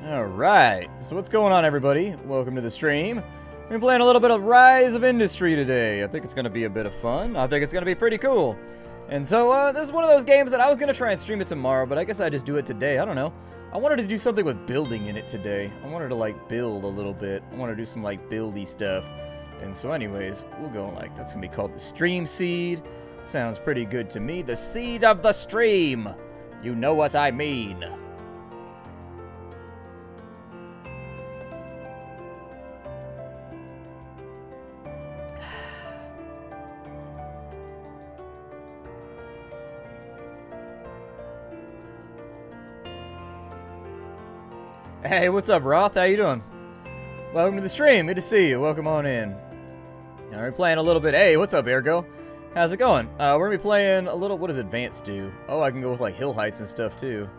Alright, so what's going on, everybody? Welcome to the stream. We're gonna be playing a little bit of Rise of Industry today. I think it's gonna be a bit of fun. I think it's gonna be pretty cool. And so, this is one of those games that I was gonna try and stream it tomorrow, but I guess I just do it today. I don't know. I wanted to do something with building in it today. I wanted to, like, build a little bit. I want to do some, like, buildy stuff. And so, anyways, we'll go, like, that's gonna be called the Stream Seed. Sounds pretty good to me. The Seed of the Stream! You know what I mean. Hey, what's up, Roth? How you doing? Welcome to the stream. Good to see you. Welcome on in. All right, playing a little bit. Hey, what's up, Ergo? How's it going? We're gonna be playing a little. What does advanced do? Oh, I can go with like hill heights and stuff too.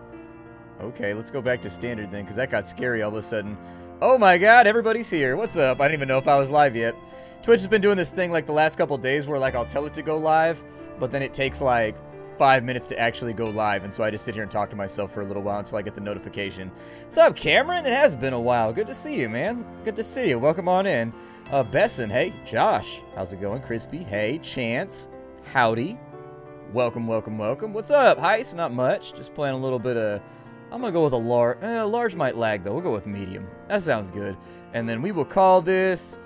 Okay, let's go back to standard then, because that got scary all of a sudden. Oh my God, everybody's here. What's up? I didn't even know if I was live yet. Twitch has been doing this thing like the last couple days where like I'll tell it to go live, but then it takes like 5 minutes to actually go live, and so I just sit here and talk to myself for a little while until I get the notification. What's up, Cameron? It has been a while. Good to see you, man. Good to see you. Welcome on in. Besson, hey. Josh, how's it going? Crispy, hey. Chance, howdy. Welcome, welcome, welcome. What's up? Heist, not much. Just playing a little bit of... I'm gonna go with a large. Large might lag, though. We'll go with medium. That sounds good. And then we will call this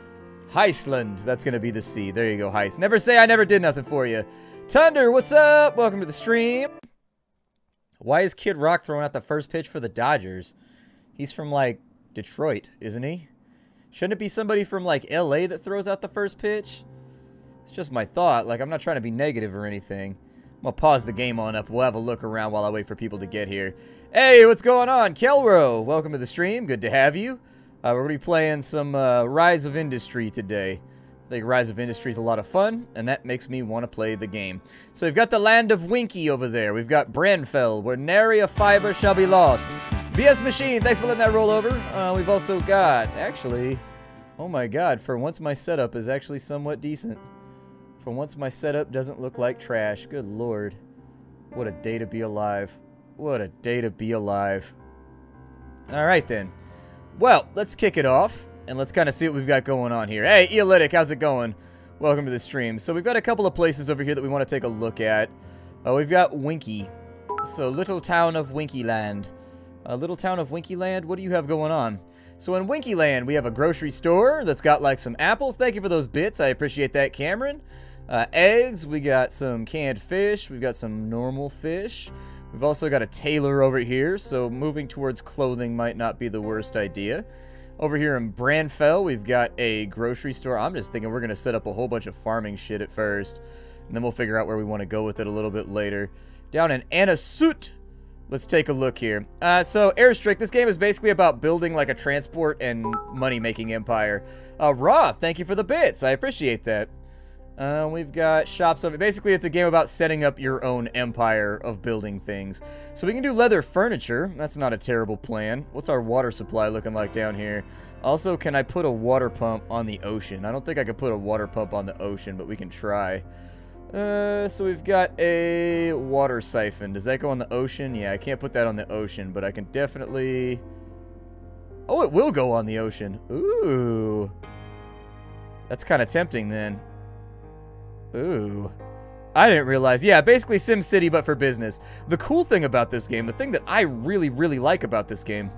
Heistland. That's gonna be the C. There you go, Heist. Never say I never did nothing for you. Thunder, what's up? Welcome to the stream. Why is Kid Rock throwing out the first pitch for the Dodgers? He's from, like, Detroit, isn't he? Shouldn't it be somebody from, like, LA that throws out the first pitch? It's just my thought. Like, I'm not trying to be negative or anything. I'm gonna pause the game on up. We'll have a look around while I wait for people to get here. Hey, what's going on? Kelro, welcome to the stream. Good to have you. We're gonna be playing some Rise of Industry today. I think Rise of Industry is a lot of fun, and that makes me want to play the game. So we've got the land of Winky over there. We've got Branfell, where nary a fiber shall be lost. BS Machine, thanks for letting that roll over. We've also got, actually, oh my God, for once my setup is actually somewhat decent. For once my setup doesn't look like trash. Good Lord. What a day to be alive. What a day to be alive. All right, then. Well, let's kick it off. And let's kind of see what we've got going on here. Hey, Eolytic, how's it going? Welcome to the stream. So we've got a couple of places over here that we want to take a look at. We've got Winky. So, Little Town of Winkyland. Little Town of Winkyland, what do you have going on? So in Winkyland, we have a grocery store that's got like some apples. Thank you for those bits. I appreciate that, Cameron. Eggs, we got some canned fish. We've got some normal fish. We've also got a tailor over here, so moving towards clothing might not be the worst idea. Over here in Branfell, we've got a grocery store. I'm just thinking we're going to set up a whole bunch of farming shit at first. And then we'll figure out where we want to go with it a little bit later. Down in Anasut, let's take a look here. So, Airstrict, this game is basically about building like a transport and money-making empire. Raw, thank you for the bits. I appreciate that. We've got shops of it. Basically, it's a game about setting up your own empire of building things. So we can do leather furniture. That's not a terrible plan. What's our water supply looking like down here? Also, can I put a water pump on the ocean? I don't think I could put a water pump on the ocean, but we can try. So we've got a water siphon. Does that go on the ocean? Yeah, I can't put that on the ocean, but I can definitely... Oh, it will go on the ocean. Ooh. That's kind of tempting then. Ooh. I didn't realize. Yeah, basically SimCity, but for business. The cool thing about this game, the thing that I really, really like about this game,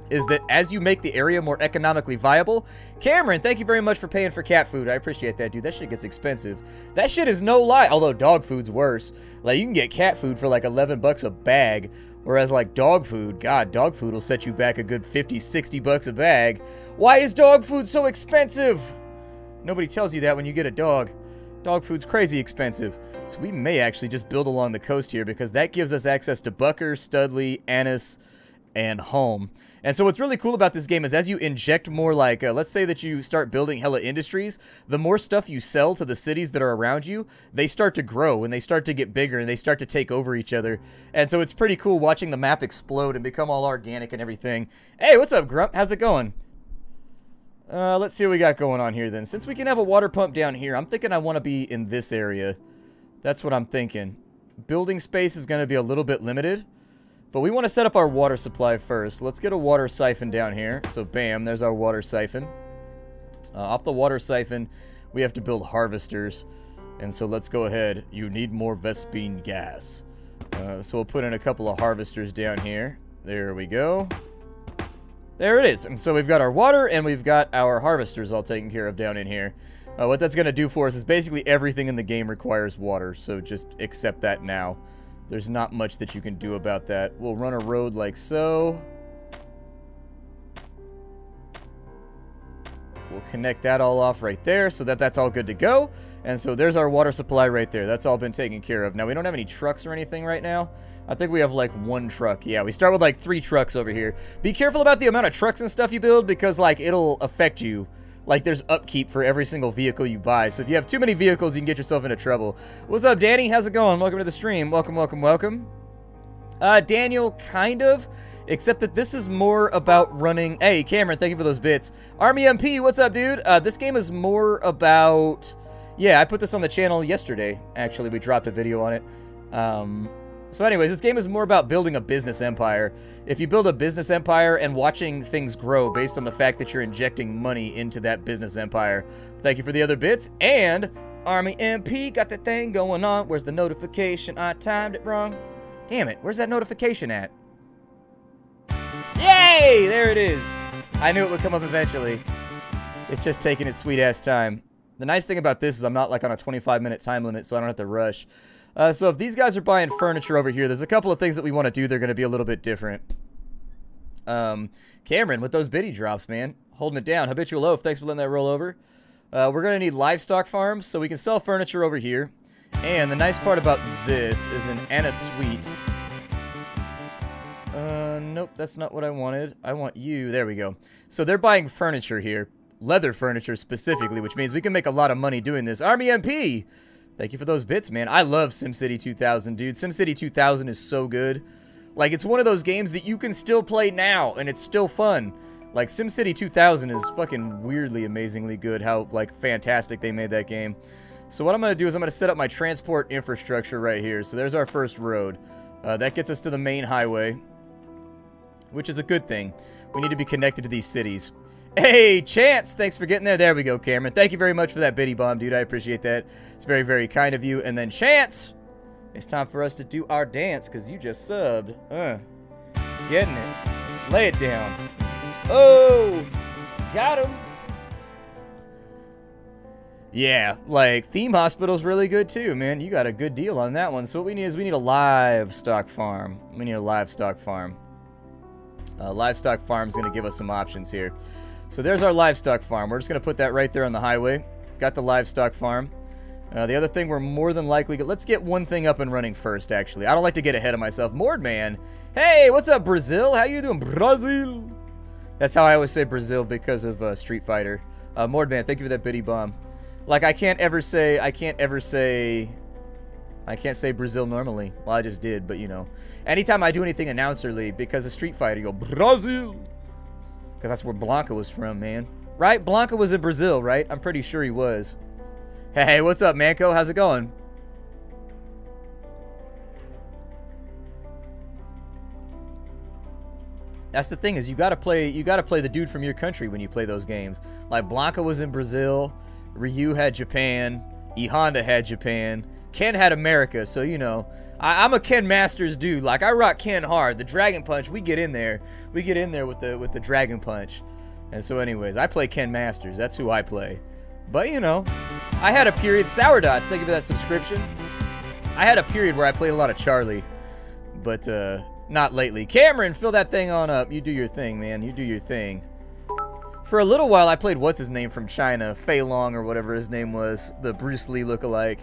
is that as you make the area more economically viable... Cameron, thank you very much for paying for cat food. I appreciate that, dude. That shit gets expensive. That shit is no lie. Although dog food's worse. Like, you can get cat food for like 11 bucks a bag. Whereas like dog food, God, dog food will set you back a good 50, 60 bucks a bag. Why is dog food so expensive? Nobody tells you that when you get a dog. Dog food's crazy expensive. So we may actually just build along the coast here because that gives us access to Bucker, Studley, Annis, and Home. And so what's really cool about this game is as you inject more like, let's say that you start building hella industries, the more stuff you sell to the cities that are around you, they start to grow and they start to get bigger and they start to take over each other. And so it's pretty cool watching the map explode and become all organic and everything. Hey, what's up, Grump? How's it going? Let's see what we got going on here then. Since we can have a water pump down here, I'm thinking I want to be in this area. That's what I'm thinking. Building space is going to be a little bit limited. But we want to set up our water supply first. Let's get a water siphon down here. So bam, there's our water siphon. Off the water siphon, we have to build harvesters. And so let's go ahead. You need more Vespine gas. So we'll put in a couple of harvesters down here. There we go. There it is. And so we've got our water and we've got our harvesters all taken care of down in here. What that's going to do for us is basically everything in the game requires water. So just accept that now. There's not much that you can do about that. We'll run a road like so. We'll connect that all off right there so that that's all good to go. And so there's our water supply right there. That's all been taken care of. Now, we don't have any trucks or anything right now. I think we have like 1 truck. Yeah, we start with like 3 trucks over here. Be careful about the amount of trucks and stuff you build because like it'll affect you. Like there's upkeep for every single vehicle you buy. So if you have too many vehicles, you can get yourself into trouble. What's up, Danny? How's it going? Welcome to the stream. Welcome, welcome, welcome. Daniel, kind of. Except that this is more about running... Hey, Cameron, thank you for those bits. Army MP, what's up, dude? This game is more about... Yeah, I put this on the channel yesterday. Actually, we dropped a video on it. So anyways, this game is more about building a business empire. If you build a business empire and watching things grow based on the fact that you're injecting money into that business empire. Thank you for the other bits. And Army MP got that thing going on. Where's the notification? I timed it wrong. Damn it, where's that notification at? Yay! There it is. I knew it would come up eventually. It's just taking its sweet-ass time. The nice thing about this is I'm not like on a 25-minute time limit, so I don't have to rush. So if these guys are buying furniture over here, there's a couple of things that we want to do. They're going to be a little bit different. Cameron, with those biddy drops, man. Holding it down. Habitual Loaf, thanks for letting that roll over. We're going to need livestock farms, so we can sell furniture over here. And the nice part about this is an Anna Suite. Nope, that's not what I wanted. I want you. There we go. So they're buying furniture here. Leather furniture specifically, which means we can make a lot of money doing this. Army MP! Thank you for those bits, man. I love SimCity 2000, dude. SimCity 2000 is so good. Like, it's one of those games that you can still play now, and it's still fun. Like, SimCity 2000 is fucking weirdly, amazingly good. How, like, fantastic they made that game. So what I'm going to do is I'm going to set up my transport infrastructure right here. So there's our first road. That gets us to the main highway, which is a good thing. We need to be connected to these cities. Hey, Chance! Thanks for getting there. There we go, Cameron. Thank you very much for that biddy bomb, dude. I appreciate that. It's very, very kind of you. And then, Chance! It's time for us to do our dance, because you just subbed. Getting it. Lay it down. Oh! Got him! Yeah, like, Theme Hospital's really good, too, man. You got a good deal on that one. So what we need is we need a livestock farm. We need a livestock farm. Livestock farm's going to give us some options here. So there's our livestock farm. We're just going to put that right there on the highway. Got the livestock farm. The other thing we're more than likely... Let's get one thing up and running first, actually. I don't like to get ahead of myself. Mordman! Hey, what's up, Brazil? How you doing, Brazil? That's how I always say Brazil because of Street Fighter. Mordman, thank you for that biddy bomb. Like, I can't say Brazil normally. Well, I just did, but you know. Anytime I do anything announcerly, because of Street Fighter, you go, Brazil! Because that's where Blanca was from, man. Right? Blanca was in Brazil, right? I'm pretty sure he was. Hey, what's up, Manco? How's it going? That's the thing, is you gotta play the dude from your country when you play those games. Like, Blanca was in Brazil, Ryu had Japan, E Honda had Japan, Ken had America, so you know, I'm a Ken Masters dude. Like, I rock Ken hard. The Dragon Punch, we get in there. We get in there with the Dragon Punch. And so anyways, I play Ken Masters. That's who I play. But you know, I had a period. Sourdots, thank you for that subscription. I had a period where I played a lot of Charlie, but not lately. Cameron, fill that thing on up. You do your thing, man. You do your thing. For a little while, I played what's his name from China, Fei Long or whatever his name was, the Bruce Lee lookalike.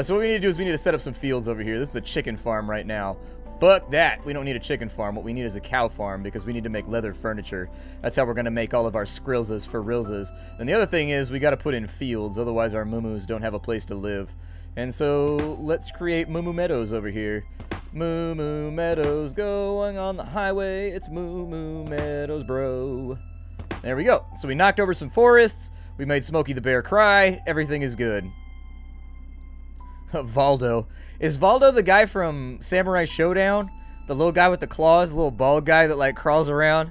So what we need to do is we need to set up some fields over here. This is a chicken farm right now. Fuck that. We don't need a chicken farm. What we need is a cow farm because we need to make leather furniture. That's how we're going to make all of our skrilzas for rilzas. And the other thing is we got to put in fields. Otherwise our muumuus don't have a place to live. And so let's create Moo Meadows over here. Moo Meadows going on the highway. It's Moo Meadows, bro. There we go. So we knocked over some forests. We made Smokey the Bear cry. Everything is good. Valdo. Is Valdo the guy from Samurai Showdown? The little guy with the claws, the little bald guy that like crawls around.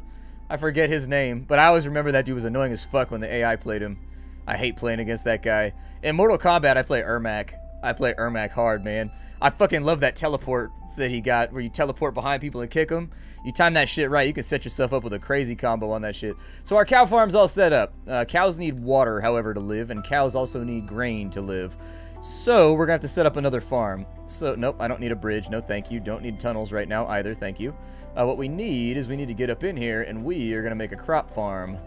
I forget his name, but I always remember that dude was annoying as fuck when the AI played him. I hate playing against that guy. In Mortal Kombat, I play Ermac. I play Ermac hard, man. I fucking love that teleport that he got, where you teleport behind people and kick them. You time that shit right, you can set yourself up with a crazy combo on that shit. So our cow farm's all set up. Cows need water, however, to live, and cows also need grain to live. So we're gonna have to set up another farm. So nope, I don't need a bridge. No, thank you. Don't need tunnels right now either. Thank you. What we need is we need to get up in here, and we are gonna make a crop farm.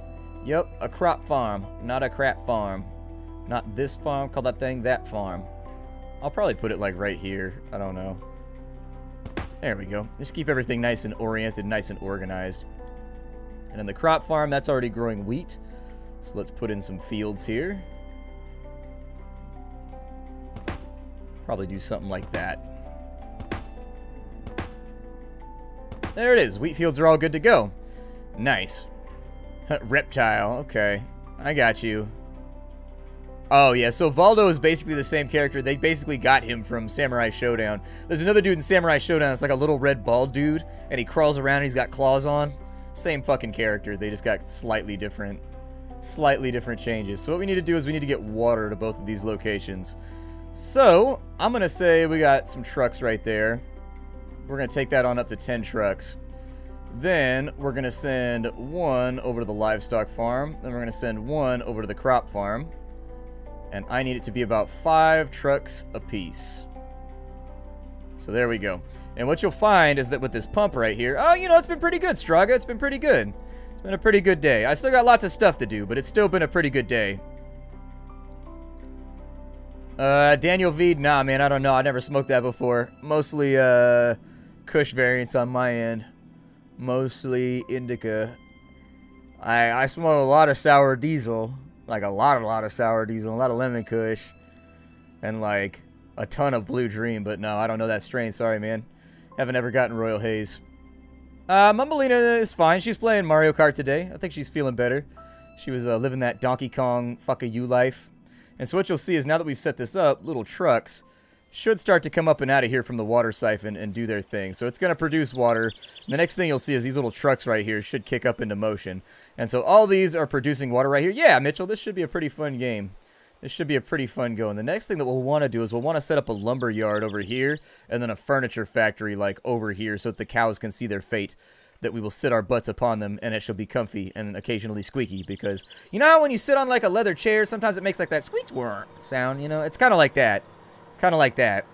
Yep, a crop farm, not a crap farm. Not this farm. Call that thing that farm. I'll probably put it like right here. I don't know. There we go. Just keep everything nice and oriented, nice and organized. And in the crop farm, that's already growing wheat. So let's put in some fields here. Probably do something like that. There it is. Wheat fields are all good to go. Nice. Reptile. Okay. I got you. Oh, yeah, so Valdo is basically the same character. They basically got him from Samurai Showdown. There's another dude in Samurai Showdown that's like a little red bald dude, and he crawls around and he's got claws on. Same fucking character. They just got slightly different changes. So what we need to do is we need to get water to both of these locations. So, I'm going to say we got some trucks right there. We're going to take that on up to 10 trucks. Then, we're going to send one over to the livestock farm. Then we're going to send one over to the crop farm. And I need it to be about 5 trucks apiece. So there we go. And what you'll find is that with this pump right here... Oh, you know, it's been pretty good, Straga. It's been pretty good. It's been a pretty good day. I still got lots of stuff to do, but it's still been a pretty good day. Daniel Veed, nah, man, I don't know. I never smoked that before. Mostly, Kush variants on my end. Mostly indica. I smoke a lot of sour diesel. Like a lot of sour diesel, a lot of lemon kush, and like a ton of Blue Dream, but no, I don't know that strain. Sorry, man. Haven't ever gotten Royal Haze. Mumbelina is fine. She's playing Mario Kart today. I think she's feeling better. She was living that Donkey Kong fuck-a-you life. And so what you'll see is now that we've set this up, little trucks should start to come up and out of here from the water siphon and do their thing. So it's going to produce water. And the next thing you'll see is these little trucks right here should kick up into motion. And so all these are producing water right here. Yeah, Mitchell, this should be a pretty fun game. This should be a pretty fun go. And the next thing that we'll want to do is we'll want to set up a lumber yard over here and then a furniture factory like over here so that the cows can see their fate, that we will sit our butts upon them and it shall be comfy and occasionally squeaky, because you know how when you sit on like a leather chair, sometimes it makes like that squeak sound, you know? It's kind of like that. It's kind of like that.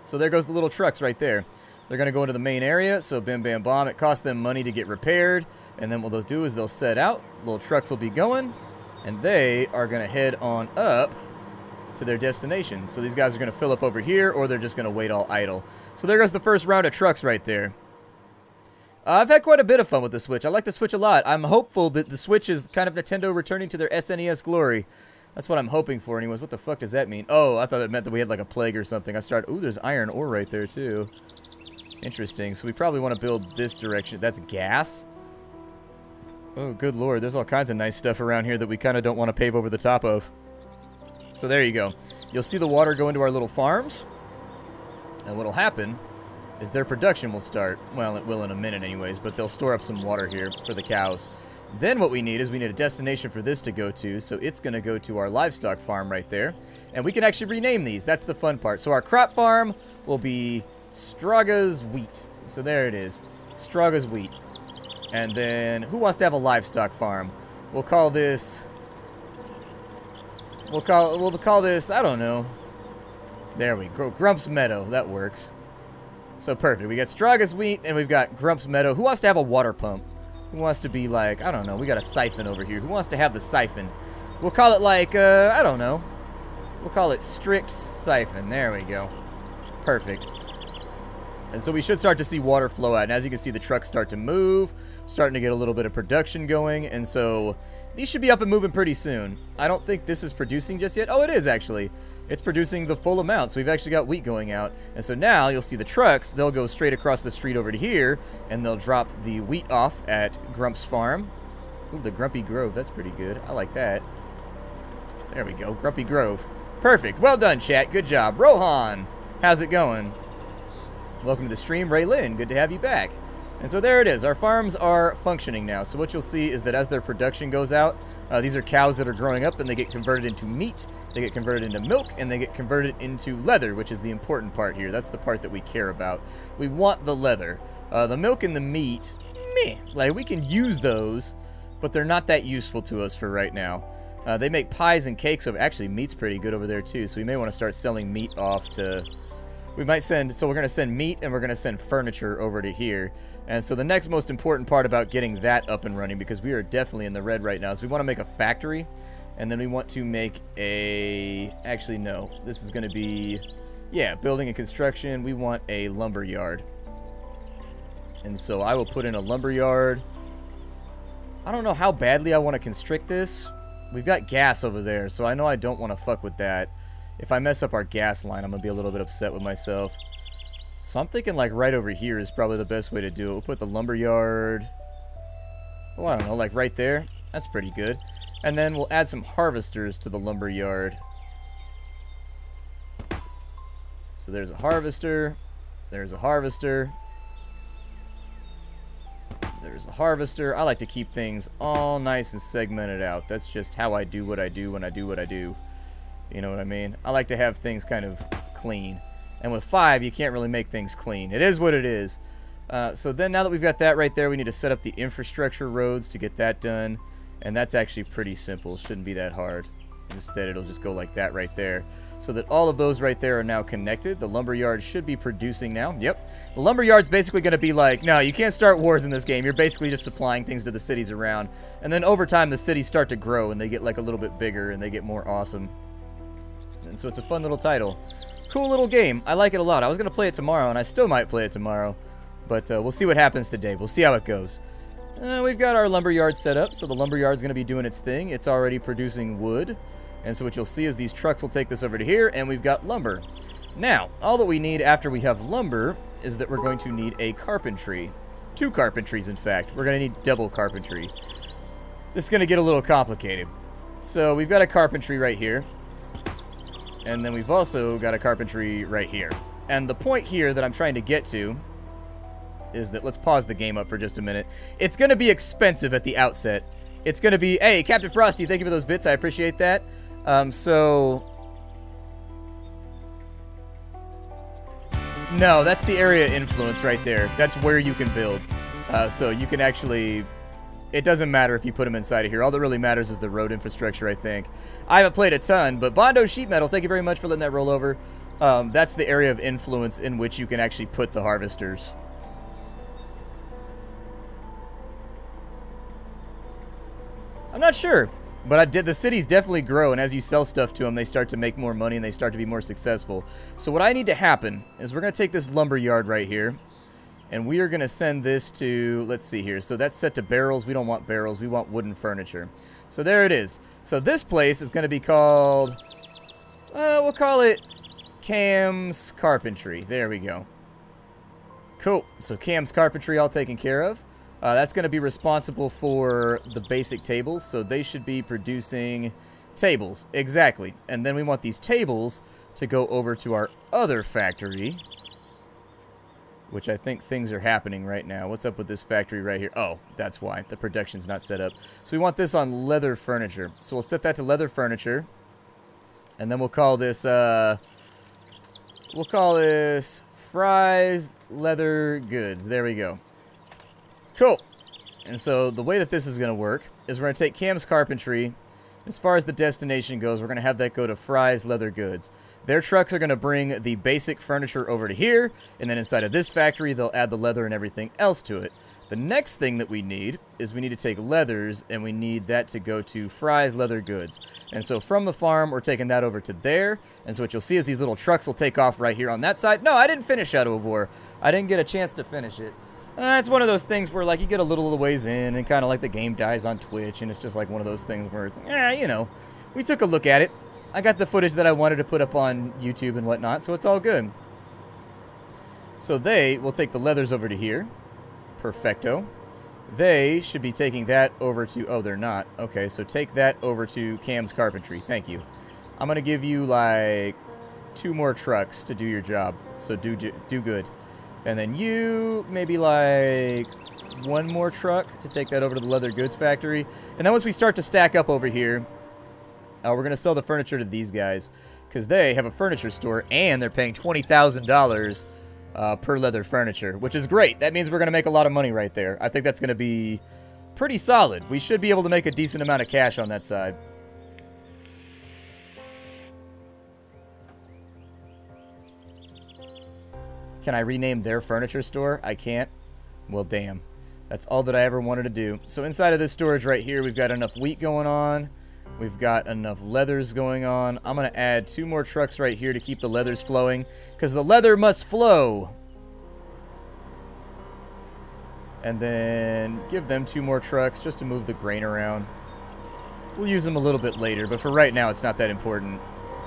So there goes the little trucks right there. They're going to go into the main area, so bim bam bomb. It costs them money to get repaired, and then what they'll do is they'll set out. Little trucks will be going, and they are going to head on up to their destination. So these guys are going to fill up over here, or they're just going to wait all idle. So there goes the first round of trucks right there. I've had quite a bit of fun with the Switch. I like the Switch a lot. I'm hopeful that the Switch is kind of Nintendo returning to their SNES glory. That's what I'm hoping for anyways. What the fuck does that mean? Oh, I thought it meant that we had like a plague or something. Ooh, there's iron ore right there too. Interesting. So we probably want to build this direction. That's gas? Oh, good lord. There's all kinds of nice stuff around here that we kind of don't want to pave over the top of. So there you go. You'll see the water go into our little farms. And what'll happen is their production will start. Well, it will in a minute anyways, but they'll store up some water here for the cows. Then what we need is we need a destination for this to go to, so it's going to go to our livestock farm right there. And we can actually rename these. That's the fun part. So our crop farm will be Straga's Wheat. So there it is. Straga's Wheat. And then, who wants to have a livestock farm? We'll call this... We'll call this, I don't know. There we go. Grump's Meadow. That works. So perfect. We got Straga's Wheat, and we've got Grump's Meadow. Who wants to have a water pump? Who wants to be like, I don't know, we got a siphon over here. Who wants to have the siphon? We'll call it like, I don't know. We'll call it Strict Siphon. There we go. Perfect. And so we should start to see water flow out. And as you can see, the trucks start to move, starting to get a little bit of production going. And so these should be up and moving pretty soon. I don't think this is producing just yet. Oh, it is actually. It's producing the full amount, so we've actually got wheat going out. And so now you'll see the trucks, they'll go straight across the street over to here, and they'll drop the wheat off at Grump's farm. Ooh, the Grumpy Grove, that's pretty good. I like that. There we go, Grumpy Grove. Perfect, well done, chat, good job. Rohan, how's it going? Welcome to the stream, Ray Lynn. Good to have you back. And so there it is. Our farms are functioning now. So what you'll see is that as their production goes out, these are cows that are growing up, and they get converted into meat, they get converted into milk, and they get converted into leather, which is the important part here. That's the part that we care about. We want the leather. The milk and the meat, meh. Like, we can use those, but they're not that useful to us for right now. They make pies and cakes. Actually, meat's pretty good over there, too, so we may want to start selling meat off to... We might send, so we're going to send meat and we're going to send furniture over to here. And so the next most important part about getting that up and running, because we are definitely in the red right now, is we want to make a factory. And then we want to make a, actually no, this is going to be, yeah, building and construction. We want a lumber yard. And so I will put in a lumber yard. I don't know how badly I want to constrict this. We've got gas over there, so I know I don't want to fuck with that. If I mess up our gas line, I'm going to be a little bit upset with myself. So I'm thinking like right over here is probably the best way to do it. We'll put the lumber yard, oh, I don't know, like right there. That's pretty good. And then we'll add some harvesters to the lumber yard. So there's a harvester. There's a harvester. There's a harvester. I like to keep things all nice and segmented out. That's just how I do what I do when I do what I do. You know what I mean? I like to have things kind of clean. And with 5, you can't really make things clean. It is what it is. So then now that we've got that right there, we need to set up the infrastructure roads to get that done. And that's actually pretty simple. Shouldn't be that hard. Instead, it'll just go like that right there. So that all of those right there are now connected. The lumberyard should be producing now. Yep. The lumberyard's basically going to be like, no, you can't start wars in this game. You're basically just supplying things to the cities around. And then over time, the cities start to grow and they get like a little bit bigger and they get more awesome. And so it's a fun little title. Cool little game. I like it a lot. I was going to play it tomorrow, and I still might play it tomorrow. But we'll see what happens today. We'll see how it goes. We've got our lumberyard set up, so the lumberyard's going to be doing its thing. It's already producing wood. And so what you'll see is these trucks will take this over to here, and we've got lumber. Now, all that we need after we have lumber is that we're going to need a carpentry. 2 carpentries, in fact. We're going to need double carpentry. This is going to get a little complicated. So we've got a carpentry right here. And then we've also got a carpentry right here. And the point here that I'm trying to get to is that, let's pause the game up for just a minute. It's going to be expensive at the outset. It's going to be, hey, Captain Frosty, thank you for those bits. I appreciate that. No, that's the area of influence right there. That's where you can build. So you can actually... It doesn't matter if you put them inside of here. All that really matters is the road infrastructure, I think. I haven't played a ton, but Bondo Sheet Metal, thank you very much for letting that roll over. That's the area of influence in which you can actually put the harvesters. I'm not sure, but the cities definitely grow, and as you sell stuff to them, they start to make more money and they start to be more successful. So what I need to happen is we're going to take this lumber yard right here. And we are going to send this to, let's see here. So that's set to barrels. We don't want barrels. We want wooden furniture. So there it is. So this place is going to be called, we'll call it Cam's Carpentry. There we go. Cool. So Cam's Carpentry all taken care of. That's going to be responsible for the basic tables. So they should be producing tables. Exactly. And then we want these tables to go over to our other factory, which I think things are happening right now. What's up with this factory right here? Oh, that's why. The production's not set up. So we want this on leather furniture. So we'll set that to leather furniture. And then we'll call this, Fry's Leather Goods. There we go. Cool. And so the way that this is going to work is we're going to take Cam's Carpentry. As far as the destination goes, we're going to have that go to Fry's Leather Goods. Their trucks are going to bring the basic furniture over to here, and then inside of this factory, they'll add the leather and everything else to it. The next thing that we need is we need to take leathers, and we need that to go to Fry's Leather Goods. And so from the farm, we're taking that over to there. And so what you'll see is these little trucks will take off right here on that side. No, I didn't finish Shadow of War. I didn't get a chance to finish it. It's one of those things where, like, you get a little ways in, and kind of like the game dies on Twitch, and it's just like one of those things where it's, you know, we took a look at it. I got the footage that I wanted to put up on YouTube and whatnot, so it's all good. So they will take the leathers over to here. Perfecto. They should be taking that over to... Oh, they're not. Okay, so take that over to Cam's Carpentry. Thank you. I'm going to give you, like, 2 more trucks to do your job. So do good. And then you, maybe like one more truck to take that over to the leather goods factory. And then once we start to stack up over here, we're going to sell the furniture to these guys. Because they have a furniture store and they're paying $20,000 per leather furniture, which is great. That means we're going to make a lot of money right there. I think that's going to be pretty solid. We should be able to make a decent amount of cash on that side. Can I rename their furniture store? I can't. Well, damn. That's all that I ever wanted to do. So inside of this storage right here, we've got enough wheat going on. We've got enough leathers going on. I'm going to add 2 more trucks right here to keep the leathers flowing, because the leather must flow. And then give them 2 more trucks just to move the grain around. We'll use them a little bit later, but for right now, it's not that important.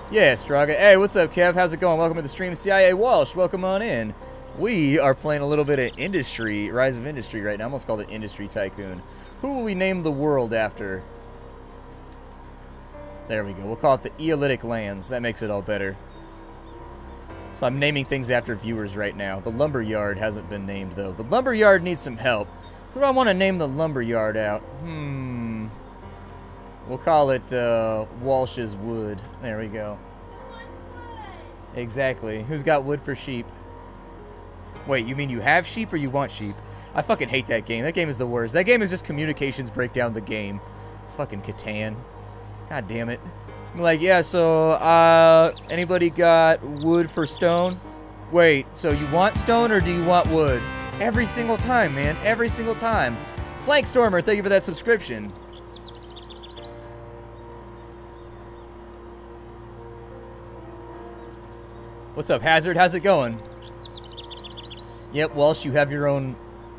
Yeah, Straga. Hey, what's up, Kev? How's it going? Welcome to the stream. CIA Walsh, welcome on in. We are playing a little bit of Industry, Rise of Industry right now. I almost called it Industry Tycoon. Who will we name the world after? There we go. We'll call it the Eolitic Lands. That makes it all better. So I'm naming things after viewers right now. The Lumberyard hasn't been named, though. The Lumberyard needs some help. Who do I want to name the Lumberyard out? We'll call it Walsh's Wood. There we go. Who wants wood? Exactly. Who's got wood for sheep? Wait, you mean you have sheep or you want sheep? I fucking hate that game. That game is the worst. That game is just communications break down the game. Fucking Catan. God damn it. I'm like, yeah, so, anybody got wood for stone? Wait, so you want stone or do you want wood? Every single time, man. Every single time. Flank Stormer, thank you for that subscription. What's up, Hazard? How's it going? Yep, Walsh, you have your own,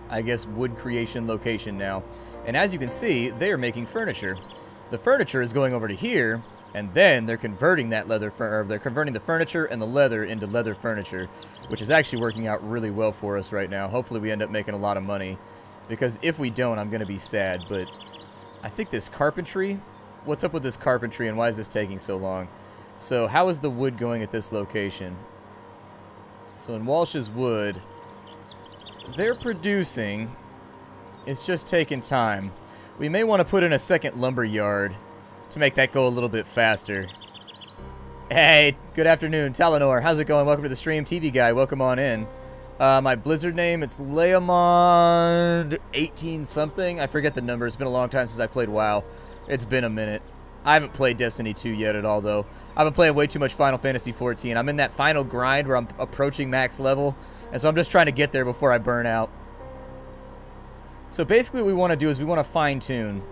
I guess, wood creation location now. And as you can see, they are making furniture. The furniture is going over to here, and then they're converting that they're converting the furniture and the leather into leather furniture, which is actually working out really well for us right now. Hopefully we end up making a lot of money, because if we don't, I'm going to be sad. But I think this carpentry, what's up with this carpentry and why is this taking so long? So how is the wood going at this location? So in Walsh's Wood, they're producing. It's just taking time. We may want to put in a second lumber yard to make that go a little bit faster. Hey, good afternoon, Talinor. How's it going? Welcome to the stream. TV guy, welcome on in. My Blizzard name, it's Leomond 18 something. I forget the number. It's been a long time since I played WoW. It's been a minute. I haven't played Destiny 2 yet at all, though. I've been playing way too much Final Fantasy 14. I'm in that final grind where I'm approaching max level, and so I'm just trying to get there before I burn out. So basically what we want to do is we want to fine-tune.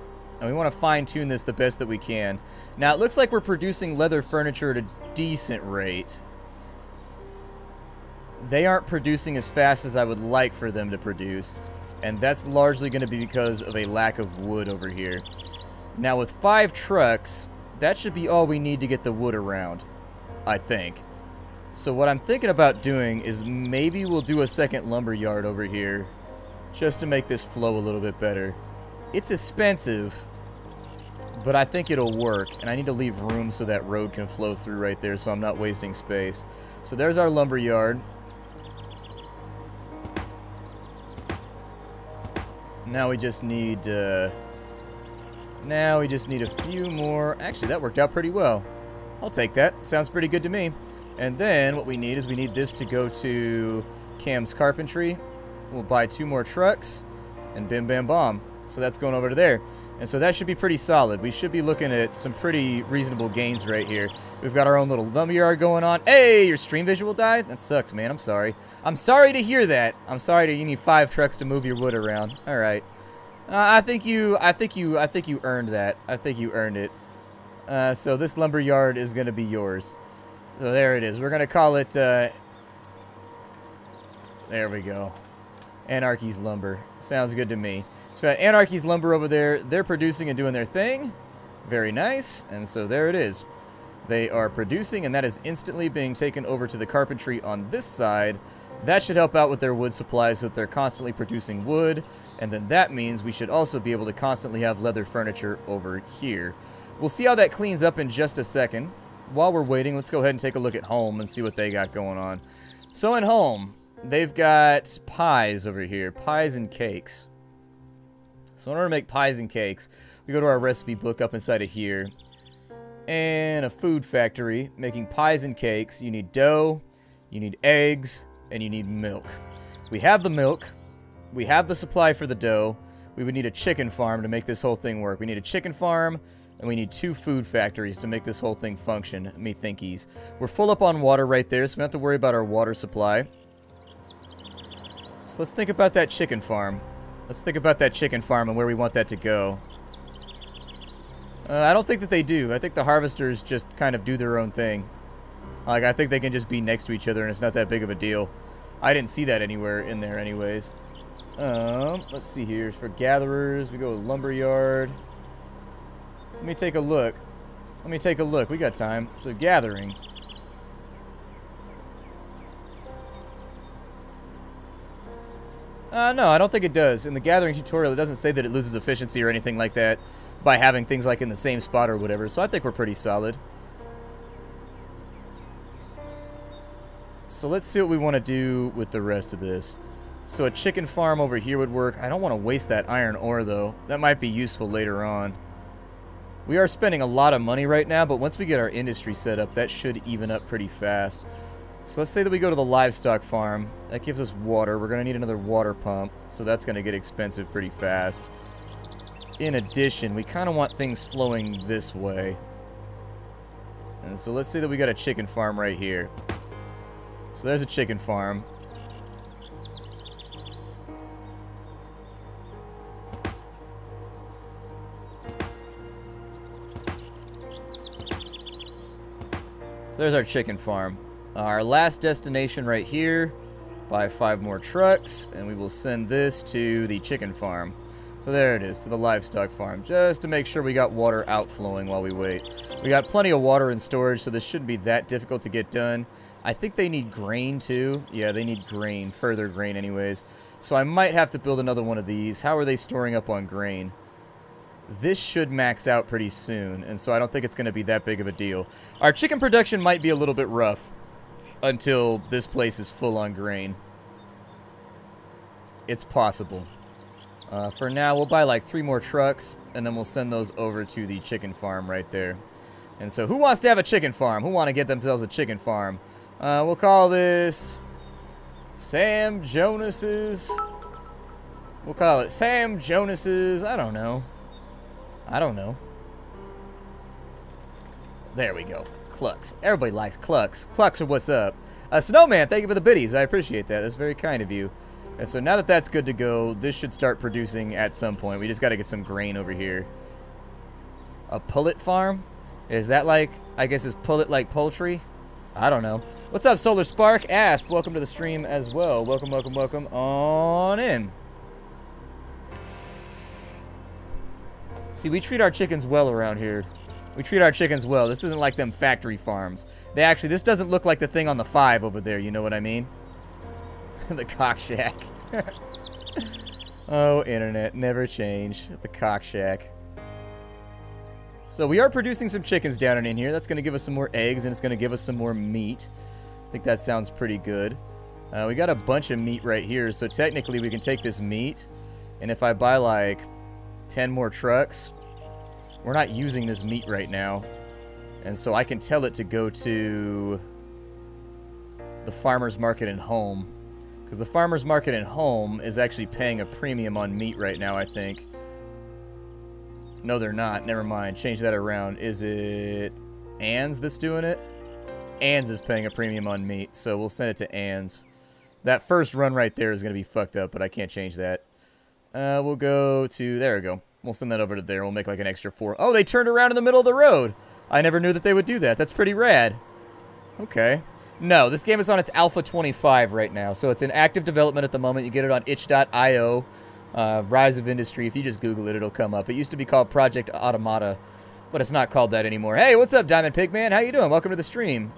And we want to fine-tune this the best that we can. Now, it looks like we're producing leather furniture at a decent rate. They aren't producing as fast as I would like for them to produce. And that's largely going to be because of a lack of wood over here. Now, with 5 trucks, that should be all we need to get the wood around, I think. So what I'm thinking about doing is maybe we'll do a second lumber yard over here, just to make this flow a little bit better. It's expensive, but I think it'll work, and I need to leave room so that road can flow through right there so I'm not wasting space. So there's our lumber yard. Now we just need a few more. Actually, that worked out pretty well. I'll take that. Sounds pretty good to me. And then what we need is we need this to go to Cam's Carpentry. We'll buy 2 more trucks, and bim bam bomb. So that's going over to there. And so that should be pretty solid. We should be looking at some pretty reasonable gains right here. We've got our own little lumberyard going on. Hey, your stream visual died? That sucks, man. I'm sorry. I'm sorry to hear that. I'm sorry that you need 5 trucks to move your wood around. All right. I think you earned that. I think you earned it. So this lumberyard is going to be yours. So there it is. We're going to call it, there we go. Anarchy's Lumber. Sounds good to me. So we got Anarchy's Lumber over there. They're producing and doing their thing. Very nice. And so there it is. They are producing, and that is instantly being taken over to the carpentry on this side. That should help out with their wood supply so that they're constantly producing wood. And then that means we should also be able to constantly have leather furniture over here. We'll see how that cleans up in just a second. While we're waiting, let's go ahead and take a look at Home and see what they got going on. So in Home, they've got pies over here. Pies and cakes. So in order to make pies and cakes, we go to our recipe book up inside of here. And a food factory making pies and cakes. You need dough, you need eggs, and you need milk. We have the milk. We have the supply for the dough. We would need a chicken farm to make this whole thing work. We need a chicken farm, and we need 2 food factories to make this whole thing function, me thinkies. We're full up on water right there, so we don't have to worry about our water supply. So let's think about that chicken farm. Let's think about that chicken farm and where we want that to go. I don't think that they do. I think the harvesters just kind of do their own thing. Like, I think they can just be next to each other and it's not that big of a deal. I didn't see that anywhere in there anyways. Let's see here. For gatherers, we go lumberyard. Let me take a look. Let me take a look. We got time. So, gathering. No, I don't think it does. In the gathering tutorial, it doesn't say that it loses efficiency or anything like that by having things like in the same spot or whatever. So I think we're pretty solid. So let's see what we want to do with the rest of this. So a chicken farm over here would work. I don't want to waste that iron ore, though. That might be useful later on. We are spending a lot of money right now, but once we get our industry set up, that should even up pretty fast. So let's say that we go to the livestock farm. That gives us water. We're going to need another water pump, so that's going to get expensive pretty fast. In addition, we kind of want things flowing this way. And so let's say that we got a chicken farm right here. So there's a chicken farm. So there's our chicken farm. Our last destination right here. Buy 5 more trucks, and we will send this to the chicken farm. So there it is, to the livestock farm, just to make sure we got water outflowing while we wait. We got plenty of water in storage, so this shouldn't be that difficult to get done. I think they need grain, too. Yeah, they need grain, further grain anyways. So I might have to build another one of these. How are they storing up on grain? This should max out pretty soon, and so I don't think it's going to be that big of a deal. Our chicken production might be a little bit rough until this place is full on grain. It's possible. For now, we'll buy like 3 more trucks, and then we'll send those over to the chicken farm right there. And so, who wants to have a chicken farm? Who want to get themselves a chicken farm? We'll call this Sam Jonas's. We'll call it Sam Jonas's. I don't know. I don't know. There we go. Clucks. Everybody likes clucks. Clucks are what's up. Snowman, thank you for the biddies. I appreciate that. That's very kind of you. And so now that that's good to go, this should start producing at some point. We just got to get some grain over here. A pullet farm? Is that like, I guess is pullet like poultry? I don't know. What's up, Solar Spark? Asp, welcome to the stream as well. Welcome, welcome, welcome on in. See, we treat our chickens well around here. We treat our chickens well. This isn't like them factory farms. They actually, this doesn't look like the thing on the 5 over there, you know what I mean? The cock shack. Oh, internet, never change. The cock shack. So we are producing some chickens down in here. That's going to give us some more eggs, and it's going to give us some more meat. I think that sounds pretty good. We got a bunch of meat right here, so technically we can take this meat, and if I buy like 10 more trucks, we're not using this meat right now, and so I can tell it to go to the farmer's market and home. Because the farmer's market and home is actually paying a premium on meat right now, I think. No, they're not. Never mind. Change that around. Is it Ann's that's doing it? Ann's is paying a premium on meat, so we'll send it to Ann's. That first run right there is going to be fucked up, but I can't change that. We'll go to... There we go. We'll send that over to there. We'll make like an extra 4. Oh, they turned around in the middle of the road. I never knew that they would do that. That's pretty rad. Okay. No, this game is on its Alpha 25 right now, so it's in active development at the moment. You get it on itch.io, Rise of Industry. If you just Google it, it'll come up. It used to be called Project Automata, but it's not called that anymore. Hey, what's up, Diamond Pigman? How you doing? Welcome to the stream.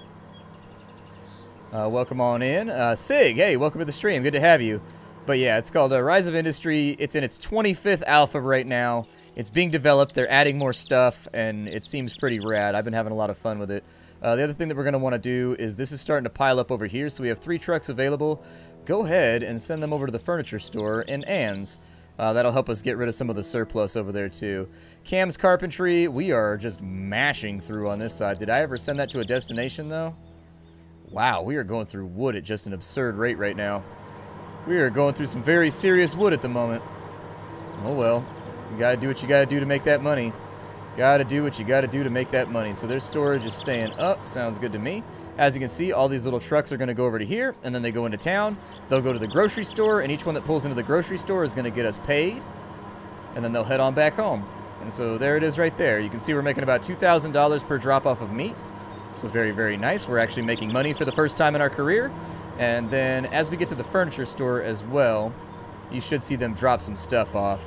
Welcome on in. Sig, hey, welcome to the stream. Good to have you. But yeah, it's called Rise of Industry. It's in its 25th alpha right now. It's being developed. They're adding more stuff, and it seems pretty rad. I've been having a lot of fun with it. The other thing that we're going to want to do is this is starting to pile up over here, so we have 3 trucks available. Go ahead and send them over to the furniture store in Ann's. That'll help us get rid of some of the surplus over there, too. Cam's Carpentry, we are just mashing through on this side. Did I ever send that to a destination, though? Wow, we are going through wood at just an absurd rate right now. We are going through some very serious wood at the moment. Oh, well. You gotta do what you gotta do to make that money. Gotta do what you gotta do to make that money. So their storage is staying up. Sounds good to me. As you can see, all these little trucks are going to go over to here, and then they go into town. They'll go to the grocery store, and each one that pulls into the grocery store is going to get us paid, and then they'll head on back home. And so there it is right there. You can see we're making about $2,000 per drop-off of meat. So very, very nice. We're actually making money for the first time in our career. And then as we get to the furniture store as well, you should see them drop some stuff off.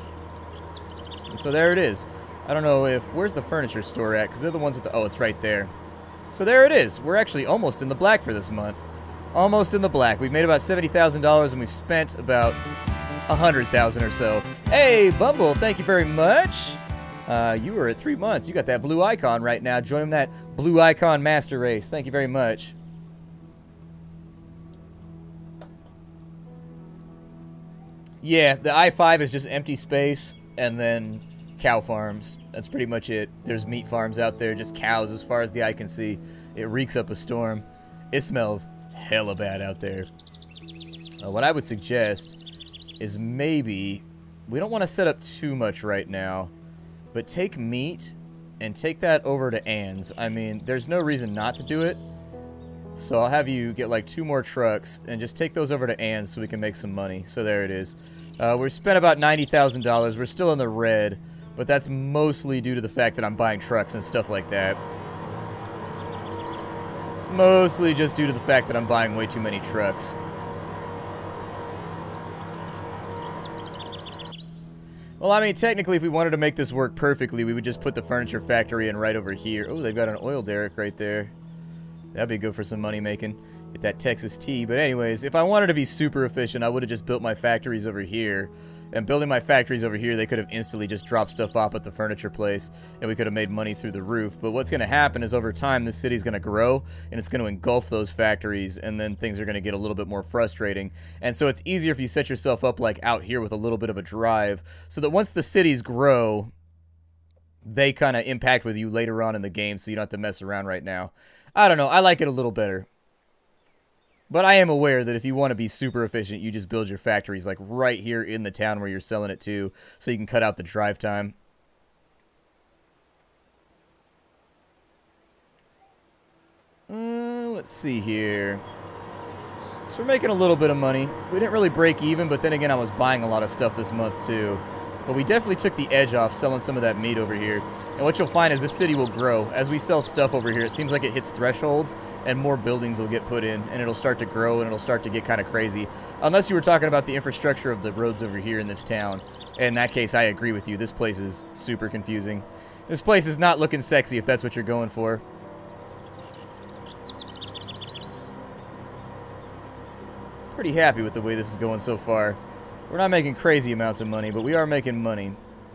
And so there it is. I don't know if... Where's the furniture store at? Because they're the ones with the... Oh, it's right there. So there it is. We're actually almost in the black for this month. Almost in the black. We've made about $70,000 and we've spent about $100,000 or so. Hey, Bumble, thank you very much. You were at 3 months. You got that blue icon right now. Join that blue icon master race. Thank you very much. Yeah, the I-5 is just empty space and then cow farms. That's pretty much it. There's meat farms out there, just cows as far as the eye can see. It reeks up a storm. It smells hella bad out there. What I would suggest is maybe, we don't want to set up too much right now, but take meat and take that over to Ann's. I mean, there's no reason not to do it. So I'll have you get like 2 more trucks and just take those over to Ann's so we can make some money. So there it is. We've spent about $90,000. We're still in the red. But that's mostly due to the fact that I'm buying trucks and stuff like that. It's mostly just due to the fact that I'm buying way too many trucks. Well, I mean, technically, if we wanted to make this work perfectly, we would just put the furniture factory in right over here. Oh, they've got an oil derrick right there. That'd be good for some money making. Get that Texas tea. But anyways, if I wanted to be super efficient, I would have just built my factories over here. And building my factories over here, they could have instantly just dropped stuff off at the furniture place, and we could have made money through the roof. But what's going to happen is over time, this city's going to grow, and it's going to engulf those factories, and then things are going to get a little bit more frustrating. And so it's easier if you set yourself up like out here with a little bit of a drive, so that once the cities grow, they kind of impact with you later on in the game, so you don't have to mess around right now. I don't know. I like it a little better. But I am aware that if you want to be super efficient, you just build your factories like right here in the town where you're selling it to, so you can cut out the drive time. Let's see here. So we're making a little bit of money. We didn't really break even, but then again, I was buying a lot of stuff this month too. But we definitely took the edge off selling some of that meat over here. And what you'll find is this city will grow. As we sell stuff over here, it seems like it hits thresholds, and more buildings will get put in, and it'll start to grow, and it'll start to get kind of crazy. Unless you were talking about the infrastructure of the roads over here in this town. In that case, I agree with you. This place is super confusing. This place is not looking sexy if that's what you're going for. Pretty happy with the way this is going so far. We're not making crazy amounts of money, but we are making money.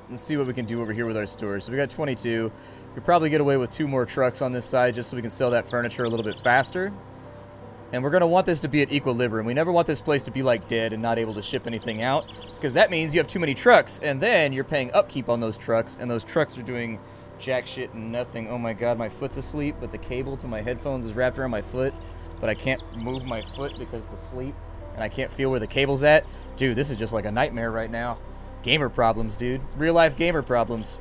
Let's see what we can do over here with our stores. So we got 22. Could probably get away with 2 more trucks on this side just so we can sell that furniture a little bit faster. And we're going to want this to be at equilibrium. We never want this place to be like dead and not able to ship anything out, because that means you have too many trucks, and then you're paying upkeep on those trucks, and those trucks are doing jack shit and nothing. Oh my god, my foot's asleep, but the cable to my headphones is wrapped around my foot, but I can't move my foot because it's asleep, and I can't feel where the cable's at. Dude, this is just like a nightmare right now. Gamer problems, dude. Real life gamer problems.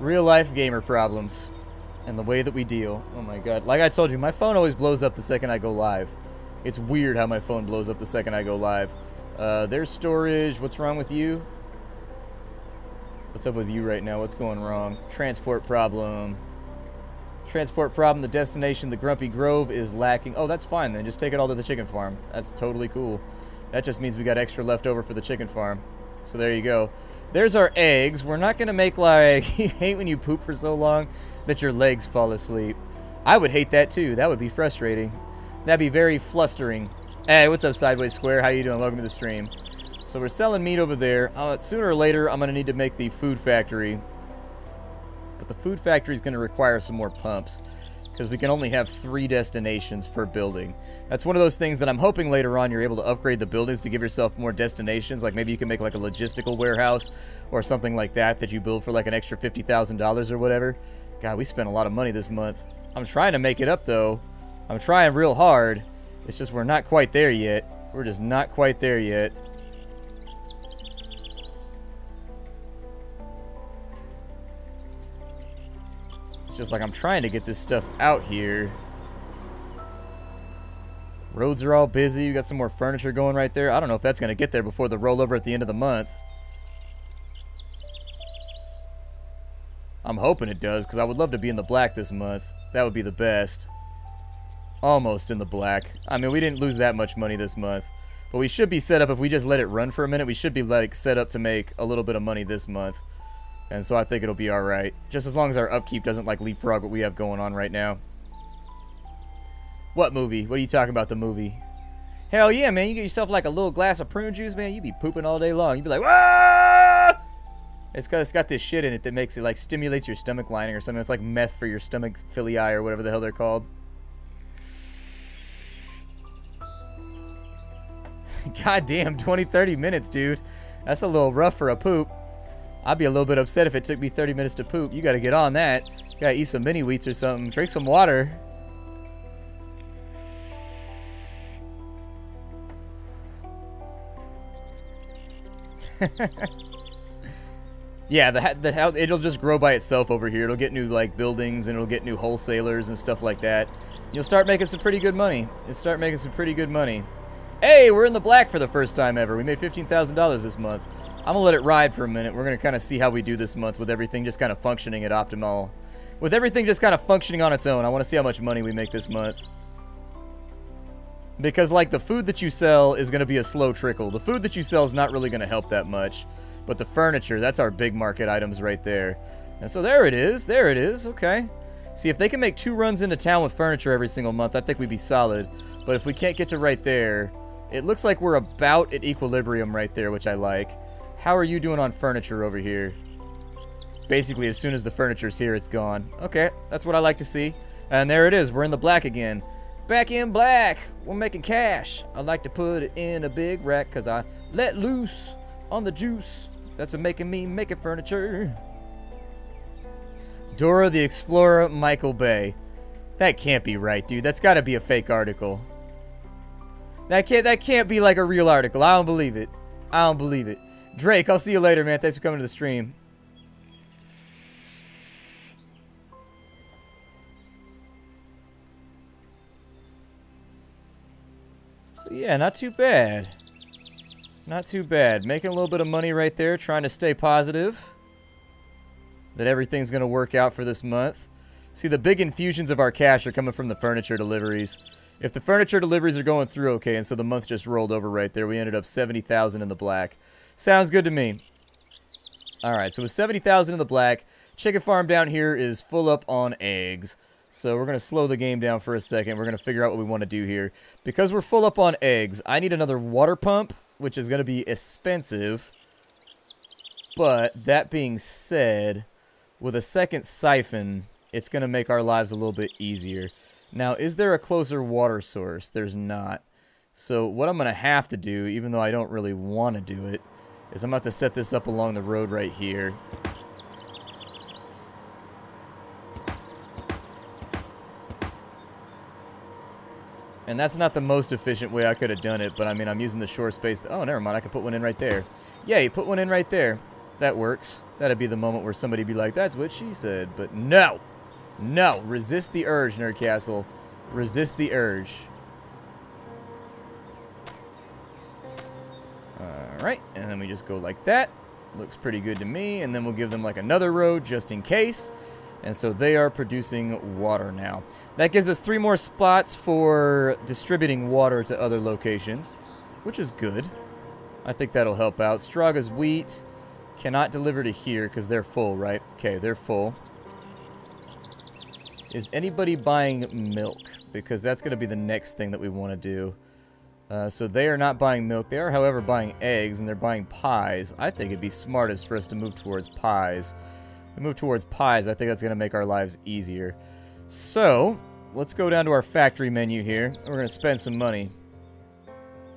Real life gamer problems. And the way that we deal. Oh my god. Like I told you, my phone always blows up the second I go live. It's weird how my phone blows up the second I go live. There's storage. What's wrong with you? What's up with you right now? What's going wrong? Transport problem. Transport problem. The destination, the Grumpy Grove, is lacking. Oh, that's fine then. Just take it all to the chicken farm. That's totally cool. That just means we got extra left over for the chicken farm. So there you go. There's our eggs. We're not going to make like... You hate when you poop for so long that your legs fall asleep. I would hate that too. That would be frustrating. That'd be very flustering. Hey, what's up, Sideways Square? How you doing? Welcome to the stream. So we're selling meat over there. Sooner or later, I'm going to need to make the food factory But the food factory is going to require some more pumps, because we can only have 3 destinations per building. That's one of those things that I'm hoping later on you're able to upgrade the buildings to give yourself more destinations. Like maybe you can make like a logistical warehouse or something like that that you build for like an extra $50,000 or whatever. God, we spent a lot of money this month. I'm trying to make it up though. I'm trying real hard. It's just we're not quite there yet. We're just not quite there yet. It's just like I'm trying to get this stuff out here. Roads are all busy. We got some more furniture going right there. I don't know if that's going to get there before the rollover at the end of the month. I'm hoping it does, because I would love to be in the black this month. That would be the best. Almost in the black. I mean, we didn't lose that much money this month. But we should be set up, if we just let it run for a minute, we should be like set up to make a little bit of money this month. And so I think it'll be alright. Just as long as our upkeep doesn't like leapfrog what we have going on right now. What movie? What are you talking about, the movie? Hell yeah, man. You get yourself like a little glass of prune juice, man. You be pooping all day long. You be like, "Wah!" It's got this shit in it that makes it like stimulates your stomach lining or something. It's like meth for your stomach villi or whatever the hell they're called. Goddamn, 20-30 minutes, dude. That's a little rough for a poop. I'd be a little bit upset if it took me 30 minutes to poop. You gotta get on that. You gotta eat some mini wheats or something. Drink some water. Yeah, the house, it'll just grow by itself over here. It'll get new like buildings and it'll get new wholesalers and stuff like that. You'll start making some pretty good money. You'll start making some pretty good money. Hey, we're in the black for the first time ever. We made $15,000 this month. I'm gonna let it ride for a minute. We're gonna kind of see how we do this month with everything just kind of functioning at optimal. With everything just kind of functioning on its own. I want to see how much money we make this month. Because, like, the food that you sell is going to be a slow trickle. The food that you sell is not really going to help that much. But the furniture, that's our big market items right there. And so there it is. There it is. Okay. See, if they can make 2 runs into town with furniture every single month, I think we'd be solid. But if we can't get to right there, it looks like we're about at equilibrium right there, which I like. How are you doing on furniture over here? Basically, as soon as the furniture's here, it's gone. Okay, that's what I like to see. And there it is. We're in the black again. Back in black. We're making cash. I like to put it in a big rack because I let loose on the juice. That's been making me making furniture. Dora the Explorer, Michael Bay. That can't be right, dude. That's got to be a fake article. That can't be like a real article. I don't believe it. I don't believe it. Drake, I'll see you later, man. Thanks for coming to the stream. So yeah, not too bad. Not too bad. Making a little bit of money right there, trying to stay positive that everything's going to work out for this month. See, the big infusions of our cash are coming from the furniture deliveries. If the furniture deliveries are going through okay, and so the month just rolled over right there, we ended up 70,000 in the black. Sounds good to me. Alright, so with 70,000 in the black, chicken farm down here is full up on eggs. So we're going to slow the game down for a second. We're going to figure out what we want to do here. Because we're full up on eggs, I need another water pump, which is going to be expensive. But that being said, with a second siphon, it's going to make our lives a little bit easier. Now, is there a closer water source? There's not. So what I'm going to have to do, even though I don't really want to do it, is I'm going to have to set this up along the road right here. And that's not the most efficient way I could have done it, but I mean, I'm using the shore space. Oh, never mind. I could put one in right there. Yeah, you put one in right there. That works. That'd be the moment where somebody be like, that's what she said. But no. No. Resist the urge, Nerdcastle. Resist the urge. Alright, and then we just go like that. Looks pretty good to me. And then we'll give them like another road just in case. And so they are producing water now. That gives us 3 more spots for distributing water to other locations, which is good. I think that'll help out. Straga's wheat cannot deliver to here because they're full, right? Okay, they're full. Is anybody buying milk? Because that's going to be the next thing that we want to do. So they are not buying milk. They are, however, buying eggs, and they're buying pies. I think it'd be smartest for us to move towards pies. we move towards pies, I think that's going to make our lives easier. So, let's go down to our factory menu here. We're going to spend some money.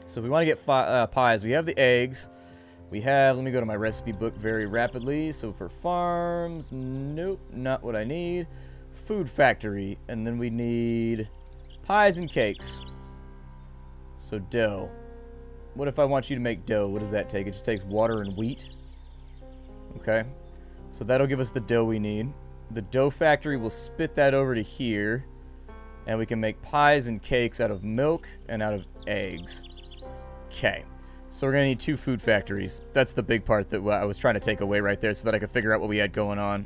So if we want to get pies, we have the eggs. We have, let me go to my recipe book very rapidly. So for farms, nope, not what I need. Food factory, and then we need pies and cakes. So dough. What if I want you to make dough? What does that take? It just takes water and wheat. Okay. So that'll give us the dough we need. The dough factory will spit that over to here. And we can make pies and cakes out of milk and out of eggs. Okay. So we're going to need 2 food factories. That's the big part that I was trying to take away right there so that I could figure out what we had going on.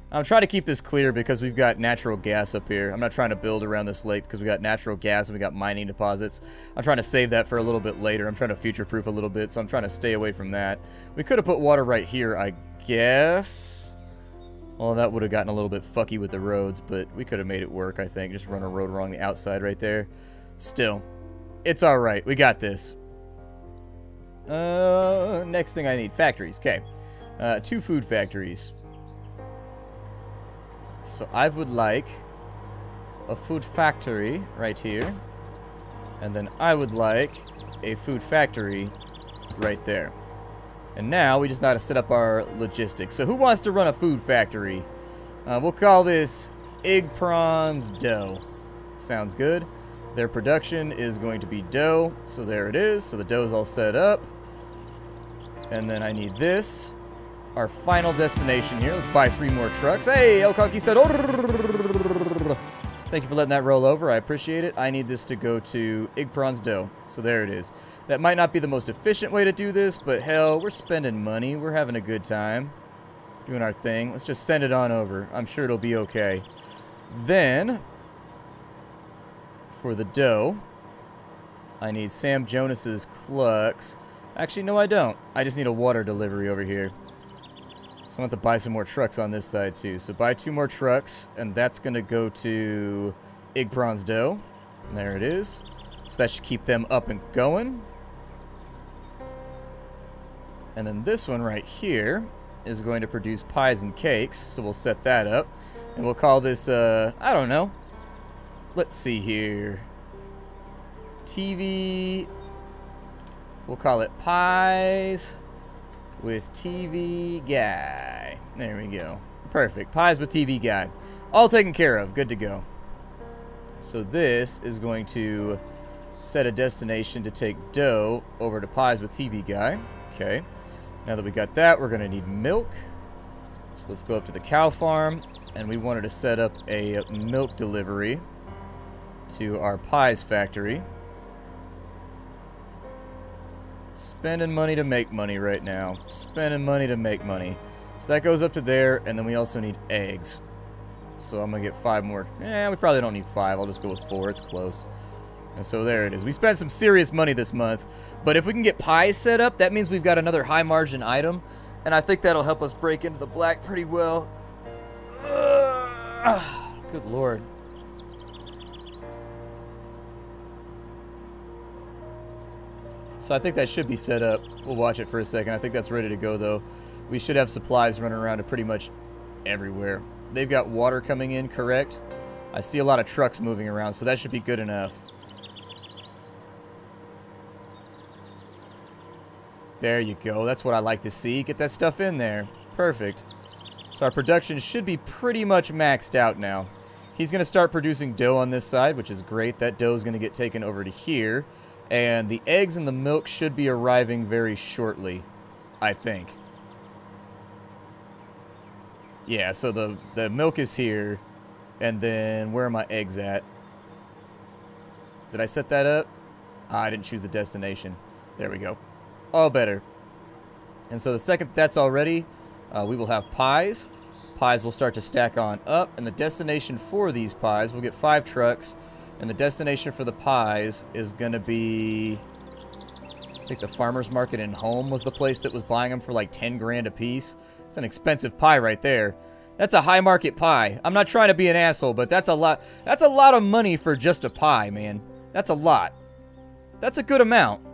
I'm trying to keep this clear because we've got natural gas up here. I'm not trying to build around this lake because we got natural gas and we got mining deposits. I'm trying to save that for a little bit later. I'm trying to future-proof a little bit, so I'm trying to stay away from that. We could have put water right here, I guess. Well, that would have gotten a little bit fucky with the roads, but we could have made it work, I think. Just run a road along the outside right there. Still, it's alright. We got this. Next thing I need. Factories. Okay. 2 food factories. So I would like a food factory right here. And then I would like a food factory right there. And now we just know how to set up our logistics. So who wants to run a food factory? We'll call this Egg Prawns Dough. Sounds good. Their production is going to be dough. So there it is. So the dough is all set up. And then I need this. Our final destination here. Let's buy 3 more trucks. Hey, El Conquistador! Thank you for letting that roll over. I appreciate it. I need this to go to Egg Prawns Dough. So there it is. That might not be the most efficient way to do this, but hell, we're spending money. We're having a good time. Doing our thing. Let's just send it on over. I'm sure it'll be okay. Then, for the dough, I need Sam Jonas's clucks. Actually, no, I don't. I just need a water delivery over here. So I have to buy some more trucks on this side too. So buy 2 more trucks, and that's going to go to Egg Prawns Dough. And there it is. So that should keep them up and going. And then this one right here is going to produce pies and cakes. So we'll set that up. And we'll call this, I don't know. Let's see here. TV. We'll call it Pies with TV Guy. There we go. Perfect. Pies with TV Guy. All taken care of. Good to go. So this is going to set a destination to take dough over to Pies with TV Guy. Okay. Now that we got that, we're going to need milk. So let's go up to the cow farm. And we wanted to set up a milk delivery to our Pies factory. Spending money to make money right now. Spending money to make money. So that goes up to there, and then we also need eggs. So I'm going to get 5 more. We probably don't need 5. I'll just go with 4. It's close. And so there it is. We spent some serious money this month. But if we can get pies set up, that means we've got another high margin item. And I think that'll help us break into the black pretty well. Good Lord. So I think that should be set up. We'll watch it for a second. I think that's ready to go, though. We should have supplies running around to pretty much everywhere. They've got water coming in, correct? I see a lot of trucks moving around, so that should be good enough. There you go. That's what I like to see. Get that stuff in there. Perfect. So our production should be pretty much maxed out now. He's going to start producing dough on this side, which is great. That dough is going to get taken over to here. And the eggs and the milk should be arriving very shortly, I think. Yeah, so the milk is here. And then where are my eggs at? Did I set that up? I didn't choose the destination. There we go. All better. And so the second that's all ready, we will have pies. Pies will start to stack on up. And the destination for these pies, we'll get 5 trucks. And the destination for the pies is going to be, I think the farmer's market in Home was the place that was buying them for like 10 grand a piece. It's an expensive pie right there. That's a high market pie. I'm not trying to be an asshole, but that's a lot. That's a lot of money for just a pie, man. That's a lot. That's a good amount.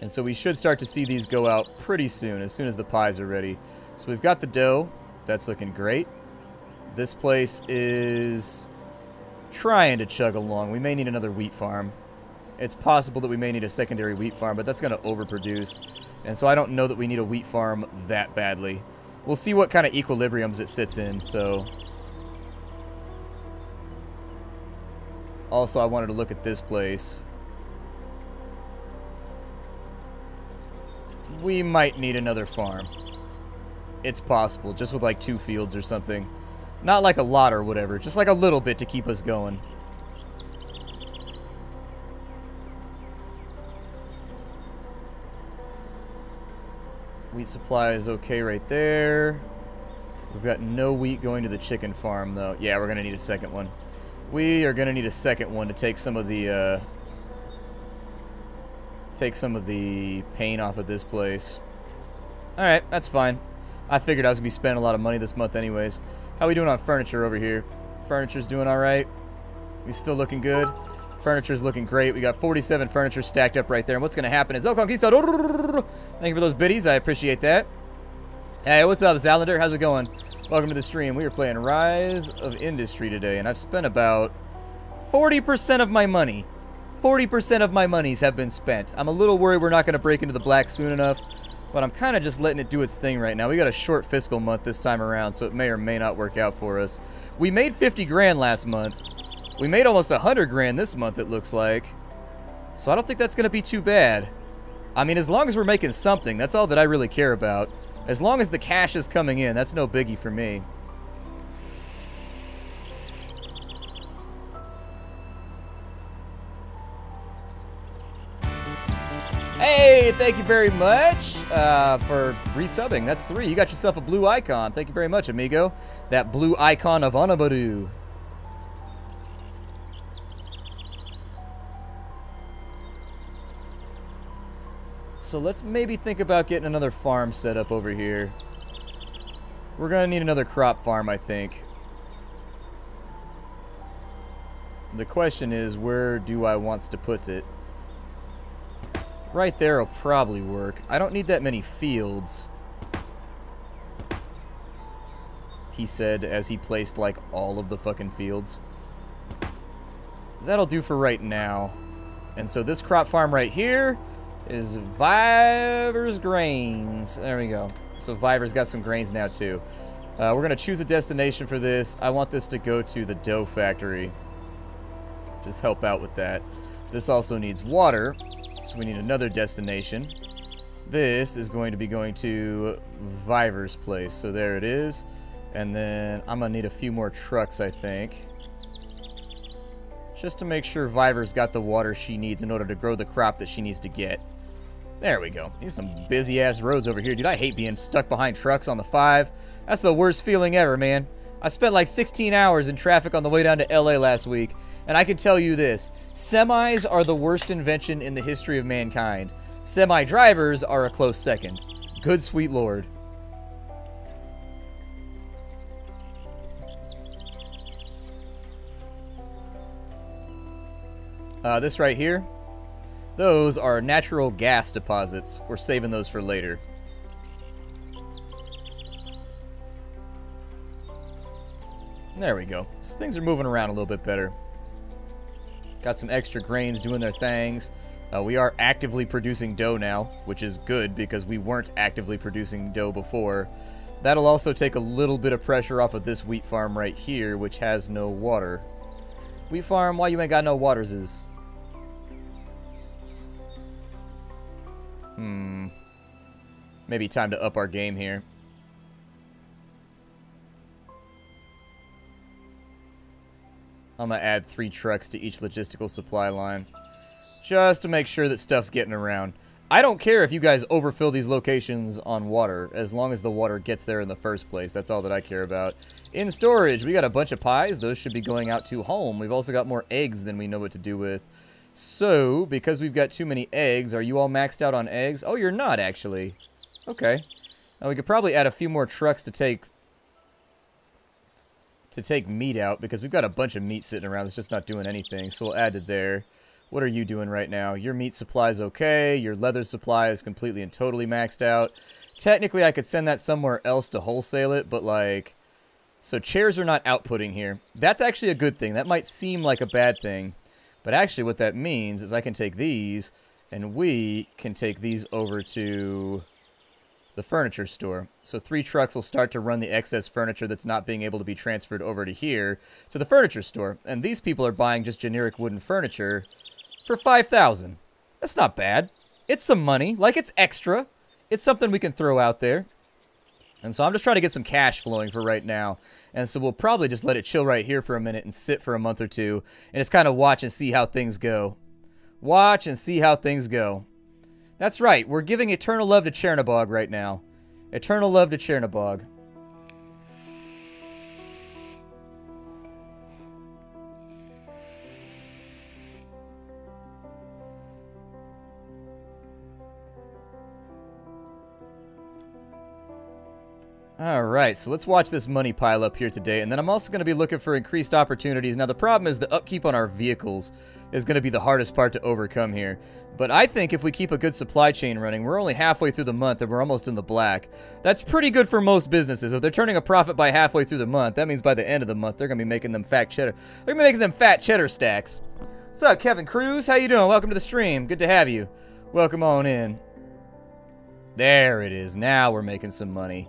And so we should start to see these go out pretty soon as the pies are ready. So we've got the dough. That's looking great. This place is trying to chug along. We may need another wheat farm. It's possible that we may need a secondary wheat farm, but that's going to overproduce. And so I don't know that we need a wheat farm that badly. We'll see what kind of equilibriums it sits in, so... Also, I wanted to look at this place. We might need another farm. It's possible, just with like 2 fields or something. Not like a lot or whatever, just like a little bit to keep us going. Wheat supply is okay right there. We've got no wheat going to the chicken farm, though. Yeah, we're going to need a second one. We are going to need a second one to take some of the pain off of this place. Alright, that's fine. I figured I was going to be spending a lot of money this month anyways. How we doing on furniture over here? Furniture's doing alright. We still looking good. Furniture's looking great. We got 47 furniture stacked up right there. And what's going to happen is El Conquistador. Thank you for those biddies. I appreciate that. Hey, what's up, Zalander? How's it going? Welcome to the stream. We are playing Rise of Industry today, and I've spent about 40% of my money. 40% of my monies have been spent. I'm a little worried we're not going to break into the black soon enough, but I'm kind of just letting it do its thing right now. We got a short fiscal month this time around, so it may or may not work out for us. We made 50 grand last month. We made almost 100 grand this month, it looks like. So I don't think that's going to be too bad. I mean, as long as we're making something, that's all that I really care about. As long as the cash is coming in, that's no biggie for me. Hey, thank you very much for resubbing. That's 3. You got yourself a blue icon. Thank you very much, amigo. That blue icon of Anabadu. So let's maybe think about getting another farm set up over here. We're going to need another crop farm, I think. The question is, where do I want to put it? Right there will probably work. I don't need that many fields, he said as he placed like all of the fucking fields. That'll do for right now. And so this crop farm right here is Viver's Grains. There we go. So Viver's got some grains now too. We're going to choose a destination for this. I want this to go to the dough factory. Just help out with that. This also needs water, so we need another destination. This is going to be going to Viver's place. So there it is. And then I'm going to need a few more trucks, I think. Just to make sure Viver's got the water she needs in order to grow the crop that she needs to get. There we go. These are some busy-ass roads over here. Dude, I hate being stuck behind trucks on the 5. That's the worst feeling ever, man. I spent like 16 hours in traffic on the way down to LA last week, and I can tell you this. Semis are the worst invention in the history of mankind. Semi-drivers are a close second. Good sweet lord. This right here, those are natural gas deposits. We're saving those for later. There we go. So things are moving around a little bit better. Got some extra grains doing their things. We are actively producing dough now, which is good because we weren't actively producing dough before. That'll also take a little bit of pressure off of this wheat farm right here, which has no water. Wheat farm, why you ain't got no waters is... Maybe time to up our game here. I'm going to add 3 trucks to each logistical supply line. Just to make sure that stuff's getting around. I don't care if you guys overfill these locations on water, as long as the water gets there in the first place. That's all that I care about. In storage, we got a bunch of pies. Those should be going out to home. We've also got more eggs than we know what to do with. So, because we've got too many eggs, are you all maxed out on eggs? Oh, you're not, actually. Okay. Now, we could probably add a few more trucks to take meat out, because we've got a bunch of meat sitting around that's just not doing anything. So we'll add to there. What are you doing right now? Your meat supply is okay. Your leather supply is completely and totally maxed out. Technically, I could send that somewhere else to wholesale it, but like... So chairs are not outputting here. That's actually a good thing. That might seem like a bad thing. But actually what that means is I can take these, and we can take these over to the furniture store. So 3 trucks will start to run the excess furniture that's not being able to be transferred over to here to the furniture store. And these people are buying just generic wooden furniture for $5,000. That's not bad. It's some money. Like, it's extra. It's something we can throw out there. And so I'm just trying to get some cash flowing for right now. And so we'll probably just let it chill right here for a minute and sit for a month or two. And just kind of watch and see how things go. Watch and see how things go. That's right. We're giving eternal love to Chernobog right now. Eternal love to Chernobog. Alright, so let's watch this money pile up here today, and then I'm also going to be looking for increased opportunities. Now, the problem is the upkeep on our vehicles is going to be the hardest part to overcome here. But I think if we keep a good supply chain running, we're only halfway through the month and we're almost in the black. That's pretty good for most businesses. If they're turning a profit by halfway through the month, that means by the end of the month, they're going to be making them fat cheddar. They're going to be making them fat cheddar stacks. What's up, Kevin Cruz? How you doing? Welcome to the stream. Good to have you. Welcome on in. There it is. Now we're making some money.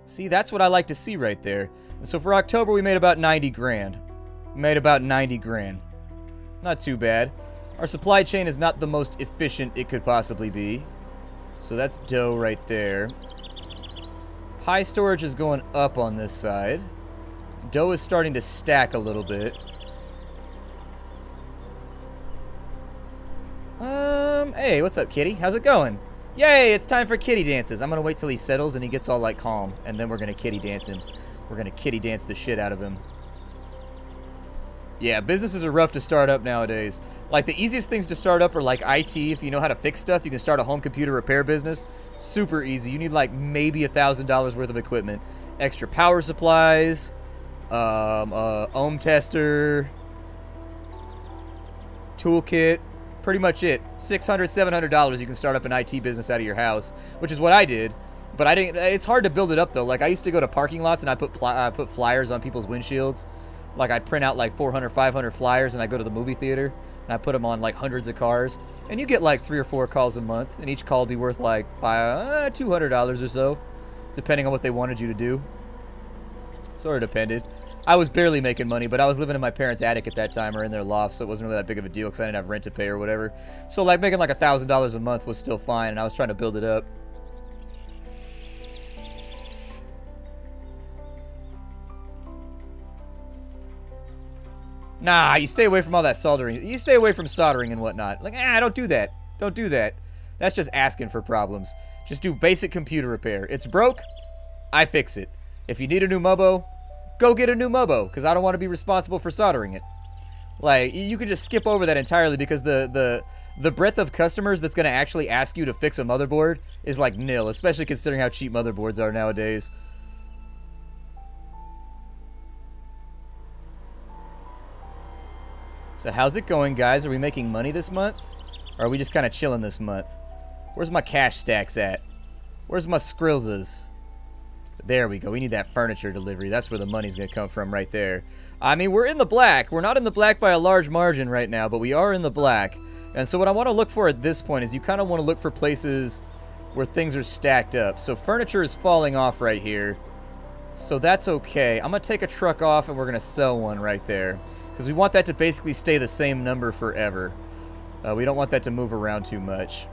See, that's what I like to see right there. And so for October, we made about 90 grand. Made about 90 grand. Not too bad. Our supply chain is not the most efficient it could possibly be. So that's dough right there. Pie storage is going up on this side. Dough is starting to stack a little bit. Hey, what's up, kitty? How's it going? Yay, it's time for kitty dances. I'm going to wait till he settles and he gets all, like, calm. And then we're going to kitty dance him. We're going to kitty dance the shit out of him. Yeah, businesses are rough to start up nowadays. Like, the easiest things to start up are, like, IT. If you know how to fix stuff, you can start a home computer repair business. Super easy. You need, like, maybe $1,000 worth of equipment. Extra power supplies. Ohm tester. Toolkit. Pretty much it. $600, $700 you can start up an IT business out of your house, which is what I did. But I didn't. It's hard to build it up though. Like I used to go to parking lots and I put flyers on people's windshields. Like I'd print out like 400, 500 flyers and I go to the movie theater and I put them on like hundreds of cars. And you get like 3 or 4 calls a month, and each call would be worth like $200 or so, depending on what they wanted you to do. Sort of depended. I was barely making money, but I was living in my parents' attic at that time, or in their loft, so it wasn't really that big of a deal because I didn't have rent to pay or whatever. So, like, making like $1,000 a month was still fine, and I was trying to build it up. Nah, you stay away from all that soldering. You stay away from soldering and whatnot. Like, don't do that. Don't do that. That's just asking for problems. Just do basic computer repair. It's broke, I fix it. If you need a new mubbo, go get a new mubbo, because I don't want to be responsible for soldering it. Like, you can just skip over that entirely, because the breadth of customers that's going to actually ask you to fix a motherboard is like nil, especially considering how cheap motherboards are nowadays. So how's it going, guys? Are we making money this month? Or are we just kind of chilling this month? Where's my cash stacks at? Where's my Skrillses? There we go. We need that furniture delivery. That's where the money's going to come from right there. I mean, we're in the black. We're not in the black by a large margin right now, but we are in the black. And so what I want to look for at this point is you kind of want to look for places where things are stacked up. So furniture is falling off right here. So that's okay. I'm going to take a truck off and we're going to sell one right there, because we want that to basically stay the same number forever. We don't want that to move around too much.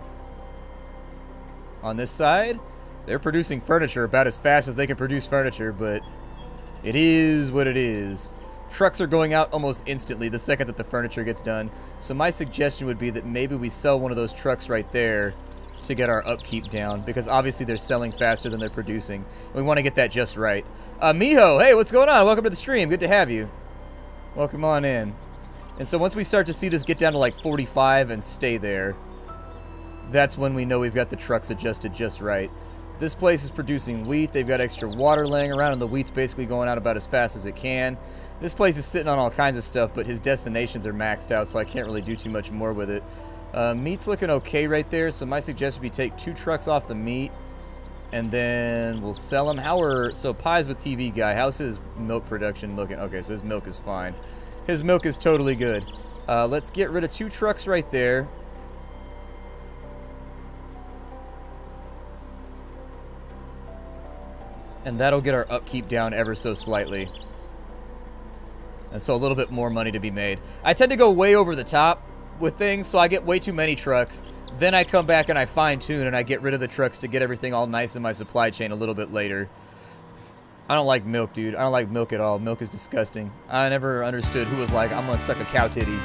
On this side, they're producing furniture about as fast as they can produce furniture, but it is what it is. Trucks are going out almost instantly the second that the furniture gets done. So my suggestion would be that maybe we sell one of those trucks right there to get our upkeep down, because obviously they're selling faster than they're producing. We want to get that just right. Miho, hey, what's going on? Welcome to the stream. Good to have you. Welcome on in. And so once we start to see this get down to like 45 and stay there, that's when we know we've got the trucks adjusted just right. This place is producing wheat. They've got extra water laying around, and the wheat's basically going out about as fast as it can. This place is sitting on all kinds of stuff, but his destinations are maxed out, so I can't really do too much more with it. Meat's looking okay right there, so my suggestion would be take 2 trucks off the meat, and then we'll sell them. So Pies with TV guy, how's his milk production looking? Okay, so his milk is fine. His milk is totally good. Let's get rid of 2 trucks right there. And that'll get our upkeep down ever so slightly. And so a little bit more money to be made. I tend to go way over the top with things, so I get way too many trucks. Then I come back and I fine-tune and I get rid of the trucks to get everything all nice in my supply chain a little bit later. I don't like milk, dude. I don't like milk at all. Milk is disgusting. I never understood who was like, I'm gonna suck a cow titty.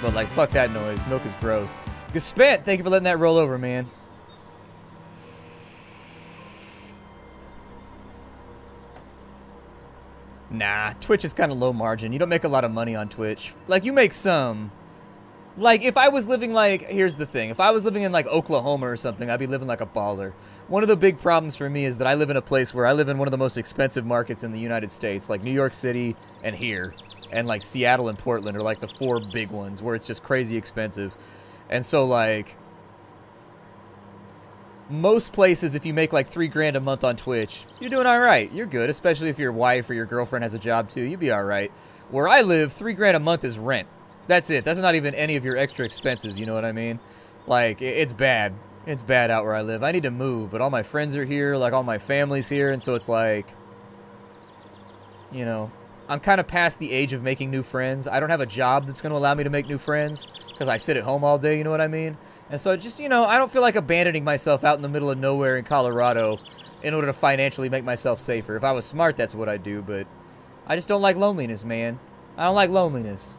But like, fuck that noise. Milk is gross. Spent, thank you for letting that roll over, man. Nah, Twitch is kind of low margin. You don't make a lot of money on Twitch. Like, you make some. Like, if I was living, like, here's the thing. If I was living in, like, Oklahoma or something, I'd be living like a baller. One of the big problems for me is that I live in a place where I live in one of the most expensive markets in the United States. Like, New York City and here. And, like, Seattle and Portland are, like, the 4 big ones where it's just crazy expensive. And so, like, most places, if you make like $3 grand a month on Twitch, you're doing all right. You're good, especially if your wife or your girlfriend has a job too. You'd be all right. Where I live, $3 grand a month is rent. That's it. That's not even any of your extra expenses. You know what I mean? Like, it's bad. It's bad out where I live. I need to move, but all my friends are here. Like, all my family's here, and so it's like, you know, I'm kind of past the age of making new friends. I don't have a job that's going to allow me to make new friends because I sit at home all day. You know what I mean? And so just, you know, I don't feel like abandoning myself out in the middle of nowhere in Colorado in order to financially make myself safer. If I was smart, that's what I'd do, but I just don't like loneliness, man. I don't like loneliness.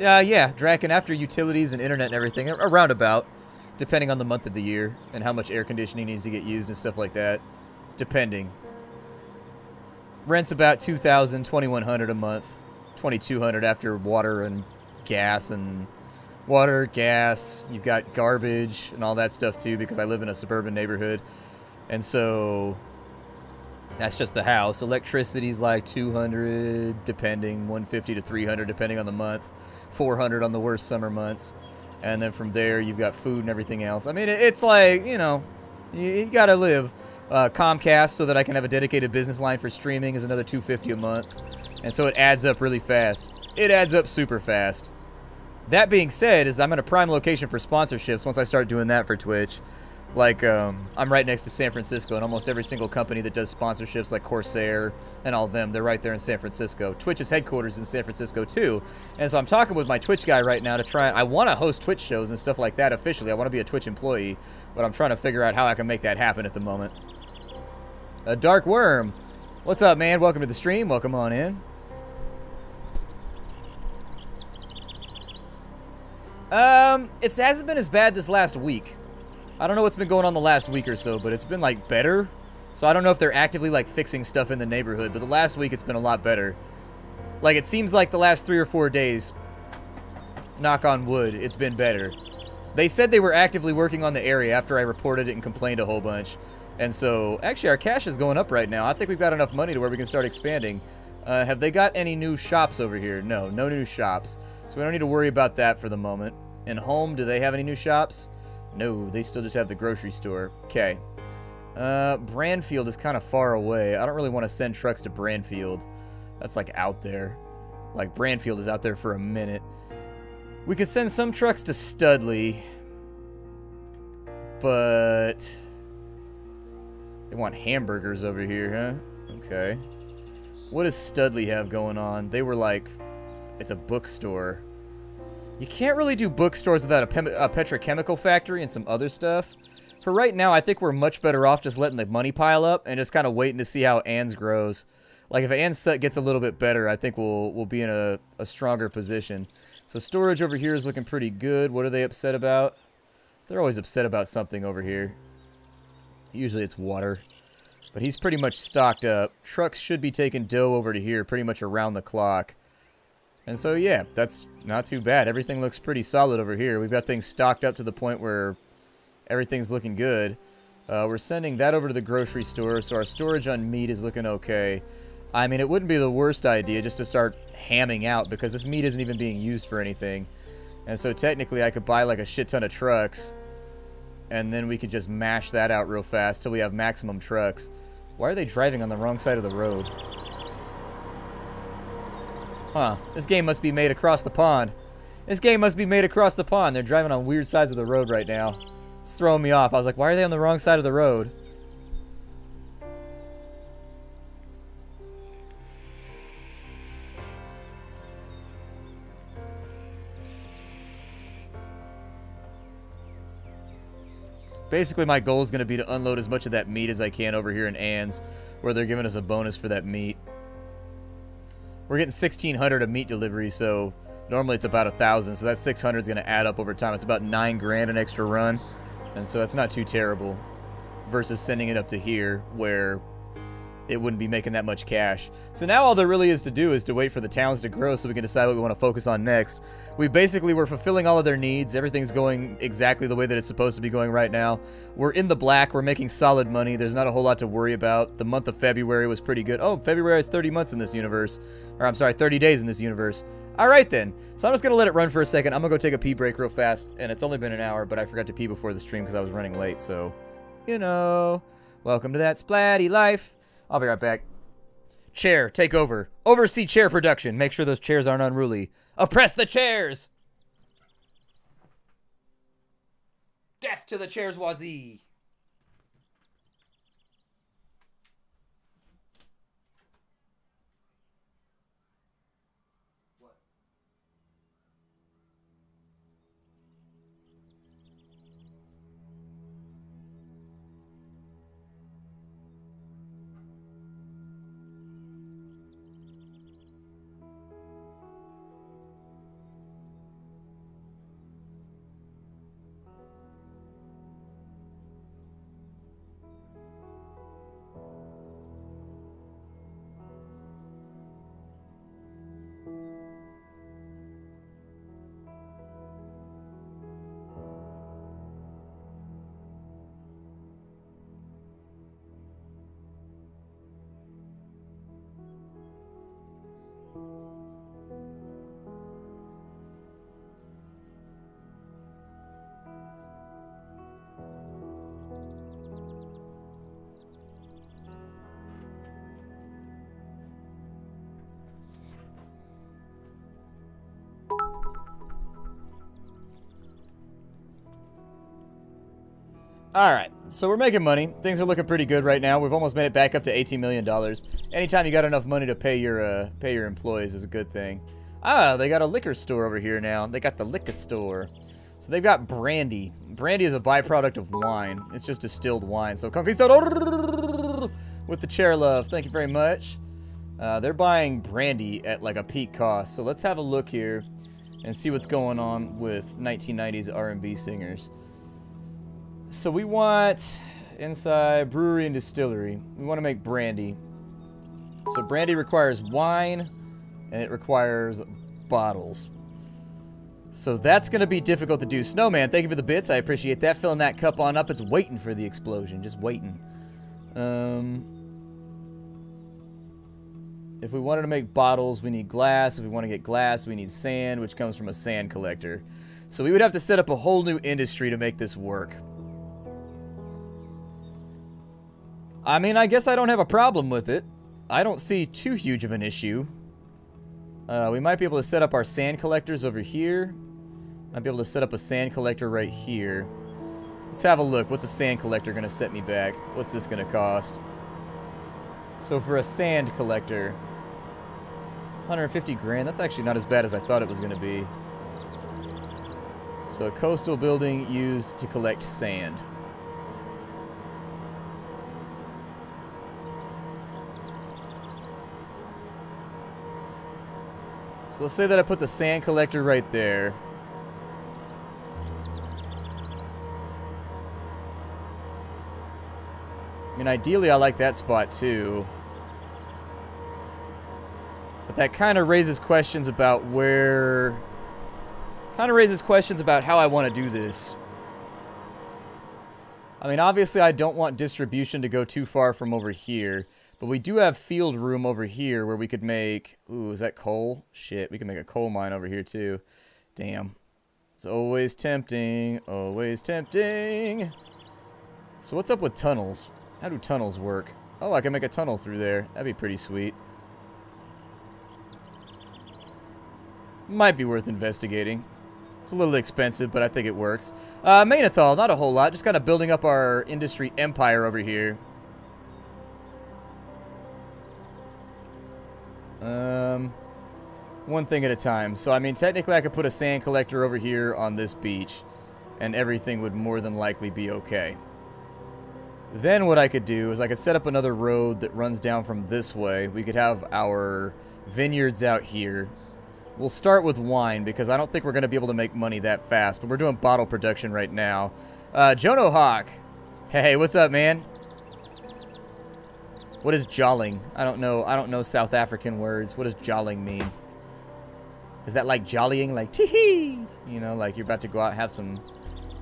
Yeah, Draken, after utilities and internet and everything, around about, depending on the month of the year and how much air conditioning needs to get used and stuff like that, depending. Rent's about $2,000, $2,100 a month, $2,200 after water and gas and water, gas. You've got garbage and all that stuff too because I live in a suburban neighborhood, and so that's just the house. Electricity's like $200, depending, $150 to $300 depending on the month, $400 on the worst summer months, and then from there you've got food and everything else. I mean, it's like, you know, you gotta live. Comcast, so that I can have a dedicated business line for streaming, is another $250 a month, and so it adds up really fast. It adds up super fast. That being said, I'm in a prime location for sponsorships once I start doing that for Twitch. Like, I'm right next to San Francisco, and almost every single company that does sponsorships, like Corsair and all of them, they're right there in San Francisco. Twitch's headquarters in San Francisco, too. And so I'm talking with my Twitch guy right now to try, I want to host Twitch shows and stuff like that officially. I want to be a Twitch employee, but I'm trying to figure out how I can make that happen at the moment. A Dark Worm. What's up, man? Welcome to the stream. Welcome on in. It hasn't been as bad this last week. I don't know what's been going on the last week or so, but it's been, like, better. So I don't know if they're actively, like, fixing stuff in the neighborhood, but the last week it's been a lot better. Like, it seems like the last 3 or 4 days, knock on wood, it's been better. They said they were actively working on the area after I reported it and complained a whole bunch. And so, actually, our cash is going up right now. I think we've got enough money to where we can start expanding. Have they got any new shops over here? No, no new shops. So we don't need to worry about that for the moment. In home, do they have any new shops? No, they still just have the grocery store. Okay. Brandfield is kind of far away. I don't really want to send trucks to Brandfield. That's, like, out there. Like, Brandfield is out there for a minute. We could send some trucks to Studley. But they want hamburgers over here, huh? Okay. What does Studley have going on? They were like, it's a bookstore. You can't really do bookstores without a petrochemical factory and some other stuff. For right now, I think we're much better off just letting the money pile up and just kind of waiting to see how Ann's grows. Like, if Ann's set gets a little bit better, I think we'll be in a stronger position. So storage over here is looking pretty good. What are they upset about? They're always upset about something over here. Usually it's water. But he's pretty much stocked up. Trucks should be taking dough over to here pretty much around the clock. And so, yeah, that's not too bad. Everything looks pretty solid over here. We've got things stocked up to the point where everything's looking good. We're sending that over to the grocery store, so our storage on meat is looking okay. I mean, it wouldn't be the worst idea just to start hamming out, because this meat isn't even being used for anything. And so technically I could buy like a shit ton of trucks, and then we could just mash that out real fast till we have maximum trucks. Why are they driving on the wrong side of the road? Huh. This game must be made across the pond. This game must be made across the pond. They're driving on weird sides of the road right now. It's throwing me off. I was like, why are they on the wrong side of the road? Basically, my goal is going to be to unload as much of that meat as I can over here in Ann's, where they're giving us a bonus for that meat. We're getting 1,600 of meat deliveries, so normally it's about 1,000, so that 600 is going to add up over time. It's about 9 grand an extra run, and so that's not too terrible versus sending it up to here where it wouldn't be making that much cash. So now all there really is to do is to wait for the towns to grow so we can decide what we want to focus on next. We basically were fulfilling all of their needs. Everything's going exactly the way that it's supposed to be going right now. We're in the black. We're making solid money. There's not a whole lot to worry about. The month of February was pretty good. Oh, February has 30 months in this universe. Or I'm sorry, 30 days in this universe. All right then. So I'm just going to let it run for a second. I'm going to go take a pee break real fast. And it's only been an hour, but I forgot to pee before the stream because I was running late. So, you know, welcome to that splatty life. I'll be right back. Chair, take over. Oversee chair production. Make sure those chairs aren't unruly. Oppress the chairs! Death to the chairsoisie! Alright, so we're making money. Things are looking pretty good right now. We've almost made it back up to $18 million. Anytime you got enough money to pay your employees is a good thing. Ah, they got a liquor store over here now. They got the liquor store. So they've got brandy. Brandy is a byproduct of wine. It's just distilled wine. So Conquistador with the chair love. Thank you very much. They're buying brandy at like a peak cost. So let's have a look here and see what's going on with 1990s R&B singers. So we want inside brewery and distillery. We want to make brandy. So brandy requires wine and it requires bottles. So that's going to be difficult to do. Snowman, thank you for the bits. I appreciate that. Filling that cup on up. It's waiting for the explosion. Just waiting. If we wanted to make bottles, we need glass. If we want to get glass, we need sand, which comes from a sand collector. So we would have to set up a whole new industry to make this work. I mean, I guess I don't have a problem with it. I don't see too huge of an issue. We might be able to set up our sand collectors over here. I'd be able to set up a sand collector right here. Let's have a look. What's a sand collector going to set me back? What's this going to cost? So for a sand collector, 150 grand. That's actually not as bad as I thought it was going to be. So a coastal building used to collect sand. So let's say that I put the sand collector right there. I mean, ideally I like that spot too. But that kind of raises questions about where... Kind of raises questions about how I want to do this. I mean, obviously I don't want distribution to go too far from over here. But we do have field room over here where we could make... Ooh, is that coal? Shit, we can make a coal mine over here too. Damn. It's always tempting. Always tempting. So what's up with tunnels? How do tunnels work? Oh, I can make a tunnel through there. That'd be pretty sweet. Might be worth investigating. It's a little expensive, but I think it works. Mainethol, not a whole lot. Just kind of building up our industry empire over here. One thing at a time. So, I mean, technically I could put a sand collector over here on this beach, and everything would more than likely be okay. Then what I could do is I could set up another road that runs down from this way. We could have our vineyards out here. We'll start with wine, because I don't think we're going to be able to make money that fast, but we're doing bottle production right now. Jono Hawk. Hey, what's up, man? What is jolling? I don't know South African words. What does jolling mean? Is that like jollying, like tee-hee? You know, like you're about to go out and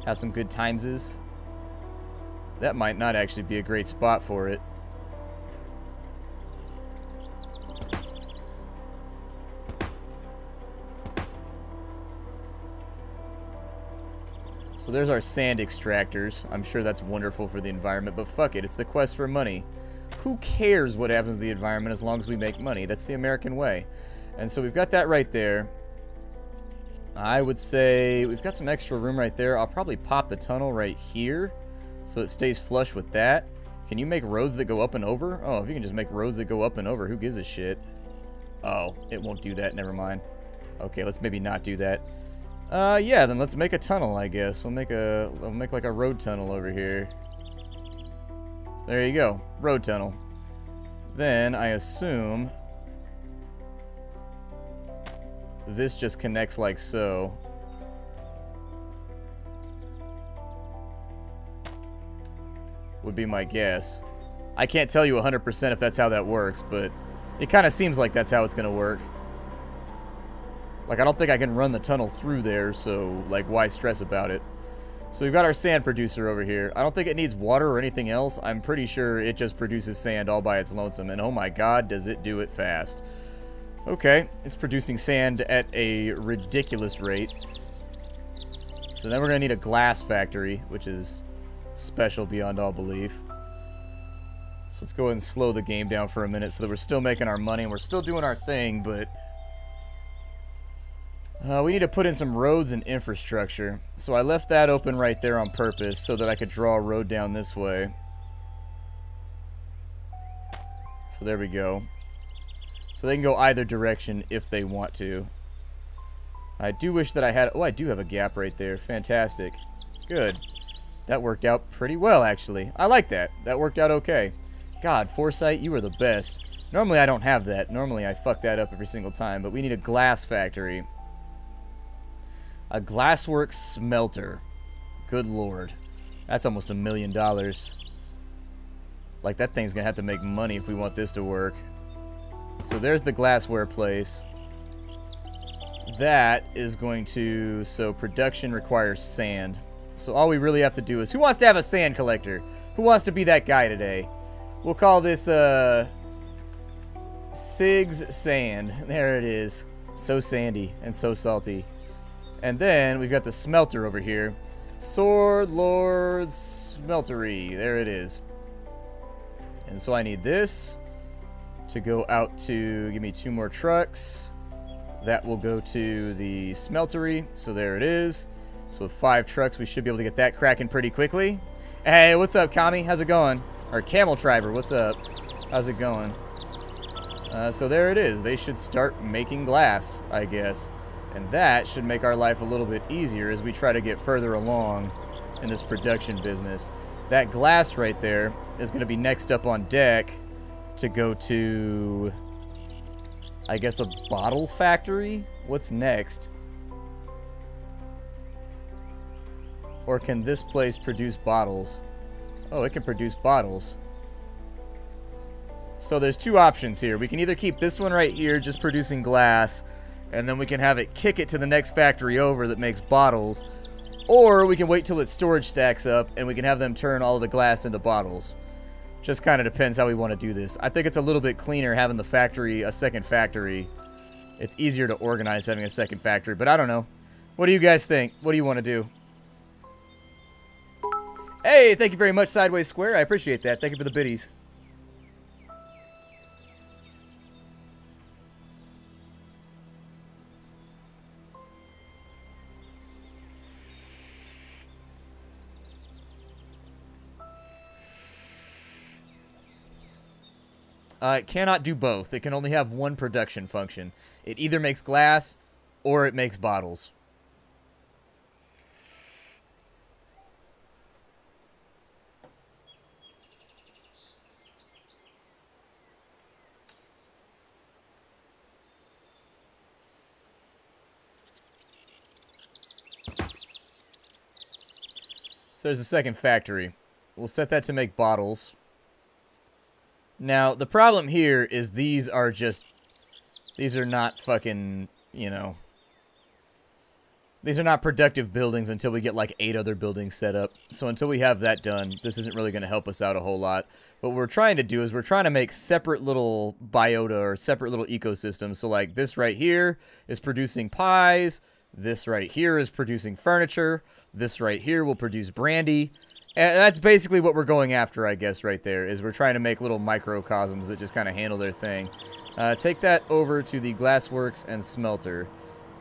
have some good timeses? That might not actually be a great spot for it. So there's our sand extractors. I'm sure that's wonderful for the environment, but fuck it, it's the quest for money. Who cares what happens to the environment as long as we make money? That's the American way. And so we've got that right there. I would say we've got some extra room right there. I'll probably pop the tunnel right here so it stays flush with that. Can you make roads that go up and over? Oh, if you can just make roads that go up and over, who gives a shit? Oh, it won't do that. Never mind. Okay, let's maybe not do that. Yeah, then let's make a tunnel, I guess. We'll make like a road tunnel over here. There you go. Road tunnel. Then I assume this just connects like so. Would be my guess. I can't tell you 100% if that's how that works, but it kind of seems like that's how it's going to work. Like, I don't think I can run the tunnel through there, so, like, why stress about it? So we've got our sand producer over here. I don't think it needs water or anything else. I'm pretty sure it just produces sand all by its lonesome, and oh my god, does it do it fast. Okay, it's producing sand at a ridiculous rate. So then we're going to need a glass factory, which is special beyond all belief. So let's go ahead and slow the game down for a minute so that we're still making our money and we're still doing our thing, but we need to put in some roads and infrastructure. So I left that open right there on purpose so that I could draw a road down this way. So there we go. So they can go either direction if they want to. I do wish that I had... Oh, I do have a gap right there. Fantastic. Good. That worked out pretty well, actually. I like that. That worked out okay. God, Foresight, you are the best. Normally I don't have that. Normally I fuck that up every single time. But we need a glass factory. A glassworks smelter. Good lord. That's almost $1 million. Like, that thing's gonna have to make money if we want this to work. So there's the glassware place. That is going to... So production requires sand. So all we really have to do is... Who wants to have a sand collector? Who wants to be that guy today? We'll call this, Sig's Sand. There it is. So sandy and so salty. And then we've got the smelter over here. Sword Lord Smeltery. There it is. And so I need this to go out to... Give me 2 more trucks. That will go to the smeltery. So there it is. So with 5 trucks, we should be able to get that cracking pretty quickly. Hey, what's up, Kami? How's it going? Or Camel Triber, what's up? How's it going? So there it is. They should start making glass, I guess. And that should make our life a little bit easier as we try to get further along in this production business. That glass right there is going to be next up on deck to go to, I guess, a bottle factory? What's next? Or can this place produce bottles? Oh, it can produce bottles. So there's two options here. We can either keep this one right here just producing glass, and then we can have it kick it to the next factory over that makes bottles, or we can wait till its storage stacks up and we can have them turn all of the glass into bottles. Just kind of depends how we want to do this. I think it's a little bit cleaner having the factory, a second factory. It's easier to organize having a second factory, but I don't know. What do you guys think? What do you want to do? Hey, thank you very much, Sideways Square. I appreciate that. Thank you for the biddies. It cannot do both. It can only have one production function. It either makes glass or it makes bottles. So there's a second factory. We'll set that to make bottles. Now, the problem here is these are not fucking, you know, these are not productive buildings until we get like 8 other buildings set up. So until we have that done, this isn't really going to help us out a whole lot. What we're trying to do is we're trying to make separate little biota or separate little ecosystems. So like this right here is producing pies. This right here is producing furniture. This right here will produce brandy. And that's basically what we're going after, I guess, right there, is we're trying to make little microcosms that just kind of handle their thing. Take that over to the glassworks and smelter.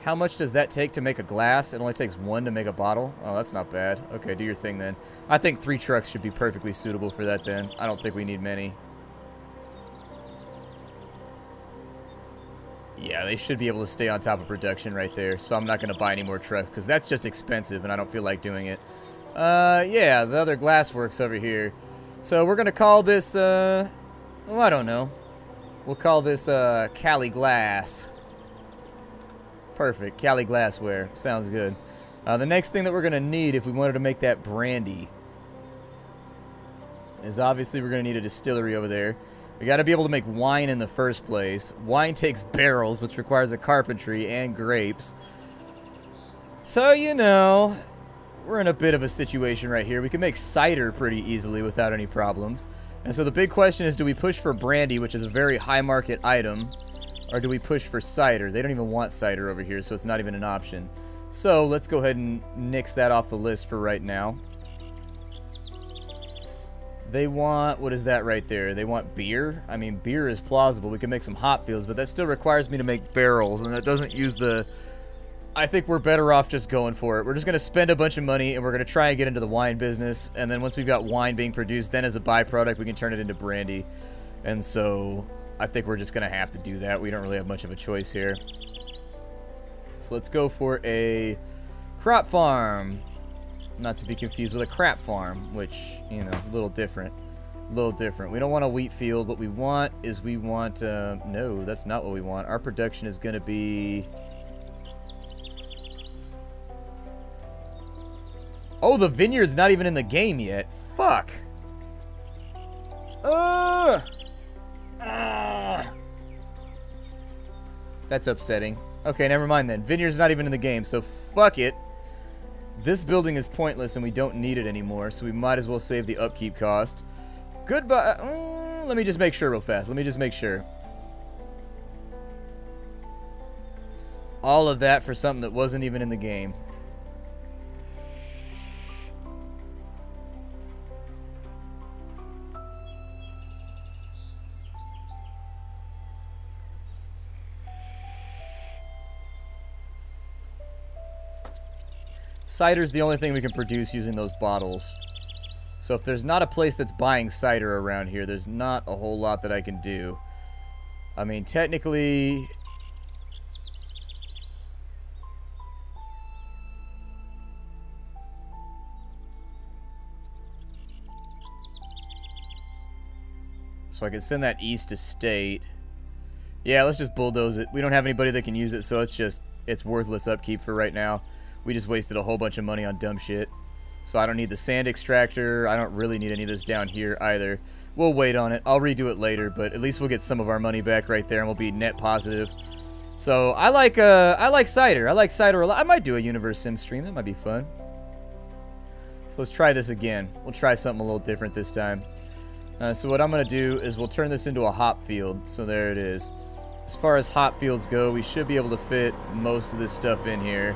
How much does that take to make a glass? It only takes 1 to make a bottle? Oh, that's not bad. Okay, do your thing then. I think 3 trucks should be perfectly suitable for that then. I don't think we need many. Yeah, they should be able to stay on top of production right there, so I'm not going to buy any more trucks, because that's just expensive, and I don't feel like doing it. Yeah, the other glassworks over here. So we're going to call this, oh, I don't know. We'll call this, Cali Glass. Perfect. Cali Glassware. Sounds good. The next thing that we're going to need if we wanted to make that brandy is obviously we're going to need a distillery over there. We got to be able to make wine in the first place. Wine takes barrels, which requires a carpentry and grapes. So, you know, we're in a bit of a situation right here. We can make cider pretty easily without any problems. And so the big question is, do we push for brandy, which is a very high market item, or do we push for cider? They don't even want cider over here, so it's not even an option. So let's go ahead and nix that off the list for right now. They want, what is that right there? They want beer? I mean, beer is plausible. We can make some hop fields, but that still requires me to make barrels, and that doesn't use the... I think we're better off just going for it. We're just going to spend a bunch of money, and we're going to try and get into the wine business, and then once we've got wine being produced, then as a byproduct, we can turn it into brandy. And so, I think we're just going to have to do that. We don't really have much of a choice here. So let's go for a crop farm. Not to be confused with a crap farm, which, you know, a little different. A little different. We don't want a wheat field. What we want is no, that's not what we want. Our production is going to be... Oh, the vineyard's not even in the game yet. Fuck. That's upsetting. Okay, never mind then. Vineyard's not even in the game, so fuck it. This building is pointless and we don't need it anymore, so we might as well save the upkeep cost. Goodbye. Let me just make sure real fast. Let me just make sure. All of that for something that wasn't even in the game. Cider's the only thing we can produce using those bottles. So if there's not a place that's buying cider around here, there's not a whole lot that I can do. I mean, technically... So I can send that east to state. Yeah, let's just bulldoze it. We don't have anybody that can use it, so it's worthless upkeep for right now. We just wasted a whole bunch of money on dumb shit. So I don't need the sand extractor. I don't really need any of this down here either. We'll wait on it. I'll redo it later, but at least we'll get some of our money back right there, and we'll be net positive. So I like cider. I like cider a lot. I might do a Universe Sim stream. That might be fun. So let's try this again. We'll try something a little different this time. So what I'm going to do is we'll turn this into a hop field. So there it is. As far as hop fields go, we should be able to fit most of this stuff in here.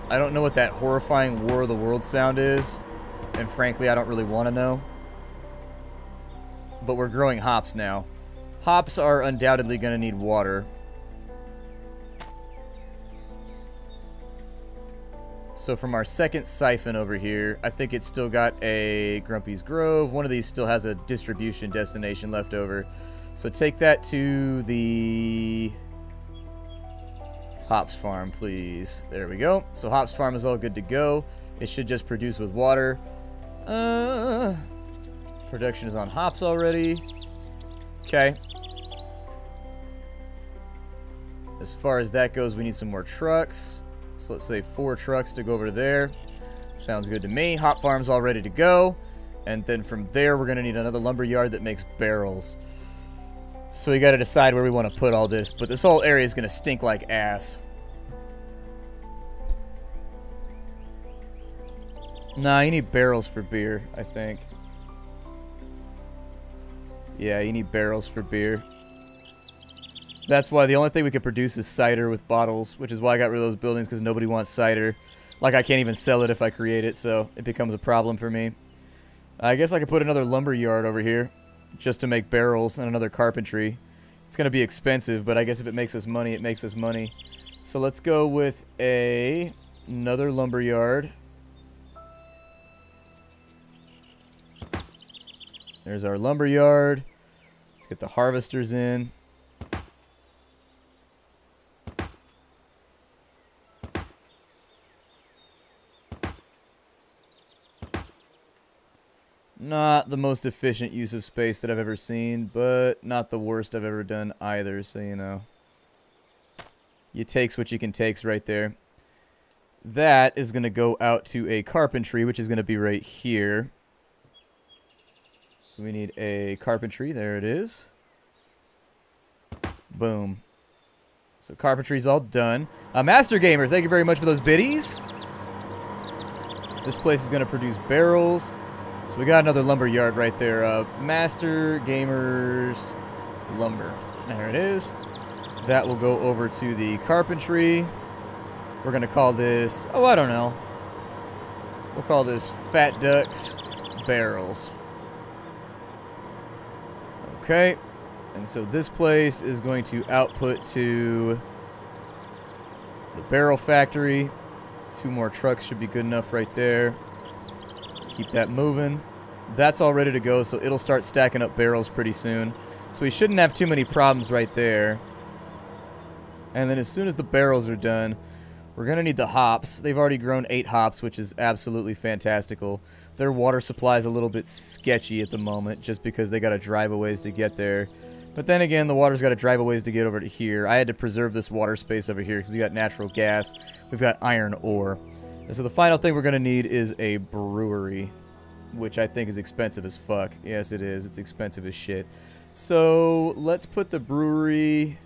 I don't know what that horrifying War of the Worlds sound is. And frankly, I don't really want to know. But we're growing hops now. Hops are undoubtedly going to need water. So from our second siphon over here, I think it's still got a Grumpy's Grove. One of these still has a distribution destination left over. So take that to the Hops Farm, please. There we go. So Hops Farm is all good to go. It should just produce with water. Production is on hops already. Okay. As far as that goes, we need some more trucks. So let's say 4 trucks to go over to there. Sounds good to me. Hop farm's all ready to go. And then from there, we're going to need another lumber yard that makes barrels. So we got to decide where we want to put all this. But this whole area is going to stink like ass. Nah, you need barrels for beer, I think. Yeah, you need barrels for beer. That's why the only thing we could produce is cider with bottles, which is why I got rid of those buildings, because nobody wants cider. Like, I can't even sell it if I create it, so it becomes a problem for me. I guess I could put another lumber yard over here, just to make barrels, and another carpentry. It's going to be expensive, but I guess if it makes us money, it makes us money. So let's go with another lumber yard. There's our lumber yard. Let's get the harvesters in. Not the most efficient use of space that I've ever seen, but not the worst I've ever done either, so you know. You takes what you can takes right there. That is going to go out to a carpentry, which is going to be right here. So we need a carpentry. There it is. Boom. So carpentry's all done. Master Gamer, thank you very much for those biddies. This place is going to produce barrels. So we got another lumber yard right there. Master Gamer's lumber. There it is. That will go over to the carpentry. We're going to call this, oh, I don't know. We'll call this Fat Ducks Barrels. Okay. And so this place is going to output to the barrel factory. 2 more trucks should be good enough right there. Keep that moving. That's all ready to go, so it'll start stacking up barrels pretty soon. So we shouldn't have too many problems right there. And then as soon as the barrels are done, we're going to need the hops. They've already grown 8 hops, which is absolutely fantastical. Their water supply is a little bit sketchy at the moment, just because they got to drive a ways to get there. But then again, the water's got to drive a ways to get over to here. I had to preserve this water space over here because we got natural gas. We've got iron ore. And so the final thing we're going to need is a brewery, which I think is expensive as fuck. Yes, it is. It's expensive as shit. So let's put the brewery...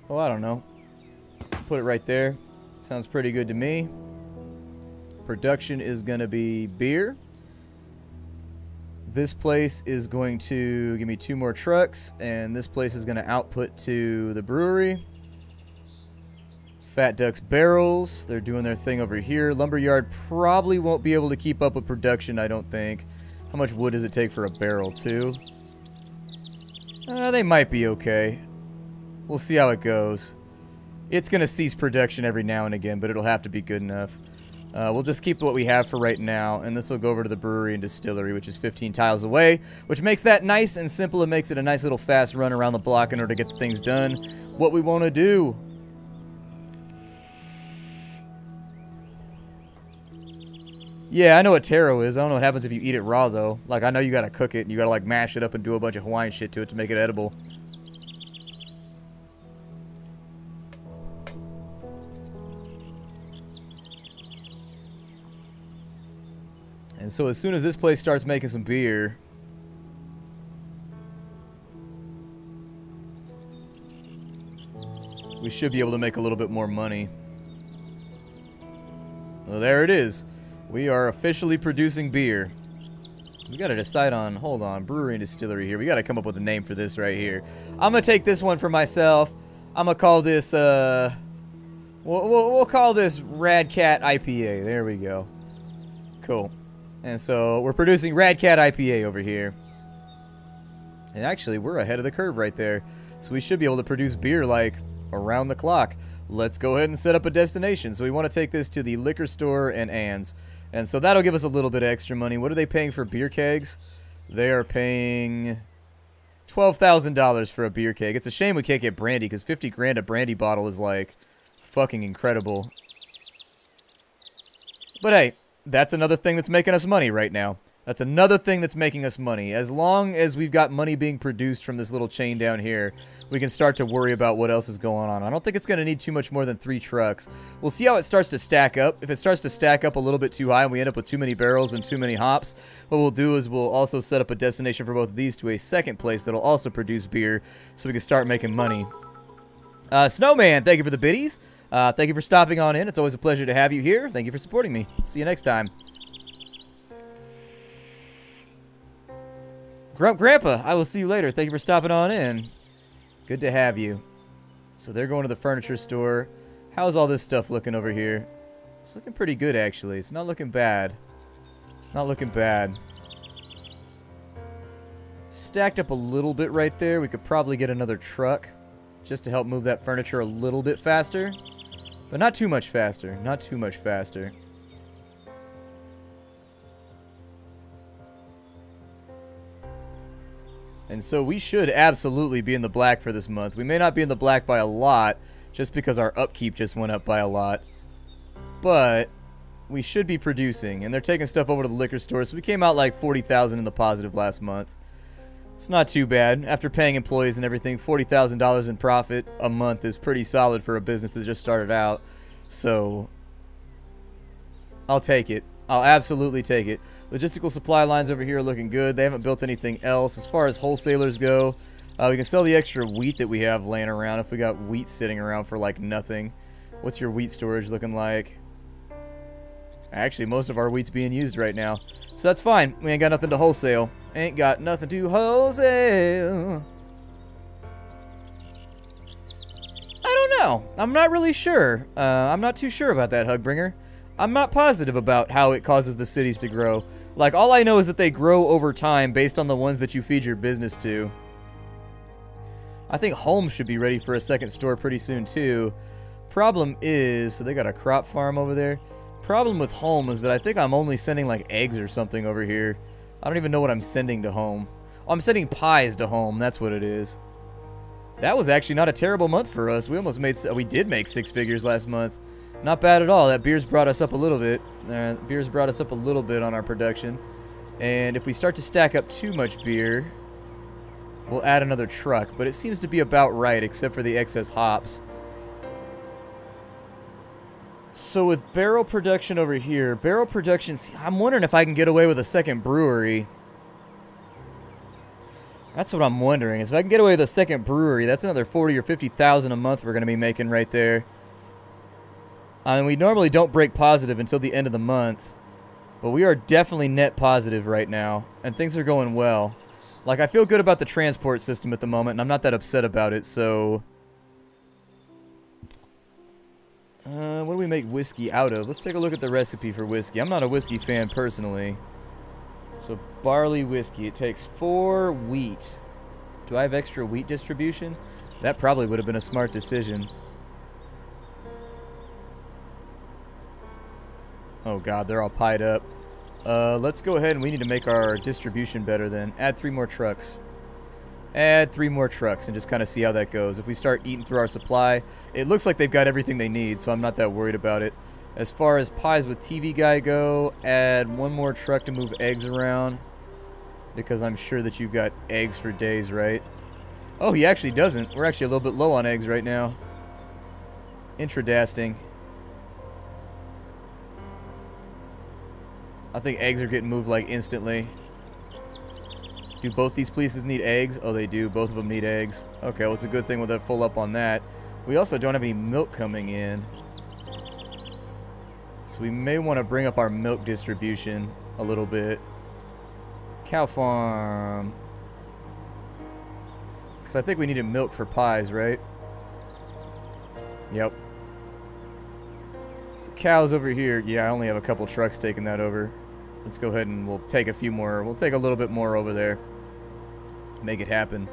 Oh, I don't know. Put it right there. Sounds pretty good to me. Production is going to be beer. This place is going to give me 2 more trucks, and this place is going to output to the brewery. Fat Ducks Barrels, they're doing their thing over here. Lumberyard probably won't be able to keep up with production, I don't think. How much wood does it take for a barrel, 2? They might be okay. We'll see how it goes. It's going to cease production every now and again, but it'll have to be good enough. We'll just keep what we have for right now, and this will go over to the brewery and distillery, which is 15 tiles away, which makes that nice and simple. It makes it a nice little fast run around the block in order to get the things done. What we want to do. Yeah, I know what taro is. I don't know what happens if you eat it raw, though. Like, I know you gotta cook it, and you gotta, like, mash it up and do a bunch of Hawaiian shit to it to make it edible. And so as soon as this place starts making some beer, we should be able to make a little bit more money. Well, there it is. We are officially producing beer. We gotta decide on, hold on, brewery and distillery here. We gotta come up with a name for this right here. I'm gonna take this one for myself. I'm gonna call this, we'll call this Rad Cat IPA. There we go. Cool. And so we're producing Rad Cat IPA over here. And actually, we're ahead of the curve right there. So we should be able to produce beer like around the clock. Let's go ahead and set up a destination. So we want to take this to the liquor store and Ann's. And so that'll give us a little bit of extra money. What are they paying for beer kegs? They are paying $12,000 for a beer keg. It's a shame we can't get brandy, because 50 grand a brandy bottle is like fucking incredible. But hey, that's another thing that's making us money right now. That's another thing that's making us money. As long as we've got money being produced from this little chain down here, we can start to worry about what else is going on. I don't think it's going to need too much more than 3 trucks. We'll see how it starts to stack up. If it starts to stack up a little bit too high and we end up with too many barrels and too many hops, what we'll do is we'll also set up a destination for both of these to a second place that'll also produce beer so we can start making money. Snowman, thank you for the biddies. Thank you for stopping on in. It's always a pleasure to have you here. Thank you for supporting me. See you next time. Grump Grandpa, I will see you later. Thank you for stopping on in. Good to have you. So they're going to the furniture store. How's all this stuff looking over here? It's looking pretty good, actually. It's not looking bad. It's not looking bad. Stacked up a little bit right there. We could probably get another truck just to help move that furniture a little bit faster. But not too much faster. Not too much faster. And so we should absolutely be in the black for this month. We may not be in the black by a lot, just because our upkeep just went up by a lot. But we should be producing, and they're taking stuff over to the liquor store, so we came out like $40,000 in the positive last month. It's not too bad. After paying employees and everything, $40,000 in profit a month is pretty solid for a business that just started out. So I'll take it. I'll absolutely take it. Logistical supply lines over here are looking good. They haven't built anything else. As far as wholesalers go, we can sell the extra wheat that we have laying around if we got wheat sitting around for like nothing. What's your wheat storage looking like? Actually, most of our wheat's being used right now. So that's fine. We ain't got nothing to wholesale. Ain't got nothing to wholesale. I don't know. I'm not really sure. I'm not too sure about that, Hugbringer. I'm not positive about how it causes the cities to grow. Like, all I know is that they grow over time based on the ones that you feed your business to. I think Holmes should be ready for a second store pretty soon, too. Problem is, so they got a crop farm over there. Problem with Home is that I think I'm only sending, like, eggs or something over here. I don't even know what I'm sending to Home. Oh, I'm sending pies to Home. That's what it is. That was actually not a terrible month for us. We almost made... We did make 6 figures last month. Not bad at all. That beer's brought us up a little bit. Beer's brought us up a little bit on our production. And if we start to stack up too much beer, we'll add another truck. But it seems to be about right, except for the excess hops. So with barrel production over here, barrel production, I'm wondering if I can get away with a second brewery. That's what I'm wondering. Is if I can get away with a second brewery, that's another 40 or 50,000 a month we're going to be making right there. I mean, we normally don't break positive until the end of the month, but we are definitely net positive right now, and things are going well. Like, I feel good about the transport system at the moment, and I'm not that upset about it, so... what do we make whiskey out of? Let's take a look at the recipe for whiskey. I'm not a whiskey fan personally. So, barley whiskey. It takes 4 wheat. Do I have extra wheat distribution? That probably would have been a smart decision. Oh god, they're all pied up. Let's go ahead and we need to make our distribution better then. Add 3 more trucks. Add 3 more trucks and just kind of see how that goes. If we start eating through our supply, it looks like they've got everything they need, so I'm not that worried about it. As far as pies with TV guy go, add 1 more truck to move eggs around. Because I'm sure that you've got eggs for days, right? Oh, he actually doesn't. We're actually a little bit low on eggs right now. Intradasting. I think eggs are getting moved like instantly. Do both these places need eggs? Oh, they do. Both of them need eggs. Okay, well, it's a good thing we'll full up on that. We also don't have any milk coming in. So we may want to bring up our milk distribution a little bit. Cow farm. Because I think we needed milk for pies, right? Yep. So cows over here. Yeah, I only have a couple trucks taking that over. Let's go ahead and we'll take a few more. We'll take a little bit more over there. Make it happen.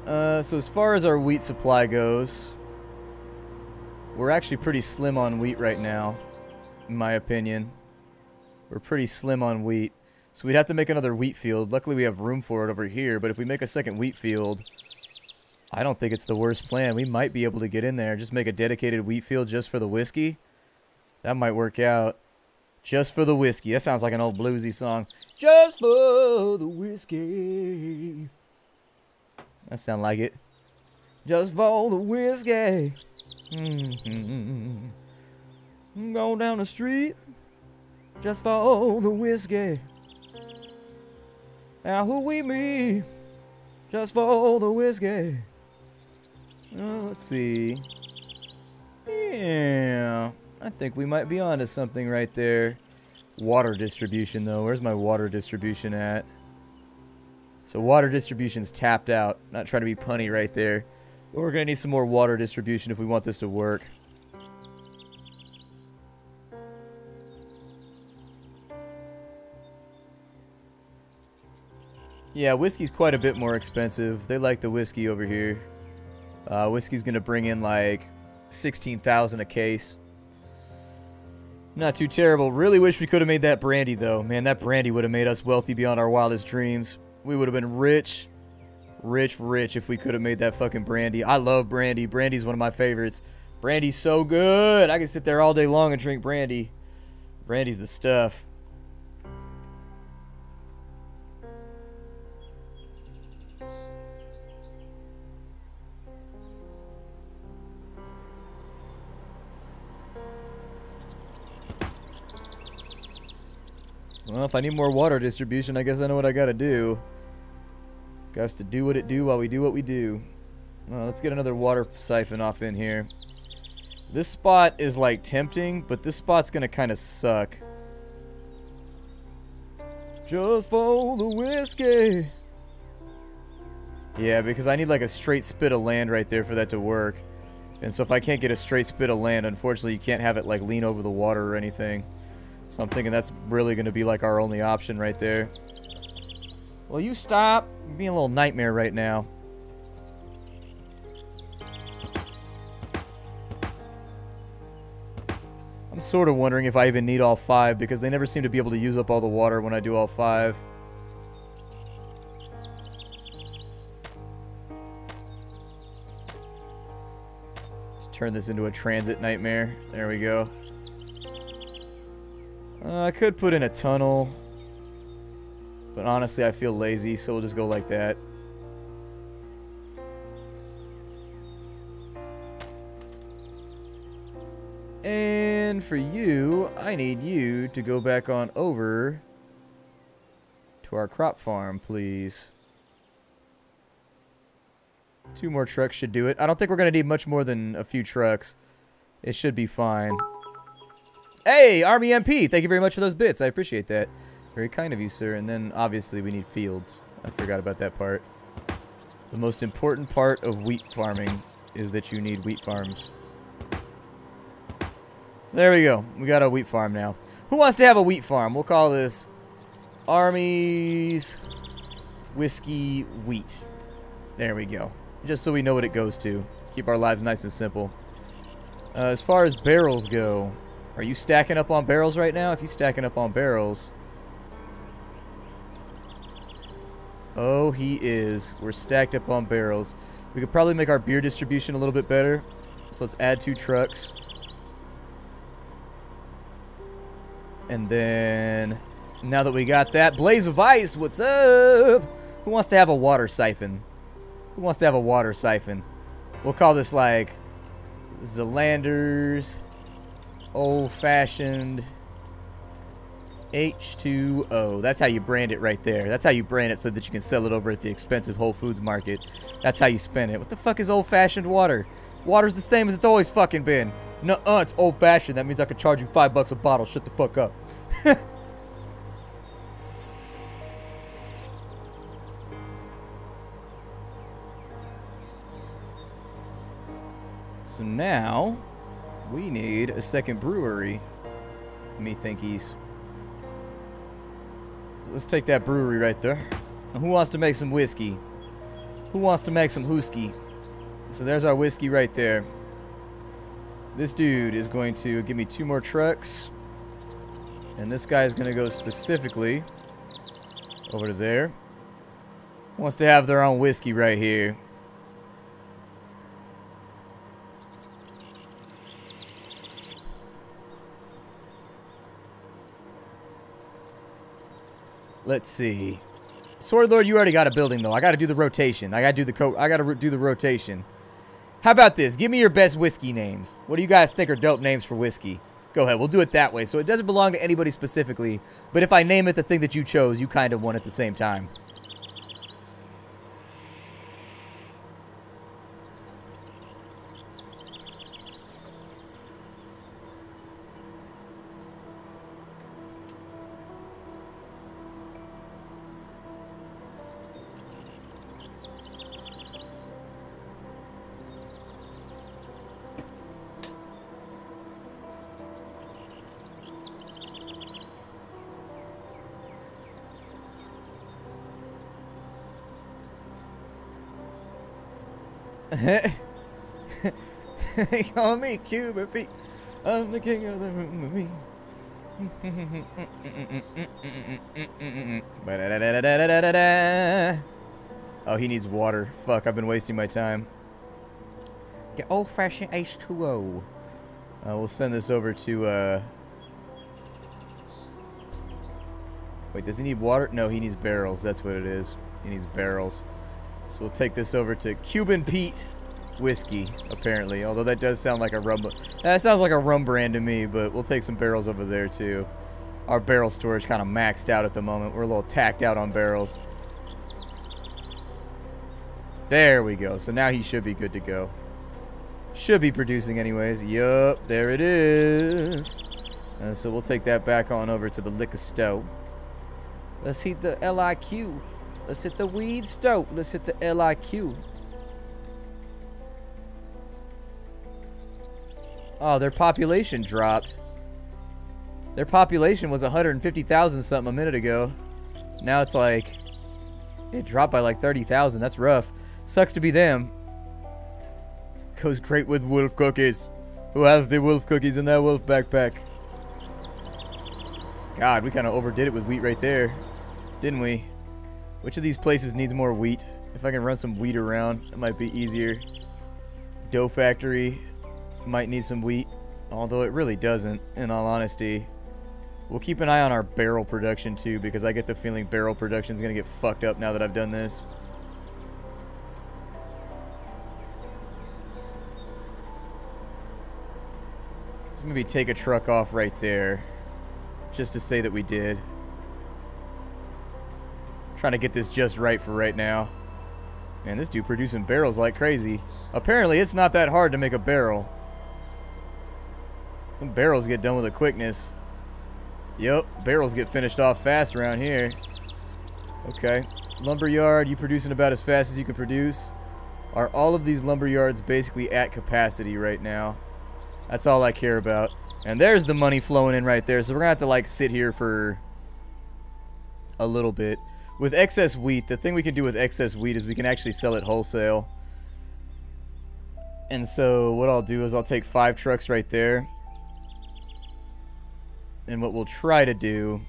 So as far as our wheat supply goes, we're actually pretty slim on wheat right now, in my opinion. We're pretty slim on wheat. So we'd have to make another wheat field. Luckily we have room for it over here, but if we make a second wheat field, I don't think it's the worst plan. We might be able to get in there. Just make a dedicated wheat field just for the whiskey. That might work out. Just for the whiskey. That sounds like an old bluesy song. Just for the whiskey. That sound like it. Just for the whiskey. Go down the street. Just for the whiskey. Now who we meet. Just for the whiskey. Let's see. Yeah. I think we might be onto something right there. Water distribution, though. Where's my water distribution at? So water distribution's tapped out. Not trying to be punny right there. But we're going to need some more water distribution if we want this to work. Yeah, whiskey's quite a bit more expensive. They like the whiskey over here. Whiskey's going to bring in like 16,000 a case. Not too terrible. Really wish we could have made that brandy, though. Man, that brandy would have made us wealthy beyond our wildest dreams. We would have been rich, rich, rich if we could have made that fucking brandy. I love brandy. Brandy's one of my favorites. Brandy's so good. I can sit there all day long and drink brandy. Brandy's the stuff. Well, if I need more water distribution, I guess I know what I gotta do. Got to do what it do while we do what we do. Well, let's get another water siphon off in here. This spot is like tempting, but this spot's gonna kind of suck. Just for the whiskey. Yeah, because I need like a straight spit of land right there for that to work. And so if I can't get a straight spit of land, unfortunately you can't have it like lean over the water or anything. So I'm thinking that's really going to be like our only option right there. Will you stop? You're being a little nightmare right now. I'm sort of wondering if I even need all 5 because they never seem to be able to use up all the water when I do all 5. Just turn this into a transit nightmare. There we go. I could put in a tunnel, but honestly I feel lazy, so we'll just go like that. And for you, I need you to go back on over to our crop farm, please. 2 more trucks should do it. I don't think we're going to need much more than a few trucks. It should be fine. Hey, Army MP, thank you very much for those bits. I appreciate that. Very kind of you, sir. And then, obviously, we need fields. I forgot about that part. The most important part of wheat farming is that you need wheat farms. So there we go. We got a wheat farm now. Who wants to have a wheat farm? We'll call this Army's Whiskey Wheat. There we go. Just so we know what it goes to. Keep our lives nice and simple. As far as barrels go... Are you stacking up on barrels right now? If you're stacking up on barrels... Oh, he is. We're stacked up on barrels. We could probably make our beer distribution a little bit better. So let's add 2 trucks. And then... Now that we got that... Blaze of Ice, what's up? Who wants to have a water siphon? Who wants to have a water siphon? We'll call this like... Zelander's... Old-fashioned H2O. That's how you brand it right there. That's how you brand it so that you can sell it over at the expensive Whole Foods market. That's how you spend it. What the fuck is old-fashioned water? Water's the same as it's always fucking been. Nuh-uh, it's old-fashioned. That means I could charge you $5 a bottle. Shut the fuck up. So now, we need a second brewery. Methinkies. So let's take that brewery right there. Who wants to make some whiskey? Who wants to make some whoosky? So there's our whiskey right there. This dude is going to give me 2 more trucks. And this guy is going to go specifically over to there. Wants to have their own whiskey right here. Let's see. Sword Lord, you already got a building though. I got to do the rotation. I got to do the rotation. How about this? Give me your best whiskey names. What do you guys think are dope names for whiskey? Go ahead. We'll do it that way. So it doesn't belong to anybody specifically, but if I name it the thing that you chose, you kind of won at the same time. They call me Cuba Pete. I'm the king of the room with me. Oh, he needs water. Fuck, I've been wasting my time. Get old-fashioned H2O. We'll send this over to, Wait, does he need water? No, he needs barrels. That's what it is. He needs barrels. So we'll take this over to Cuban Pete whiskey, apparently. Although that does sound like a rum. That sounds like a rum brand to me, but we'll take some barrels over there, too. Our barrel storage kind of maxed out at the moment. We're a little tacked out on barrels. There we go. So now he should be good to go. Should be producing anyways. Yup, there it is. So we'll take that back on over to the liquor store. Let's hit the LIQ. Let's hit the weed stove. Let's hit the LIQ. Oh, their population dropped. Their population was 150,000 something a minute ago. Now it's like... It dropped by like 30,000. That's rough. Sucks to be them. Goes great with wolf cookies. Who has the wolf cookies in that wolf backpack? God, we kind of overdid it with wheat right there. Didn't we? Which of these places needs more wheat? If I can run some wheat around, it might be easier. Dough factory might need some wheat, although it really doesn't, in all honesty. We'll keep an eye on our barrel production too, because I get the feeling barrel production is going to get fucked up now that I've done this. Just maybe take a truck off right there, just to say that we did. Trying to get this just right for right now. Man, this dude producing barrels like crazy. Apparently, it's not that hard to make a barrel. Some barrels get done with a quickness. Yep, barrels get finished off fast around here. Okay. Lumberyard, you producing about as fast as you can produce. Are all of these lumberyards basically at capacity right now? That's all I care about. And there's the money flowing in right there. So we're going to have to, like, sit here for a little bit. With excess wheat, the thing we can do with excess wheat is we can actually sell it wholesale. And so what I'll do is I'll take 5 trucks right there. And what we'll try to do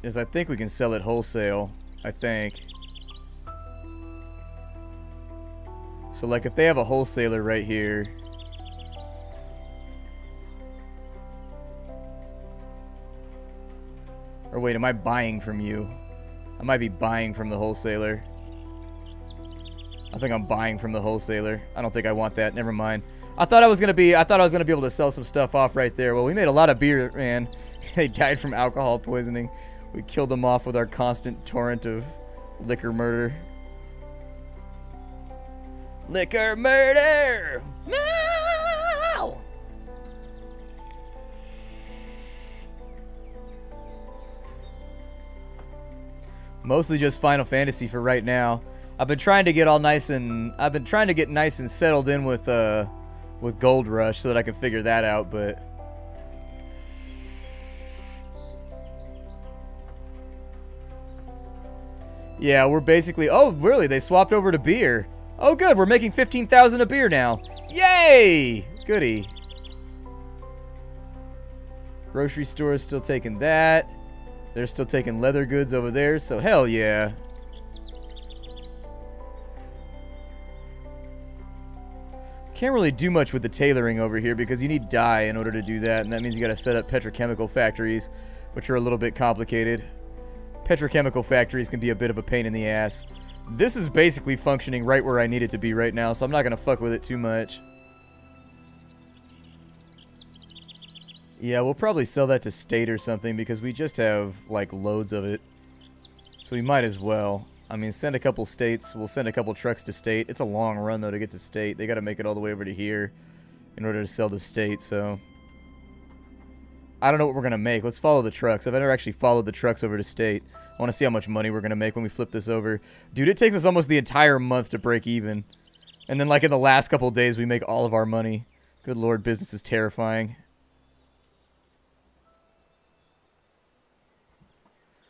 is I think we can sell it wholesale. I think. So like if they have a wholesaler right here. Or wait, am I buying from you? I might be buying from the wholesaler. I think I'm buying from the wholesaler. I don't think I want that. Never mind. I thought I was gonna be able to sell some stuff off right there. Well, we made a lot of beer, man. They died from alcohol poisoning. We killed them off with our constant torrent of liquor murder. Liquor murder! No! Mostly just Final Fantasy for right now. I've been trying to get nice and settled in with Gold Rush so that I can figure that out, but yeah, we're basically, oh really, they swapped over to beer. Oh good, we're making 15,000 a beer now. Yay! Goody. Grocery store is still taking that. They're still taking leather goods over there, so hell yeah. Can't really do much with the tailoring over here because you need dye in order to do that, and that means you gotta set up petrochemical factories, which are a little bit complicated. Petrochemical factories can be a bit of a pain in the ass. This is basically functioning right where I need it to be right now, so I'm not gonna fuck with it too much. Yeah, we'll probably sell that to state or something because we just have, like, loads of it. So we might as well. I mean, send a couple states. We'll send a couple trucks to state. It's a long run, though, to get to state. They got to make it all the way over to here in order to sell to state, so I don't know what we're going to make. Let's follow the trucks. I've never actually followed the trucks over to state. I want to see how much money we're going to make when we flip this over. Dude, it takes us almost the entire month to break even. And then, like, in the last couple of days, we make all of our money. Good lord, business is terrifying.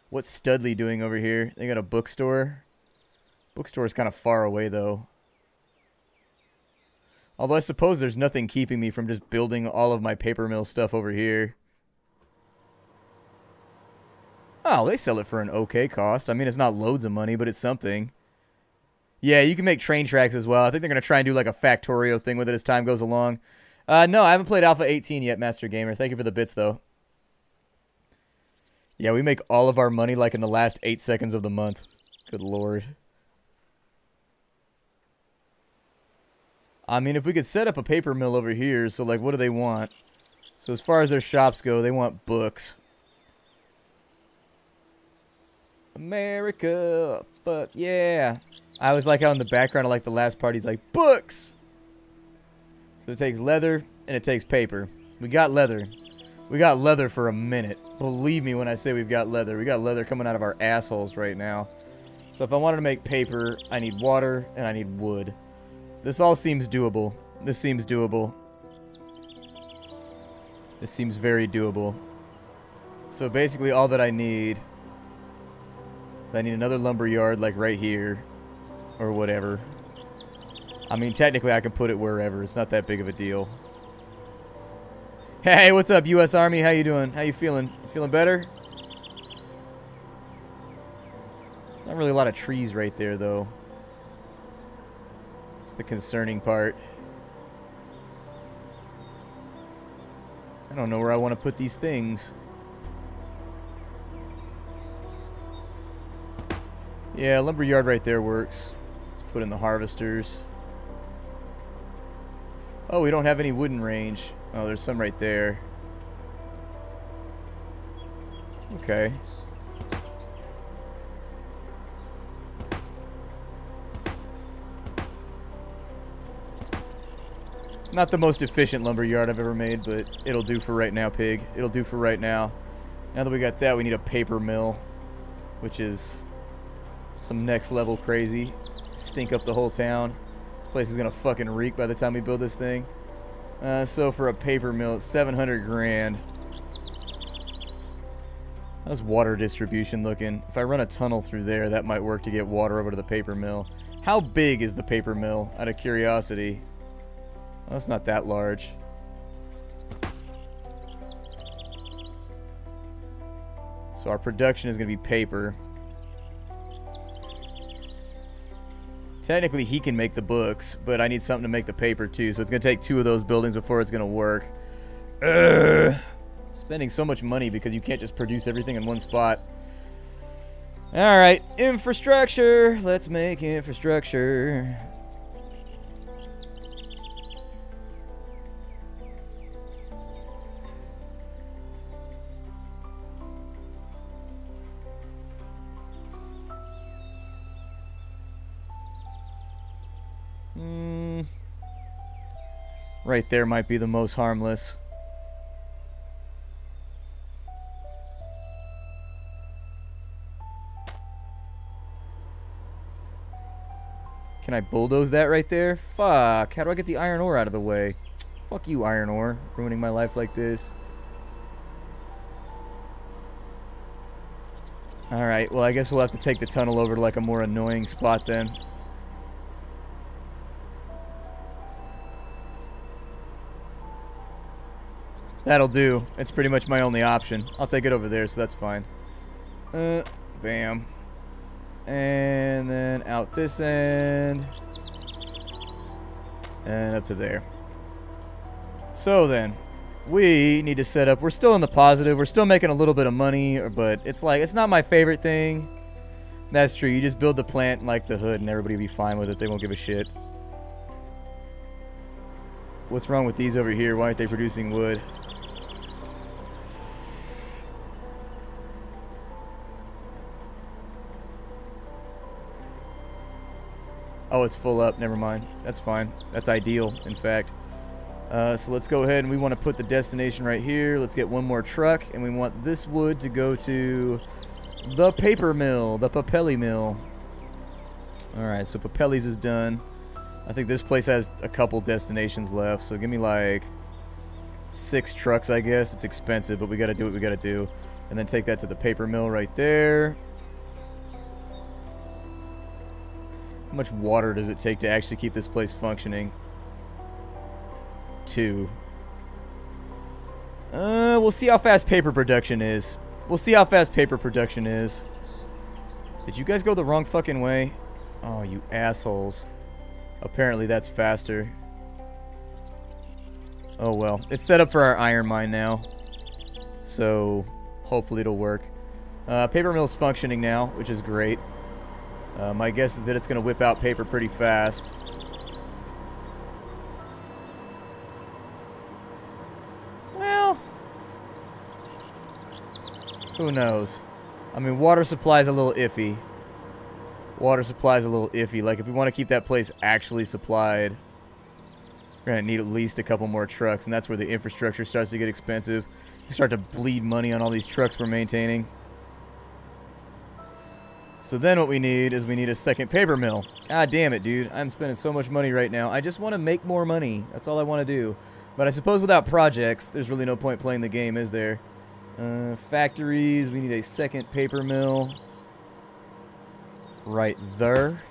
What's Studley doing over here? They got a bookstore. Bookstore is kind of far away, though. Although I suppose there's nothing keeping me from just building all of my paper mill stuff over here. Oh, they sell it for an okay cost. I mean, it's not loads of money, but it's something. Yeah, you can make train tracks as well. I think they're going to try and do like a Factorio thing with it as time goes along. No, I haven't played Alpha 18 yet, Master Gamer. Thank you for the bits, though. Yeah, we make all of our money like in the last 8 seconds of the month. Good lord. I mean, if we could set up a paper mill over here, so like, what do they want? So as far as their shops go, they want books. America, fuck yeah. I always like how in the background, I like the last part, he's like, books! So it takes leather, and it takes paper. We got leather. We got leather for a minute. Believe me when I say we've got leather. We got leather coming out of our assholes right now. So if I wanted to make paper, I need water and I need wood. This all seems doable. This seems doable. This seems very doable. So basically all that I need is I need another lumber yard like right here or whatever. I mean, technically I can put it wherever. It's not that big of a deal. Hey, what's up, U.S. Army? How you doing? How you feeling? Feeling better? There's not really a lot of trees right there, though. It's the concerning part. I don't know where I want to put these things. Yeah, lumberyard right there works. Let's put in the harvesters. Oh, we don't have any wooden range. Oh, there's some right there. Okay. Not the most efficient lumberyard I've ever made, but it'll do for right now, pig. It'll do for right now. Now that we got that, we need a paper mill, which is some next level crazy. Stink up the whole town. This place is gonna fucking reek by the time we build this thing. So for a paper mill, it's 700 grand. How's water distribution looking? If I run a tunnel through there, that might work to get water over to the paper mill. How big is the paper mill, out of curiosity? Well, it's not that large. So our production is going to be paper. Technically, he can make the books, but I need something to make the paper, too. So it's going to take 2 of those buildings before it's going to work. Ugh. Spending so much money because you can't just produce everything in one spot. Alright, infrastructure. Let's make infrastructure. Right there might be the most harmless. Can I bulldoze that right there? Fuck. How do I get the iron ore out of the way? Fuck you, iron ore. Ruining my life like this. Alright, well I guess we'll have to take the tunnel over to like a more annoying spot then. That'll do. It's pretty much my only option. I'll take it over there, so that's fine. Bam. And then out this end. And up to there. So then, we need to set up. We're still in the positive. We're still making a little bit of money, but it's like, it's not my favorite thing. That's true. You just build the plant like the hood and everybody will be fine with it. They won't give a shit. What's wrong with these over here? Why aren't they producing wood? Oh, it's full up. Never mind. That's fine. That's ideal, in fact. So let's go ahead and we want to put the destination right here. Let's get one more truck, and we want this wood to go to the paper mill, the Papelli mill. Alright, so Papelli's is done. I think this place has a couple destinations left, so give me like 6 trucks, I guess. It's expensive, but we got to do what we got to do. And then take that to the paper mill right there. How much water does it take to actually keep this place functioning? 2. We'll see how fast paper production is. We'll see how fast paper production is. Did you guys go the wrong fucking way? Oh, you assholes. Apparently that's faster. Oh well. It's set up for our iron mine now. So, hopefully it'll work. Paper mill's functioning now, which is great. My guess is that it's going to whip out paper pretty fast. Well, who knows? I mean, water supply's a little iffy. Water supply's a little iffy. Like, if we want to keep that place actually supplied, we're going to need at least a couple more trucks, and that's where the infrastructure starts to get expensive. We start to bleed money on all these trucks we're maintaining. So then what we need is we need a second paper mill. God damn it, dude. I'm spending so much money right now. I just want to make more money. That's all I want to do. But I suppose without projects, there's really no point playing the game, is there? Factories. We need a second paper mill. Right there.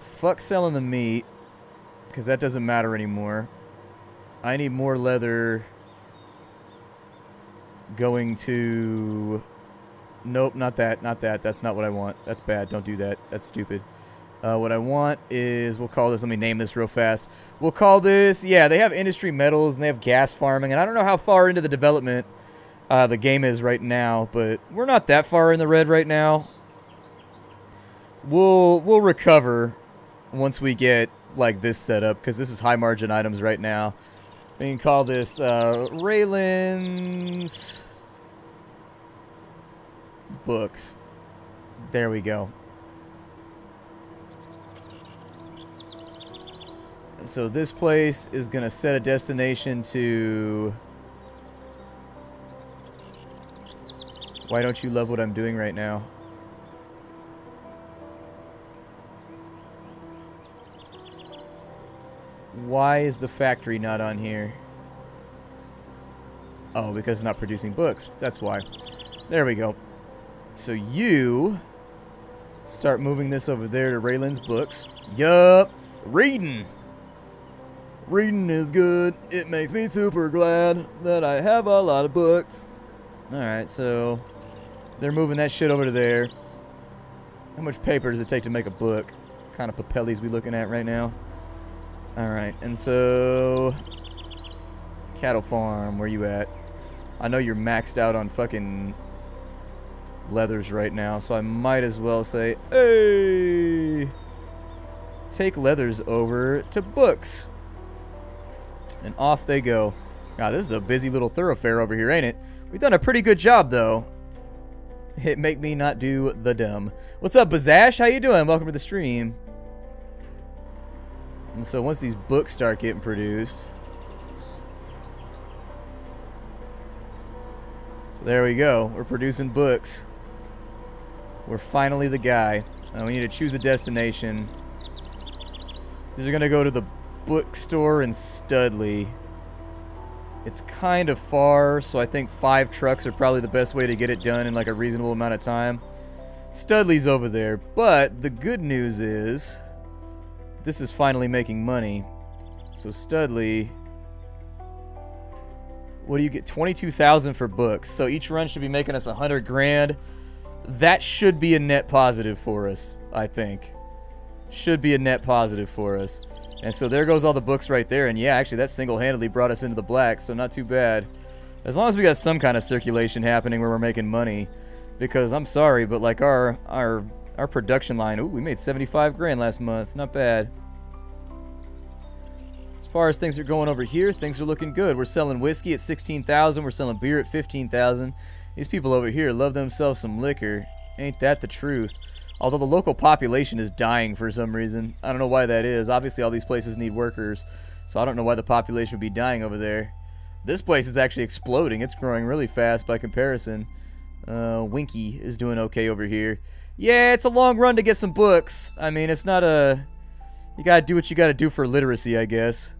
Fuck selling the meat, because that doesn't matter anymore. I need more leather going to... Nope, not that, not that. That's not what I want. That's bad. Don't do that. That's stupid. What I want is... We'll call this... Let me name this real fast. We'll call this... Yeah, they have industry metals and they have gas farming. And I don't know how far into the development the game is right now. But we're not that far in the red right now. We'll recover once we get like this set up. Because this is high margin items right now. We can call this Raylan's Books. There we go. So this place is going to set a destination to... Why don't you love what I'm doing right now? Why is the factory not on here? Oh, because it's not producing books. That's why. There we go. So you start moving this over there to Raylan's Books. Yup. Reading. Reading is good. It makes me super glad that I have a lot of books. Alright, so they're moving that shit over to there. How much paper does it take to make a book? What kind of Papellis we looking at right now? Alright, and so... Cattle farm, where you at? I know you're maxed out on fucking leathers right now, so I might as well say, hey! Take leathers over to books. And off they go. God, this is a busy little thoroughfare over here, ain't it? We've done a pretty good job, though. It make me not do the dumb. What's up, Bazash? How you doing? Welcome to the stream. And so once these books start getting produced, so there we go. We're producing books. We're finally the guy. We need to choose a destination. These are gonna go to the bookstore in Studley. It's kind of far, so I think 5 trucks are probably the best way to get it done in like a reasonable amount of time. Studley's over there, but the good news is this is finally making money. So Studley, what do you get? 22,000 for books. So each run should be making us 100 grand. That should be a net positive for us, I think. Should be a net positive for us. And so there goes all the books right there. And yeah, actually that single-handedly brought us into the black, so not too bad. As long as we got some kind of circulation happening where we're making money. Because I'm sorry, but like our production line, ooh, we made 75 grand last month. Not bad. As far as things are going over here, things are looking good. We're selling whiskey at 16,000. We're selling beer at 15,000. These people over here love themselves some liquor. Ain't that the truth? Although the local population is dying for some reason. I don't know why that is. Obviously all these places need workers, so I don't know why the population would be dying over there. This place is actually exploding. It's growing really fast by comparison. Winky is doing okay over here. Yeah, it's a long run to get some books. I mean, it's not a... You gotta do what you gotta do for literacy, I guess.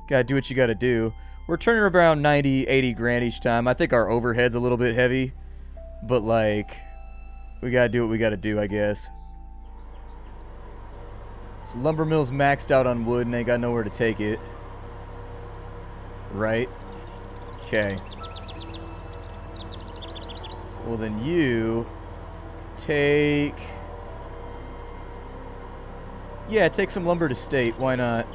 Gotta do what you gotta do. We're turning around 90, 80 grand each time. I think our overhead's a little bit heavy, but like... We gotta do what we gotta do, I guess. So lumber mill's maxed out on wood and ain't got nowhere to take it. Right? Okay. Well then you take... Yeah, take some lumber to state. Why not?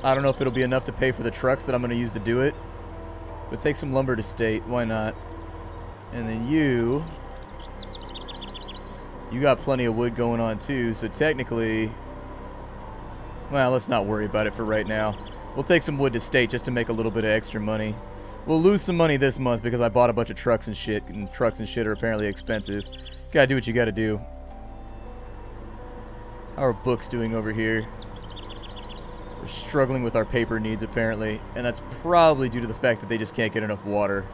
I don't know if it'll be enough to pay for the trucks that I'm gonna use to do it. But take some lumber to state. Why not? And then you got plenty of wood going on too, so technically... Well, let's not worry about it for right now. We'll take some wood to state just to make a little bit of extra money. We'll lose some money this month because I bought a bunch of trucks and shit are apparently expensive. Gotta do what you gotta do. How are books doing over here? We're struggling with our paper needs apparently, and that's probably due to the fact that they just can't get enough water.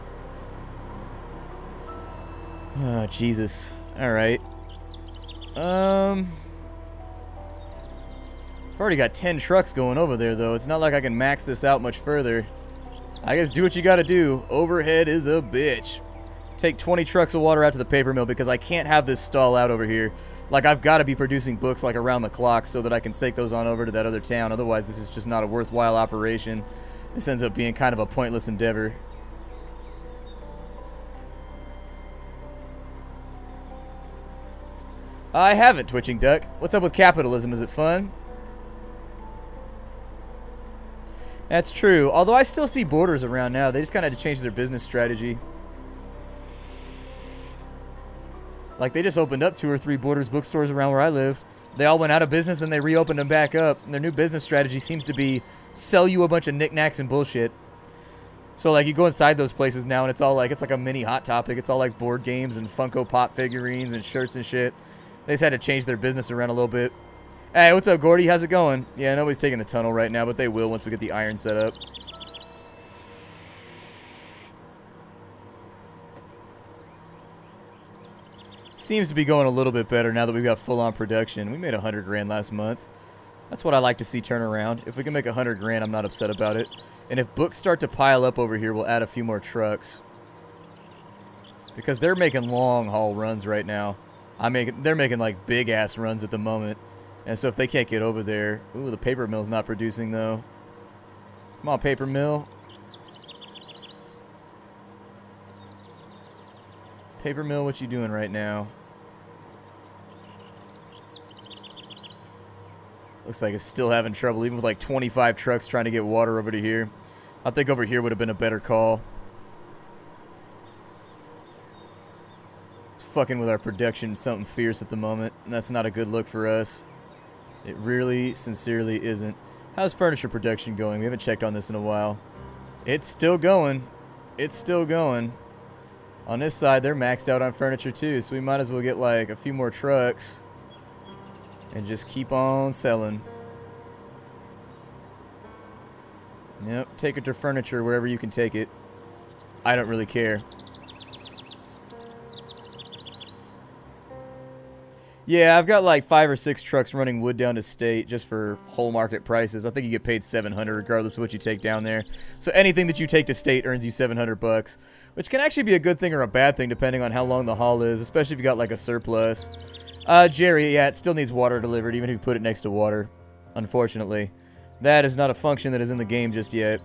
Oh, Jesus. Alright. I've already got 10 trucks going over there, though. It's not like I can max this out much further. I guess do what you gotta do. Overhead is a bitch. Take 20 trucks of water out to the paper mill because I can't have this stall out over here. Like, I've got to be producing books, like, around the clock so that I can take those on over to that other town. Otherwise, this is just not a worthwhile operation. This ends up being kind of a pointless endeavor. I haven't, Twitching Duck. What's up with capitalism? Is it fun? That's true. Although I still see Borders around now. They just kind of had to change their business strategy. Like, they just opened up 2 or 3 Borders bookstores around where I live. They all went out of business and they reopened them back up. And their new business strategy seems to be sell you a bunch of knickknacks and bullshit. So, like, you go inside those places now and it's all like, it's like a mini Hot Topic. It's all like board games and Funko Pop figurines and shirts and shit. They just had to change their business around a little bit. Hey, what's up, Gordy? How's it going? Yeah, nobody's taking the tunnel right now, but they will once we get the iron set up. Seems to be going a little bit better now that we've got full-on production. We made 100 grand last month. That's what I like to see turn around. If we can make 100 grand, I'm not upset about it. And if books start to pile up over here, we'll add a few more trucks. Because they're making long-haul runs right now. They're making like big-ass runs at the moment. And so if they can't get over there... Ooh, the paper mill's not producing, though. Come on, paper mill. Paper mill, what you doing right now? Looks like it's still having trouble, even with like 25 trucks trying to get water over to here. I think over here would have been a better call. It's fucking with our production something fierce at the moment, and that's not a good look for us. It really, sincerely isn't. How's furniture production going? We haven't checked on this in a while. It's still going. It's still going. On this side, they're maxed out on furniture too, so we might as well get like a few more trucks and just keep on selling. Yep, take it to furniture wherever you can take it. I don't really care. Yeah, I've got like 5 or 6 trucks running wood down to state just for whole market prices. I think you get paid $700 regardless of what you take down there. So anything that you take to state earns you $700, which can actually be a good thing or a bad thing depending on how long the haul is, especially if you got like a surplus. Jerry, yeah, it still needs water delivered even if you put it next to water, unfortunately. That is not a function that is in the game just yet.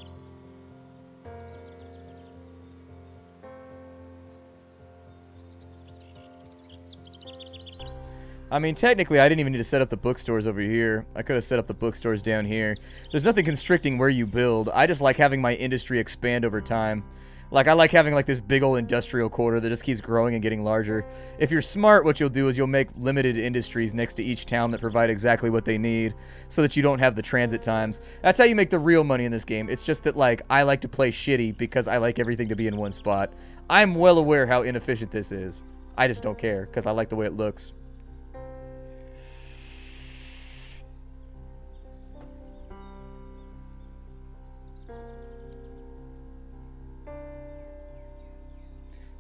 I mean, technically, I didn't even need to set up the bookstores over here. I could have set up the bookstores down here. There's nothing constricting where you build. I just like having my industry expand over time. Like, I like having, like, this big old industrial quarter that just keeps growing and getting larger. If you're smart, what you'll do is you'll make limited industries next to each town that provide exactly what they need so that you don't have the transit times. That's how you make the real money in this game. It's just that, like, I like to play shitty because I like everything to be in one spot. I'm well aware how inefficient this is. I just don't care because I like the way it looks.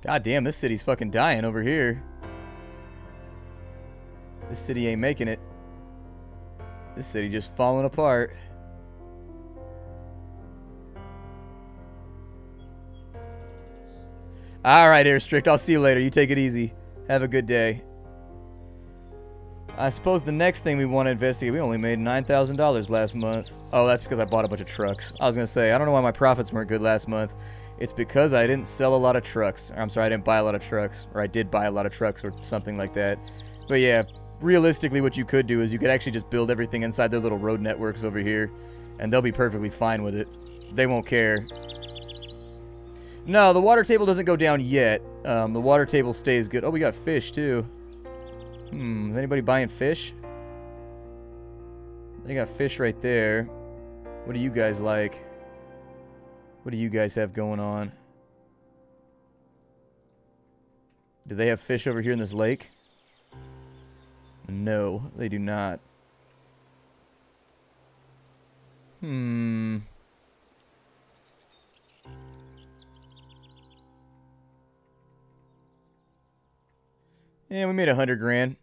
God damn, this city's fucking dying over here. This city ain't making it. This city just falling apart. Alright, Airstrict, I'll see you later. You take it easy. Have a good day. I suppose the next thing we want to investigate, we only made $9,000 last month. Oh, that's because I bought a bunch of trucks. I was going to say, I don't know why my profits weren't good last month. It's because I didn't sell a lot of trucks. I'm sorry, I didn't buy a lot of trucks. Or I did buy a lot of trucks or something like that. But yeah, realistically what you could do is you could actually just build everything inside their little road networks over here. And they'll be perfectly fine with it. They won't care. No, the water table doesn't go down yet. The water table stays good. Oh, we got fish too. Is anybody buying fish? They got fish right there. What do you guys like? What do you guys have going on? Do they have fish over here in this lake? No, they do not. Yeah, we made 100 grand.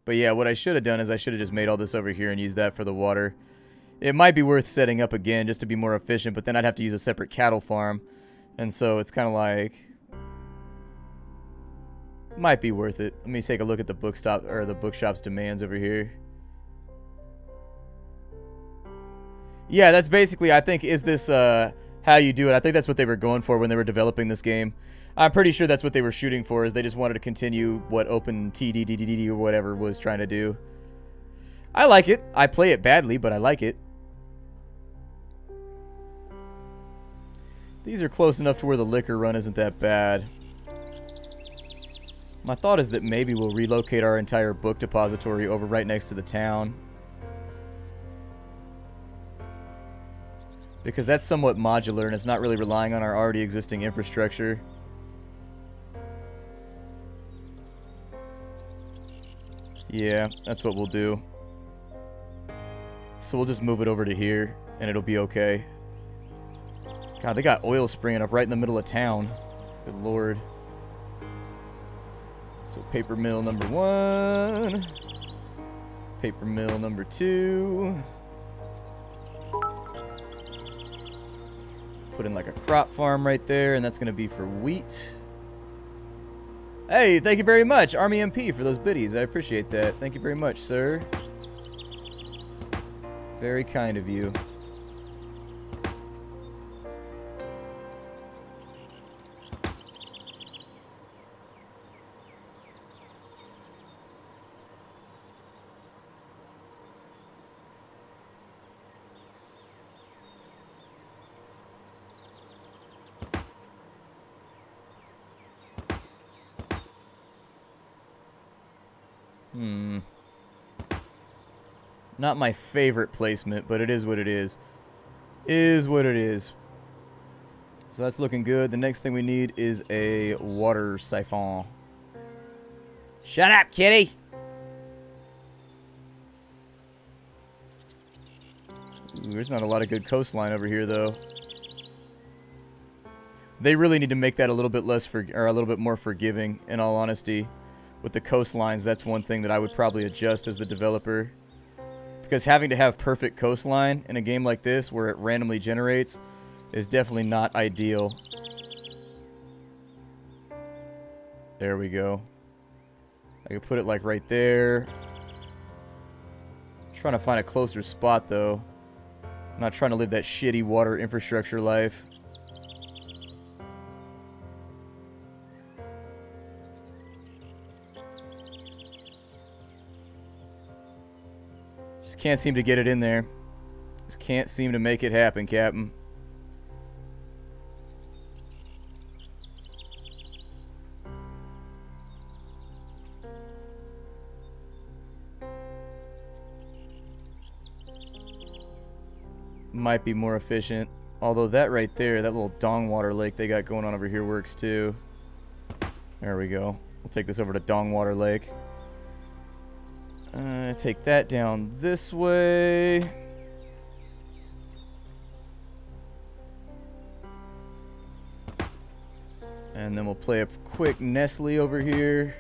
But yeah, what I should have done is I should have just made all this over here and used that for the water. It might be worth setting up again just to be more efficient, but then I'd have to use a separate cattle farm. And so it's kind of like... might be worth it. Let me take a look at the bookshop's demands over here. Yeah, that's basically, I think, is this how you do it? I think that's what they were going for when they were developing this game. I'm pretty sure that's what they were shooting for, is they just wanted to continue what OpenTDDD or whatever was trying to do. I like it. I play it badly, but I like it. These are close enough to where the liquor run isn't that bad. My thought is that maybe we'll relocate our entire book depository over right next to the town. Because that's somewhat modular and it's not really relying on our already existing infrastructure. Yeah, that's what we'll do. So we'll just move it over to here and it'll be okay. God, they got oil springing up right in the middle of town. Good lord. So paper mill number 1. Paper mill number 2. Put in like a crop farm right there, and that's going to be for wheat. Hey, thank you very much, Army MP, for those biddies. I appreciate that. Thank you very much, sir. Very kind of you. Not my favorite placement, but it is what it is. Is what it is. So that's looking good. The next thing we need is a water siphon. Shut up, kitty! Ooh, there's not a lot of good coastline over here, though. They really need to make that a little bit less or a little bit more forgiving, in all honesty. With the coastlines, that's one thing that I would probably adjust as the developer. Because having to have perfect coastline in a game like this, where it randomly generates, is definitely not ideal. There we go. I could put it like right there. I'm trying to find a closer spot, though. I'm not trying to live that shitty water infrastructure life. Just can't seem to get it in there. Just can't seem to make it happen, Captain. Might be more efficient. Although that right there, that little Dongwater Lake they got going on over here works too. There we go. We'll take this over to Dongwater Lake. Take that down this way. And then we'll play a quick Nestle over here.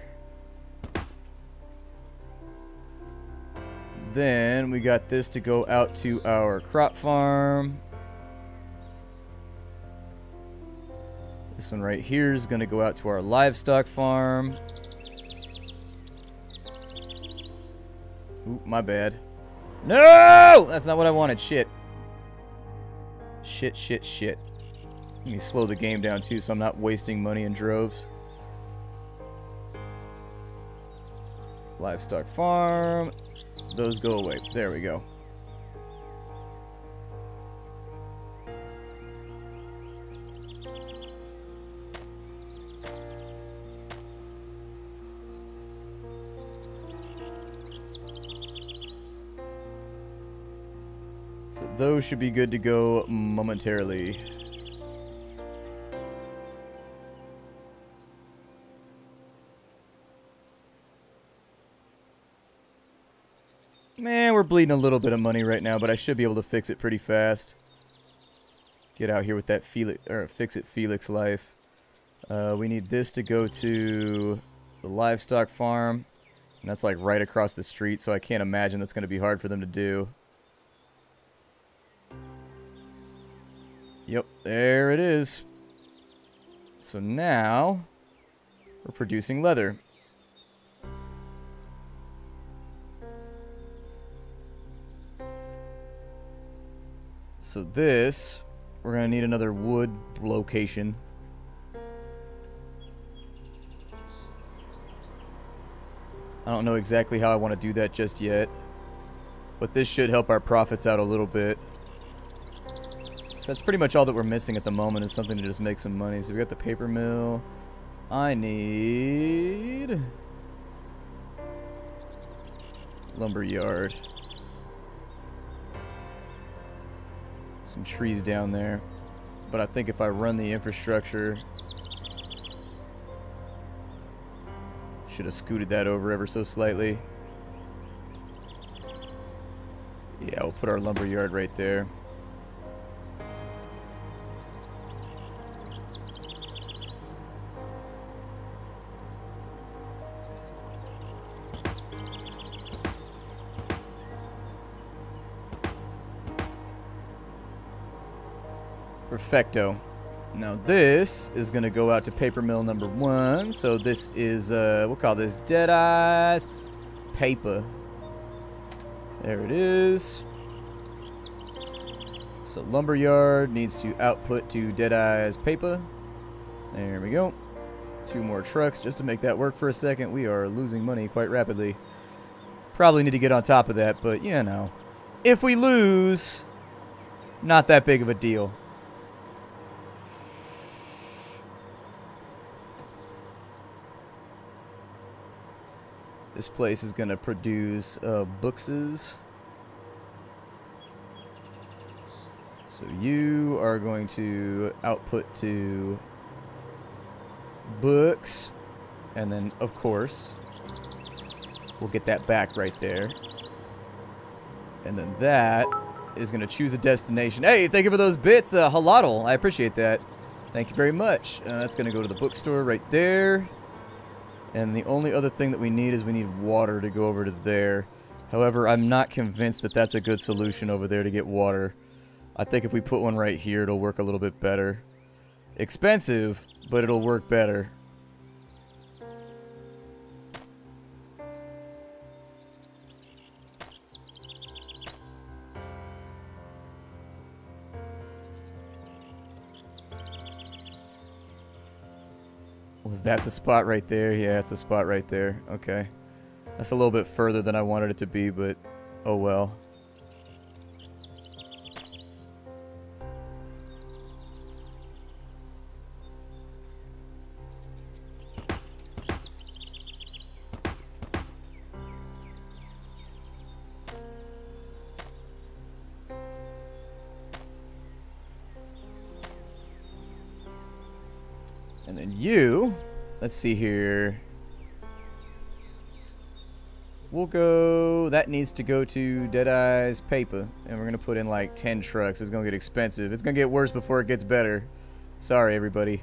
Then we got this to go out to our crop farm. This one right here is going to go out to our livestock farm. Ooh, my bad. No! That's not what I wanted. Shit. Shit, shit, shit. Let me slow the game down too so I'm not wasting money in droves. Livestock farm. Those go away. There we go. So those should be good to go momentarily. Man, we're bleeding a little bit of money right now, but I should be able to fix it pretty fast. Get out here with that Fix-It Felix life. We need this to go to the livestock farm. And that's like right across the street, so I can't imagine that's going to be hard for them to do. Yep, there it is. So now we're producing leather. So this, we're going to need another wood location. I don't know exactly how I want to do that just yet. But this should help our profits out a little bit. So that's pretty much all that we're missing at the moment, is something to just make some money. So we got the paper mill. I need lumber yard. Some trees down there. But I think if I run the infrastructure, should have scooted that over ever so slightly. Yeah, we'll put our lumber yard right there. Perfecto. Now this is going to go out to paper mill number 1. So this is, we'll call this Deadeye's Paper. There it is. So lumberyard needs to output to Deadeye's Paper. There we go. 2 more trucks just to make that work for a second. We are losing money quite rapidly. Probably need to get on top of that, but you know. If we lose, not that big of a deal. This place is going to produce bookses. So you are going to output to books. And then, of course, we'll get that back right there. And then that is going to choose a destination. Hey, thank you for those bits, Halotl. I appreciate that. Thank you very much. That's going to go to the bookstore right there. And the only other thing that we need is we need water to go over to there. However, I'm not convinced that that's a good solution over there to get water. I think if we put one right here, it'll work a little bit better. Expensive, but it'll work better. Was that the spot right there? Yeah, it's a spot right there. Okay. That's a little bit further than I wanted it to be, but oh well. And then you, let's see here. We'll go, that needs to go to Deadeye's paper. And we're going to put in like 10 trucks. It's going to get expensive. It's going to get worse before it gets better. Sorry, everybody.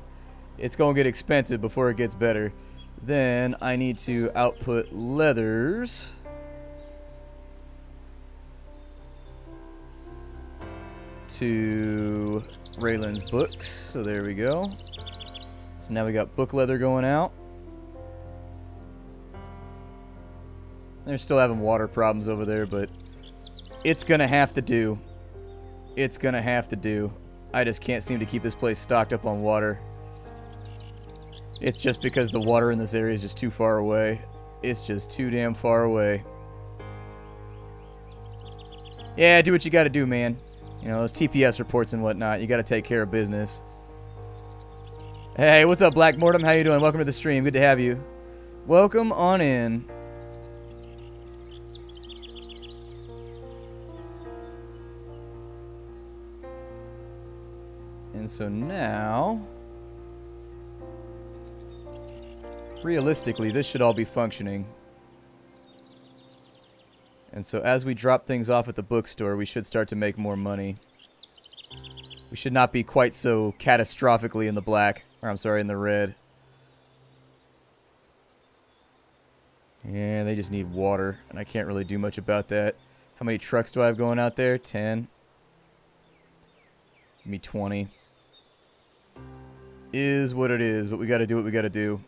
It's going to get expensive before it gets better. Then I need to output leathers. To Raylan's books. So there we go. So now we got book leather going out. They're still having water problems over there, but it's gonna have to do. It's gonna have to do. I just can't seem to keep this place stocked up on water. It's just because the water in this area is just too far away. It's just too damn far away. Yeah, do what you gotta do, man. You know, those TPS reports and whatnot. You gotta take care of business. Hey, what's up, Black Mortem? How you doing? Welcome to the stream. Good to have you. Welcome on in. And so now, realistically, this should all be functioning. And so as we drop things off at the bookstore, we should start to make more money. We should not be quite so catastrophically in the black. Or I'm sorry, in the red. Yeah, they just need water, and I can't really do much about that. How many trucks do I have going out there? 10. Give me 20. Is what it is, but we gotta do what we gotta do.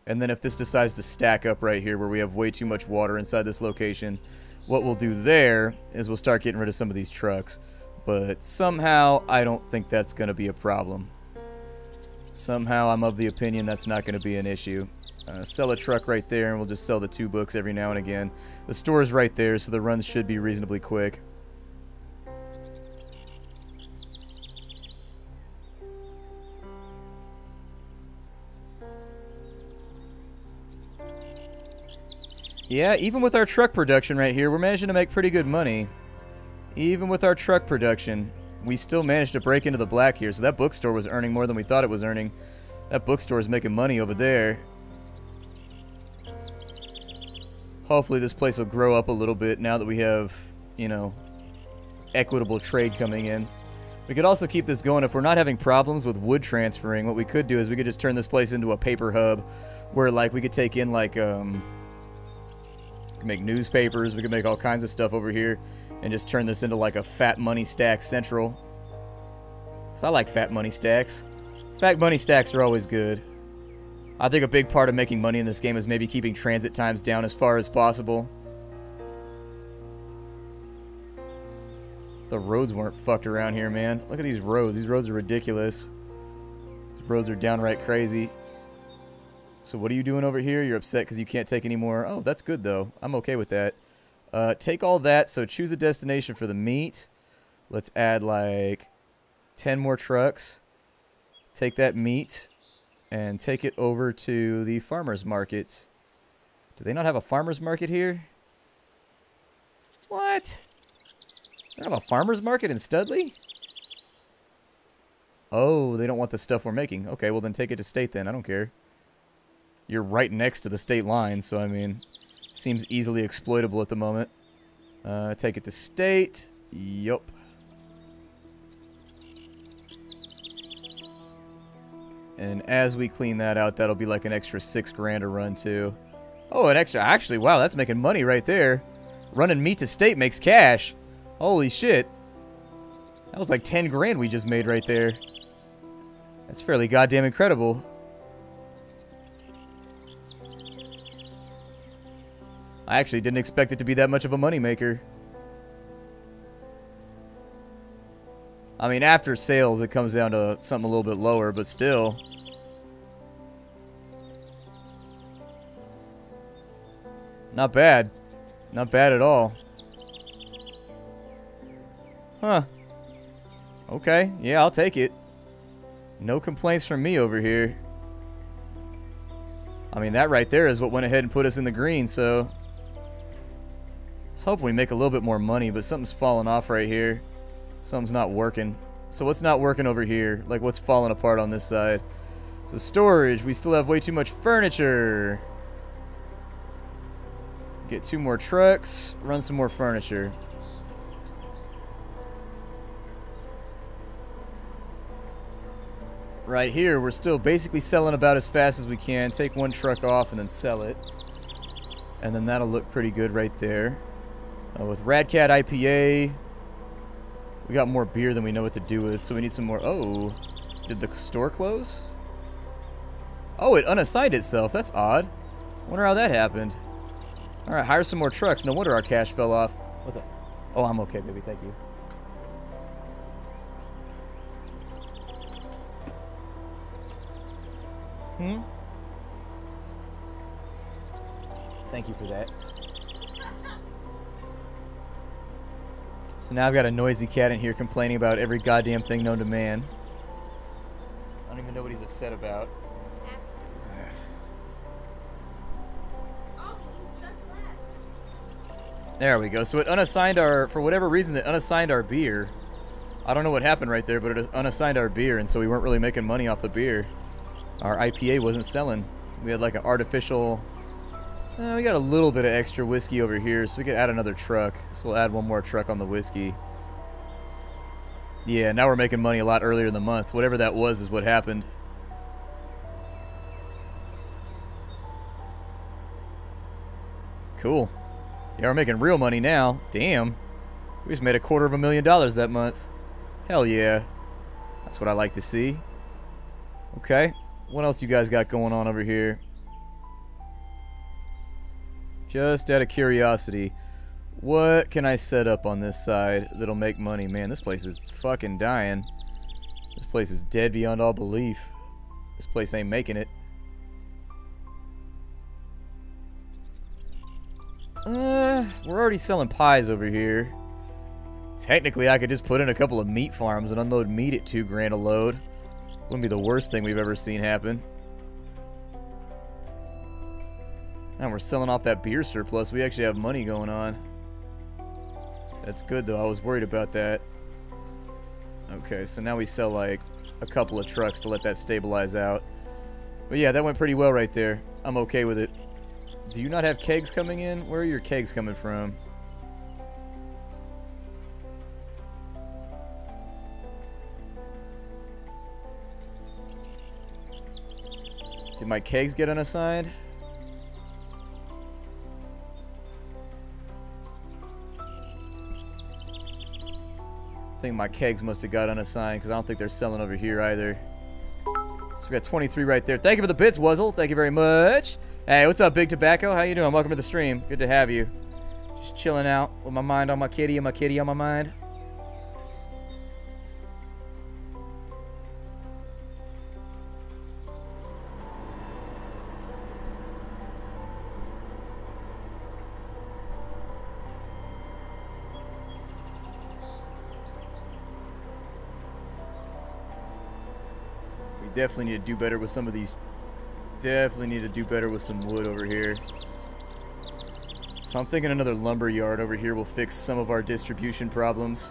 And then if this decides to stack up right here where we have way too much water inside this location, what we'll do there is we'll start getting rid of some of these trucks. But somehow, I don't think that's going to be a problem. Somehow, I'm of the opinion that's not going to be an issue. Sell a truck right there, and we'll just sell the 2 books every now and again. The store is right there, so the runs should be reasonably quick. Yeah, even with our truck production right here, we're managing to make pretty good money. Even with our truck production, we still managed to break into the black here. So that bookstore was earning more than we thought it was earning. That bookstore is making money over there. Hopefully this place will grow up a little bit now that we have, you know, equitable trade coming in. We could also keep this going if we're not having problems with wood transferring. What we could do is we could just turn this place into a paper hub where, like, we could take in, like, make newspapers, we can make all kinds of stuff over here and just turn this into like a fat money stack central. Because I like fat money stacks. Fat money stacks are always good. I think a big part of making money in this game is maybe keeping transit times down as far as possible. The roads weren't fucked around here, man. Look at these roads. These roads are ridiculous. These roads are downright crazy. So what are you doing over here? You're upset because you can't take any more. Oh, that's good, though. I'm okay with that. Take all that. So choose a destination for the meat. Let's add, like, 10 more trucks. Take that meat and take it over to the farmer's market. Do they not have a farmer's market here? What? They don't have a farmer's market in Studley? Oh, they don't want the stuff we're making. Okay, well then take it to state then. I don't care. You're right next to the state line, so I mean, seems easily exploitable at the moment. Take it to state. Yup. And as we clean that out, that'll be like an extra $6 grand a run too. Oh, an extra, actually, wow, that's making money right there. Running meat to state makes cash. Holy shit. That was like 10 grand we just made right there. That's fairly goddamn incredible. I actually didn't expect it to be that much of a moneymaker. I mean, after sales, it comes down to something a little bit lower, but still. Not bad. Not bad at all. Huh. Okay, yeah, I'll take it. No complaints from me over here. I mean, that right there is what went ahead and put us in the green, so... Let's hope we make a little bit more money, but something's falling off right here. Something's not working. So what's not working over here? Like, what's falling apart on this side? So storage, we still have way too much furniture. Get 2 more trucks, run some more furniture. Right here, we're still basically selling about as fast as we can. Take 1 truck off and then sell it. And then that'll look pretty good right there. With Radcat IPA, we got more beer than we know what to do with, so we need some more. Oh, did the store close? Oh, it unassigned itself. That's odd. Wonder how that happened. All right, hire some more trucks. No wonder our cash fell off. What's up? Oh, I'm okay, baby. Thank you. Thank you for that. So now I've got a noisy cat in here complaining about every goddamn thing known to man. I don't even know what he's upset about. There we go. So it unassigned our, for whatever reason, it unassigned our beer. I don't know what happened right there, but it unassigned our beer, and so we weren't really making money off the beer. Our IPA wasn't selling. We had like an artificial... we got a little bit of extra whiskey over here, so we could add another truck. So we'll add 1 more truck on the whiskey. Yeah, now we're making money a lot earlier in the month. Whatever that was is what happened. Cool. Yeah, we're making real money now. Damn. We just made $250,000 that month. Hell yeah. That's what I like to see. Okay. What else you guys got going on over here? Just out of curiosity, what can I set up on this side that'll make money? Man, this place is fucking dying. This place is dead beyond all belief. This place ain't making it. We're already selling pies over here. Technically, I could just put in a couple of meat farms and unload meat at $2 grand a load. Wouldn't be the worst thing we've ever seen happen. And we're selling off that beer surplus. We actually have money going on. That's good, though. I was worried about that. Okay, so now we sell, like, a couple of trucks to let that stabilize out. But yeah, that went pretty well right there. I'm okay with it. Do you not have kegs coming in? Where are your kegs coming from? Did my kegs get unassigned? I think my kegs must have got unassigned because I don't think they're selling over here either. So we got 23 right there. Thank you for the bits, Wuzzle. Thank you very much. Hey, what's up, Big Tobacco? How you doing? Welcome to the stream. Good to have you. Just chilling out with my mind on my kitty and my kitty on my mind. Definitely need to do better with some of these. Definitely need to do better with some wood over here. So I'm thinking another lumber yard over here will fix some of our distribution problems.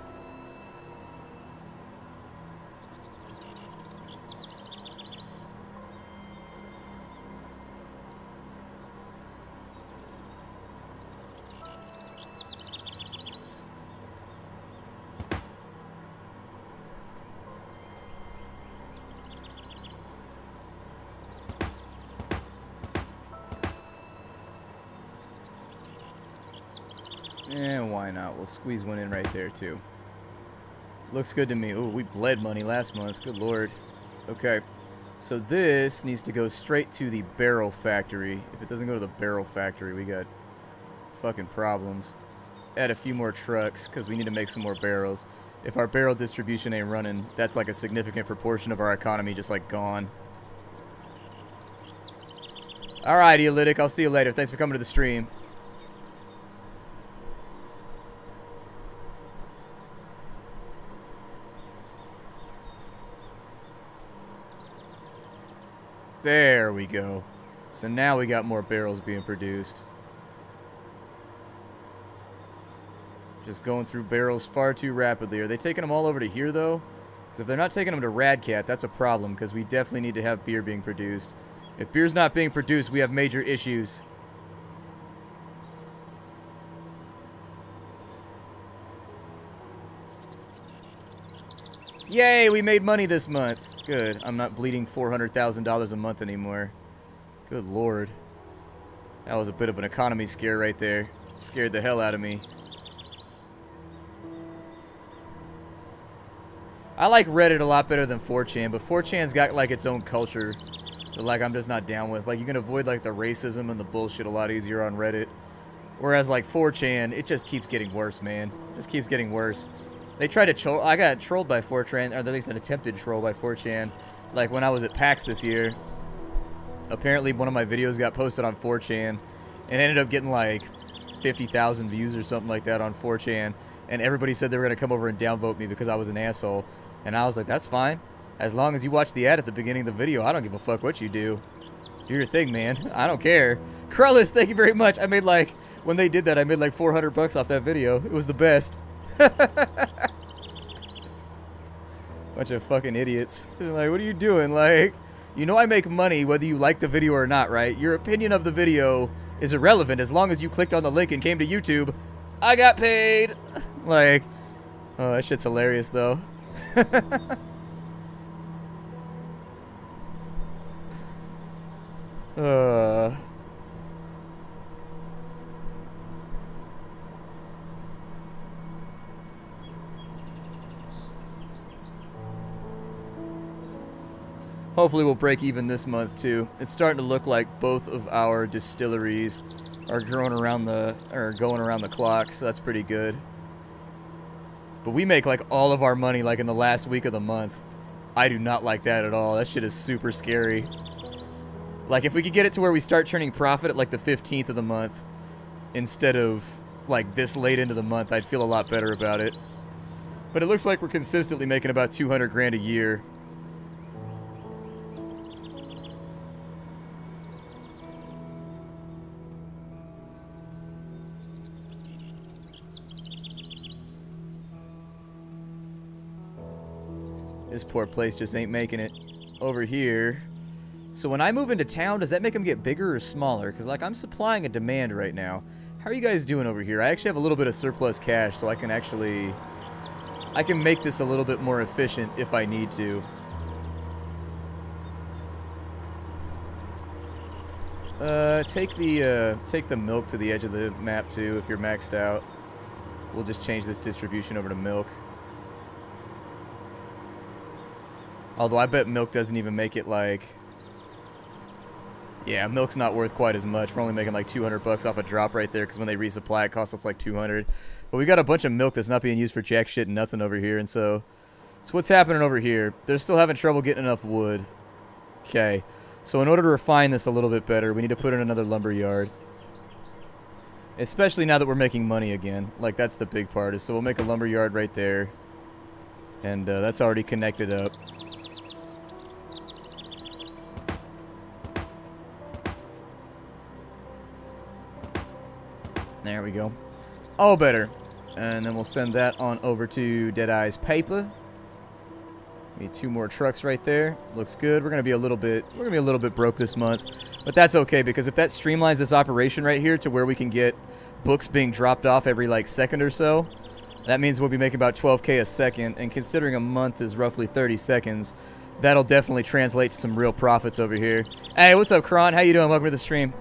And why not? We'll squeeze one in right there, too. Looks good to me. Ooh, we bled money last month. Good lord. Okay. So this needs to go straight to the barrel factory. If it doesn't go to the barrel factory, we got fucking problems. Add a few more trucks, because we need to make some more barrels. If our barrel distribution ain't running, that's like a significant proportion of our economy just like gone. Alright, Eolytic. I'll see you later. Thanks for coming to the stream. There we go. So now we got more barrels being produced. Just going through barrels far too rapidly. Are they taking them all over to here, though? Because if they're not taking them to Radcat, that's a problem, because we definitely need to have beer being produced. If beer's not being produced, we have major issues. Yay, we made money this month. Good. I'm not bleeding $400,000 a month anymore. Good lord. That was a bit of an economy scare right there. Scared the hell out of me. I like Reddit a lot better than 4chan, but 4chan's got like its own culture that like I'm just not down with. Like you can avoid like the racism and the bullshit a lot easier on Reddit. Whereas like 4chan, it just keeps getting worse, man. It just keeps getting worse. They tried to troll. I got trolled by 4chan, or at least an attempted troll by 4chan. Like when I was at PAX this year. Apparently one of my videos got posted on 4chan and ended up getting like 50,000 views or something like that on 4chan. And everybody said they were going to come over and downvote me because I was an asshole. And I was like, that's fine. As long as you watch the ad at the beginning of the video, I don't give a fuck what you do. Do your thing, man. I don't care. Krellis, thank you very much. I made like, when they did that, I made like 400 bucks off that video. It was the best. Bunch of fucking idiots. Like, what are you doing? Like, you know I make money whether you like the video or not, right? Your opinion of the video is irrelevant as long as you clicked on the link and came to YouTube. I got paid. Like, oh, that shit's hilarious, though. Hopefully we'll break even this month too. It's starting to look like both of our distilleries are going around the clock, so that's pretty good. But we make like all of our money like in the last week of the month. I do not like that at all. That shit is super scary. Like if we could get it to where we start turning profit at like the 15th of the month instead of like this late into the month, I'd feel a lot better about it. But it looks like we're consistently making about 200 grand a year. This poor place just ain't making it over here. So when I move into town, does that make them get bigger or smaller? Because, like, I'm supplying a demand right now. How are you guys doing over here? I actually have a little bit of surplus cash, so I can actually... I can make this a little bit more efficient if I need to. Take the milk to the edge of the map, too, if you're maxed out. We'll just change this distribution over to milk. Although I bet milk doesn't even make it like... Yeah, milk's not worth quite as much. We're only making like 200 bucks off a drop right there because when they resupply it costs us like 200. But we got a bunch of milk that's not being used for jack shit and nothing over here. And so what's happening over here? They're still having trouble getting enough wood. Okay. So in order to refine this a little bit better, we need to put in another lumber yard. Especially now that we're making money again. Like that's the big part. So we'll make a lumber yard right there. And that's already connected up. There we go. Oh, better. And then we'll send that on over to Deadeye's paper. Need 2 more trucks right there. Looks good. We're gonna be a little bit broke this month, but that's okay because if that streamlines this operation right here to where we can get books being dropped off every like second or so, that means we'll be making about 12K a second. And considering a month is roughly 30 seconds, that'll definitely translate to some real profits over here. Hey, what's up, Kron? How you doing? Welcome to the stream.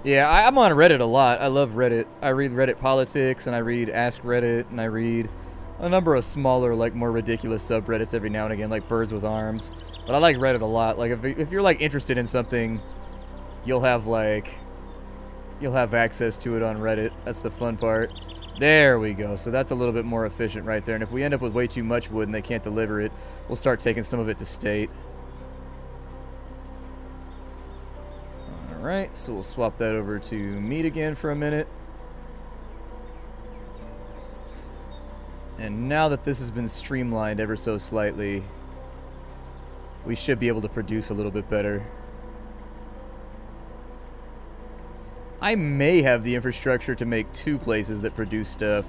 Yeah, I'm on Reddit a lot. I love Reddit. I read Reddit Politics, and I read Ask Reddit, and I read a number of smaller, like, more ridiculous subreddits every now and again, like Birds with Arms. But I like Reddit a lot. Like, if you're, like, interested in something, you'll have access to it on Reddit. That's the fun part. There we go. So that's a little bit more efficient right there. And if we end up with way too much wood and they can't deliver it, we'll start taking some of it to state. Alright, so we'll swap that over to meat again for a minute. And now that this has been streamlined ever so slightly, we should be able to produce a little bit better. I may have the infrastructure to make 2 places that produce stuff.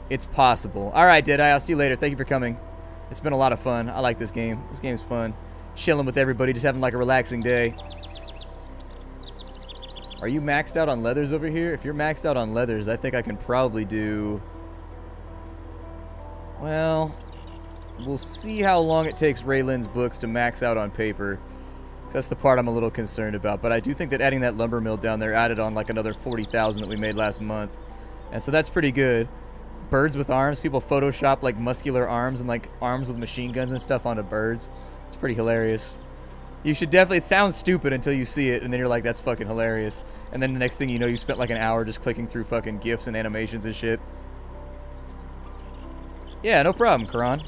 It's possible. Alright, Deadeye, I'll see you later. Thank you for coming. It's been a lot of fun. I like this game. This game's fun. Chilling with everybody, just having like a relaxing day. Are you maxed out on leathers over here? If you're maxed out on leathers, I think I can probably do... Well, we'll see how long it takes Raylan's books to max out on paper. That's the part I'm a little concerned about. But I do think that adding that lumber mill down there added on like another 40,000 that we made last month. And so that's pretty good. Birds with arms. People Photoshop like muscular arms and like arms with machine guns and stuff onto birds. It's pretty hilarious. You should definitely... It sounds stupid until you see it, and then you're like, that's fucking hilarious. And then the next thing you know, you spent like an hour just clicking through fucking GIFs and animations and shit. Yeah, no problem, Karan.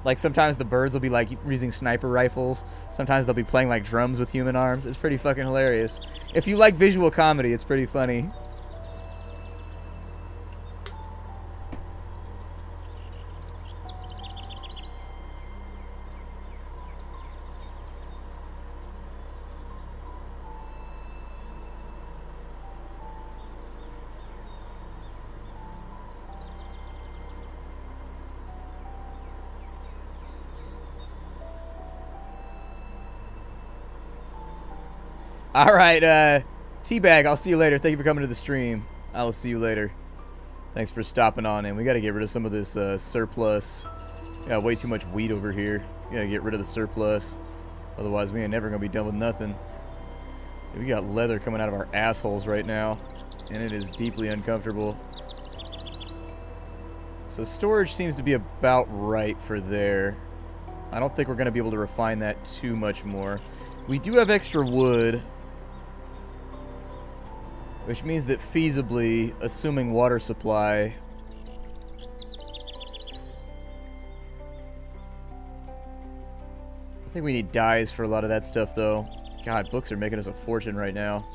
Like, sometimes the birds will be like using sniper rifles. Sometimes they'll be playing like drums with human arms. It's pretty fucking hilarious. If you like visual comedy, it's pretty funny. All right, Teabag, I'll see you later. Thank you for coming to the stream. I will see you later. Thanks for stopping on in. We got to get rid of some of this surplus. Got way too much wheat over here. We got to get rid of the surplus. Otherwise, we ain't never going to be done with nothing. We got leather coming out of our assholes right now, and it is deeply uncomfortable. So storage seems to be about right for there. I don't think we're going to be able to refine that too much more. We do have extra wood, which means that feasibly, assuming water supply, I think we need dyes for a lot of that stuff, though. God, books are making us a fortune right now.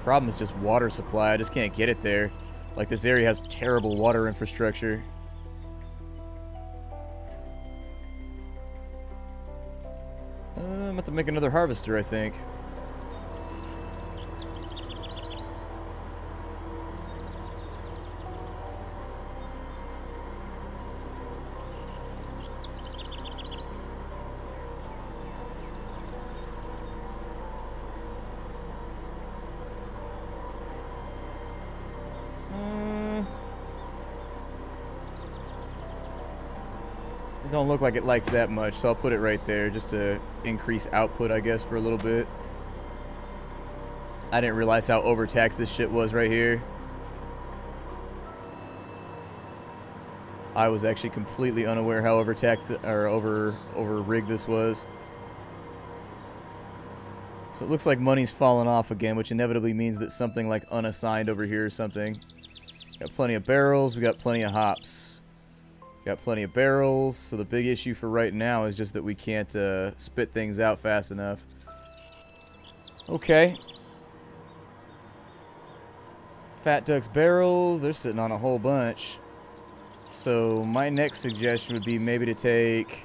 Problem is just water supply. I just can't get it there. Like, this area has terrible water infrastructure. I'm about to make another harvester, I think. Don't look like it likes that much, so I'll put it right there just to increase output, I guess, for a little bit. I didn't realize how overtaxed this shit was right here. I was actually completely unaware how overtaxed or over rigged this was. So it looks like money's fallen off again, which inevitably means that something like unassigned over here or something. Got plenty of barrels, we got plenty of hops. Got plenty of barrels, so the big issue for right now is just that we can't spit things out fast enough. Okay. Fat Ducks barrels, they're sitting on a whole bunch. So my next suggestion would be maybe to take...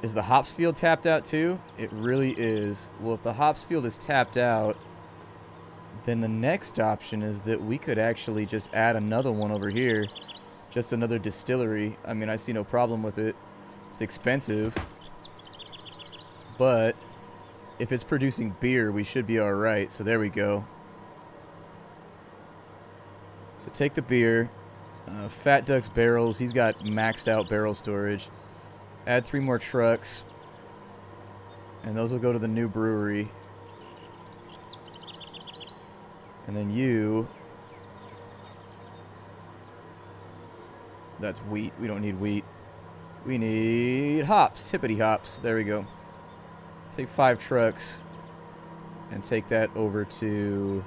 Is the hops field tapped out too? It really is. Well, if the hops field is tapped out, then the next option is that we could actually just add another one over here. Just another distillery. I mean, I see no problem with it. It's expensive. But if it's producing beer, we should be alright. So there we go. So take the beer. Fat Duck's barrels. He's got maxed out barrel storage. Add 3 more trucks. And those will go to the new brewery. And then you... That's wheat. We don't need wheat. We need hops. Hippity hops. There we go. Take 5 trucks. And take that over to...